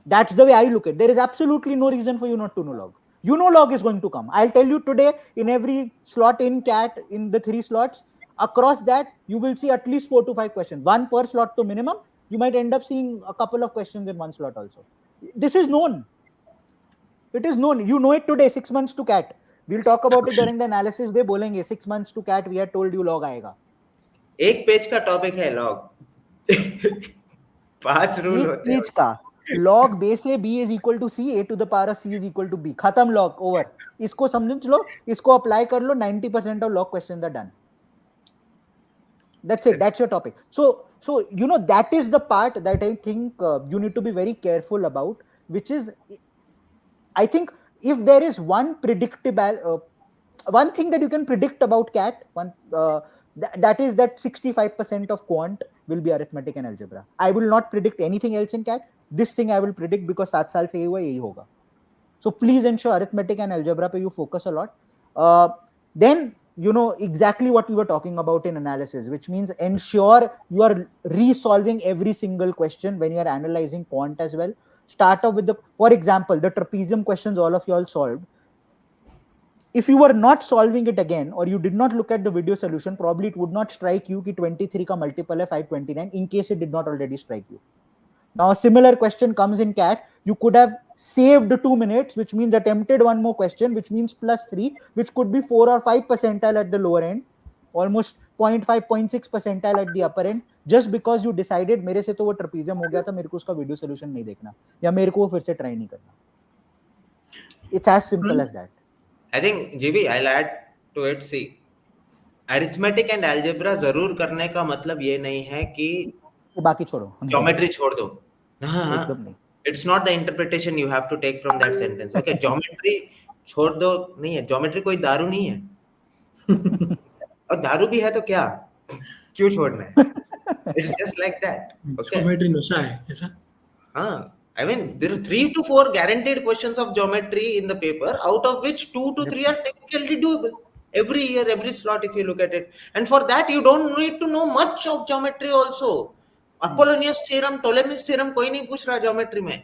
That's the way I look at it. There is absolutely no reason for you not to know log. You know log is going to come. I'll tell you today, in every slot in CAT, in the 3 slots, across that, you will see at least 4 to 5 questions. 1 per slot to minimum. You might end up seeing a couple of questions in 1 slot also. This is known. It is known. You know it today, 6 months to CAT. We'll talk about it during the analysis. They bolenge 6 months to CAT. We had told you log aayega. एक page का topic है log. 5 rule होते हैं. Page का log base a b is equal to c, a to the power of c is equal to b. खत्म log, over. इसको समझ लो, इसको अप्लाई कर लो, 90% of log questions are done. That's it. That's your topic. So that is the part that I think you need to be very careful about, which is, I think, if there is one predictable, one thing that you can predict about CAT, that is that 65% of quant will be arithmetic and algebra. I will not predict anything else in CAT. This thing I will predict because 7 साल से ये हुआ, यही होगा. So please ensure arithmetic and algebra पे you focus a lot. Then exactly what we were talking about in analysis, which means ensure you are resolving every single question when you are analyzing quant as well. Start off with for example, the trapezium questions all of you all solved. If you were not solving it again, or you did not look at the video solution, probably it would not strike you कि 23 का multiple है 529, in case it did not already strike you. Now a similar question comes in CAT. You could have saved 2 minutes, which means attempted one more question, which means +3, which could be 4 or 5 percentile at the lower end, almost 0.5, 0.6 percentile at the upper end, just because you decided मेरे से तो वो trapezium हो गया था, मेरे को उसका video solution नहीं देखना, या मेरे को वो फिर से try नहीं करना. It's as simple as that. I think GB, I'll add to it. See, arithmetic and algebra जरूर करने का मतलब ये नहीं है कि बाकी छोड़ो, geometry छोड़ दो. एकदम नहीं. It's not the interpretation you have to take from that sentence. Okay, geometry छोड़ दो नहीं है. Geometry कोई दारू नहीं है. और दारू भी है तो क्या? क्यों छोड़ना है? It's just like that. Okay. Geometry नशा है ऐसा? हाँ. I mean, there are 3 to 4 guaranteed questions of geometry in the paper, out of which 2 to 3 are technically doable. Every year, every slot, if you look at it. And for that, you don't need to know much of geometry also. Apollonius theorem, Ptolemy's theorem, कोई नहीं पूछ रहा geometry में.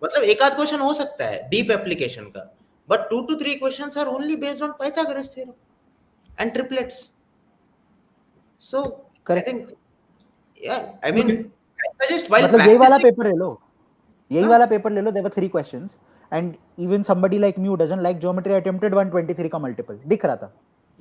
मतलब एक आध question हो सकता है deep application का. But 2 to 3 questions are only based on Pythagoras theorem and triplets. So, correct. I think, yeah, I mean, okay. I suggest while मतलब यही वाला पेपर ले लो. यही वाला पेपर ले लो. There were 3 questions, and even somebody like me who doesn't like geometry attempted 123 का multiple. दिख रहा था.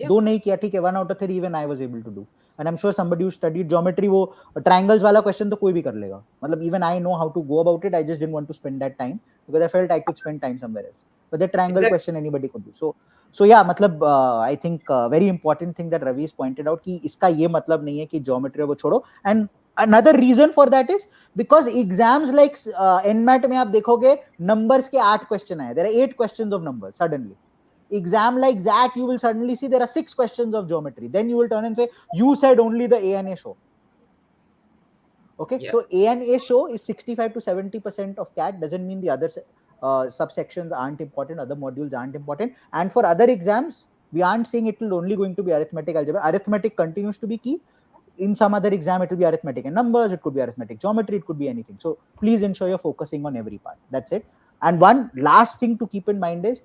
2 नहीं किया, ठीक है. 1 out of 3 even I was able to do. And I'm sure somebody who studied geometry, वो triangles वाला question तो कोई भी कर लेगा. मतलब even I know how to go about it. I just didn't want to spend that time because I felt I could spend time somewhere else. But the triangle question anybody could do. So yeah, मतलब I think very important thing that Ravi has pointed out कि इसका ये मतलब नहीं है कि geometry वो छोड़ो. And another reason for that is because exams like NMAT में आप देखोगे numbers के 8 question आए. There are 8 questions of numbers suddenly. Exam like that, you will suddenly see there are 6 questions of geometry. Then you will turn and say, you said only the ANA show. Okay, Yeah. so A and A show is 65 to 70% of CAT. Doesn't mean the other subsections aren't important, other modules aren't important. And for other exams, we aren't saying it will only going to be arithmetic algebra. Arithmetic continues to be key. In some other exam, it will be arithmetic and numbers, it could be arithmetic geometry, it could be anything. So please ensure you're focusing on every part. That's it. And one last thing to keep in mind is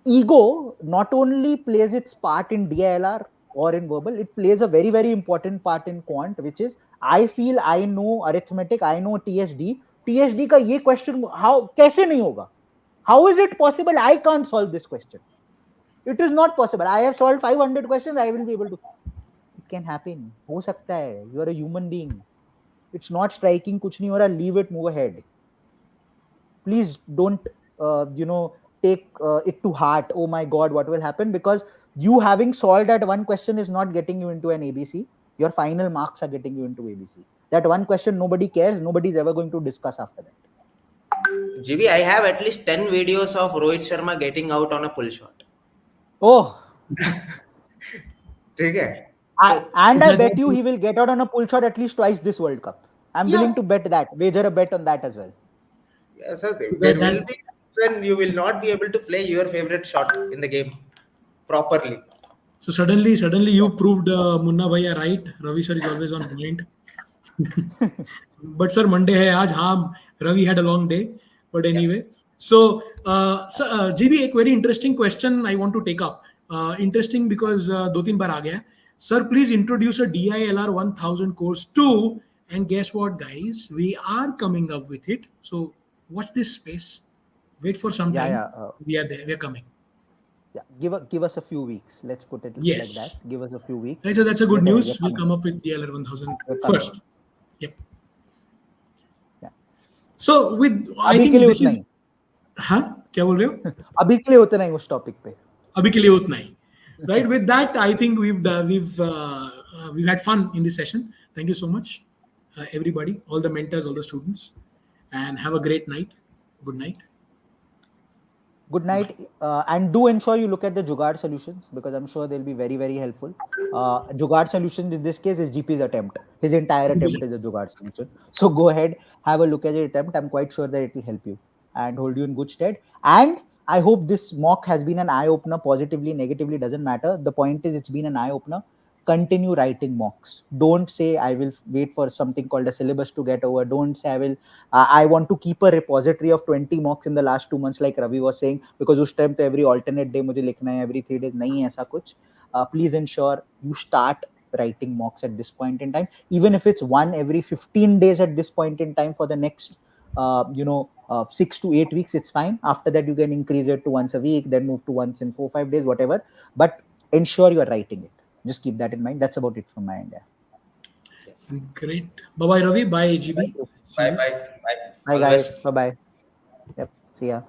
ego not only plays its part in DILR or in verbal, it plays a very, very important part in quant, which is I feel I know arithmetic, I know TSD. TSD का ये question how कैसे नहीं होगा? How is it possible? I can't solve this question. It is not possible. I have solved 500 questions. I will be able to. It can happen. हो सकता है. You are a human being. It's not striking. कुछ नहीं हो रहा. Leave it. Move ahead. Please don't, take it to heart. Oh my God, what will happen? Because you having solved that one question is not getting you into an ABC. Your final marks are getting you into ABC. That one question nobody cares. Nobody is ever going to discuss after that. GB, I have at least 10 videos of Rohit Sharma getting out on a pull shot. Oh. Okay. I bet you he will get out on a pull shot at least twice this World Cup. I'm willing to bet that. Wager a bet on that as well. Yeah, so there will be when you will not be able to play your favorite shot in the game properly. So suddenly you proved Munna Bhaiya right. Ravi sir is always on point. But sir, Monday hai aaj. हाँ, Ravi had a long day. But anyway, so GB, एक very interesting question I want to take up. Interesting because दो तीन बार आ गया. Sir, please introduce a DILR 1000 course too. And guess what, guys? We are coming up with it. So watch this space. Wait for some time. We are there. We are coming. Yeah, give us a few weeks. Let's put it like that. Give us a few weeks. Right, so that's a good news. We'll come up with DILR 1000 first. Yep. Yeah. So with I अभी think के लिए this उतना is ही. हाँ क्या बोल रहे हो? अभी के लिए उतना ही उस टॉपिक पे. अभी के लिए उतना ही. Right. With that, I think we've had fun in this session. Thank you so much, everybody, all the mentors, all the students, and have a great night. Good night. Good night, and do ensure you look at the Jugaad solutions because I'm sure they'll be very, very helpful. Jugaad solution in this case is GP's attempt. His entire attempt is a Jugaad solution. So go ahead, have a look at the attempt. I'm quite sure that it will help you and hold you in good stead. And I hope this mock has been an eye-opener, positively, negatively, doesn't matter. The point is it's been an eye-opener. Continue writing mocks. Don't say I will wait for something called a syllabus to get over. Don't say I want to keep a repository of 20 mocks in the last 2 months like Ravi was saying because उस time तो every alternate day मुझे लिखना है, every 3 days नहीं है ऐसा कुछ. Please ensure you start writing mocks at this point in time, even if it's one every 15 days at this point in time for the next 6 to 8 weeks, it's fine. After that you can increase it to once a week, then move to once in 4-5 days, whatever, but ensure you're writing it. Just keep that in mind. That's about it from my end. Great. Bye bye Ravi. Bye GB. Bye guys. Bye bye. Yep. See ya.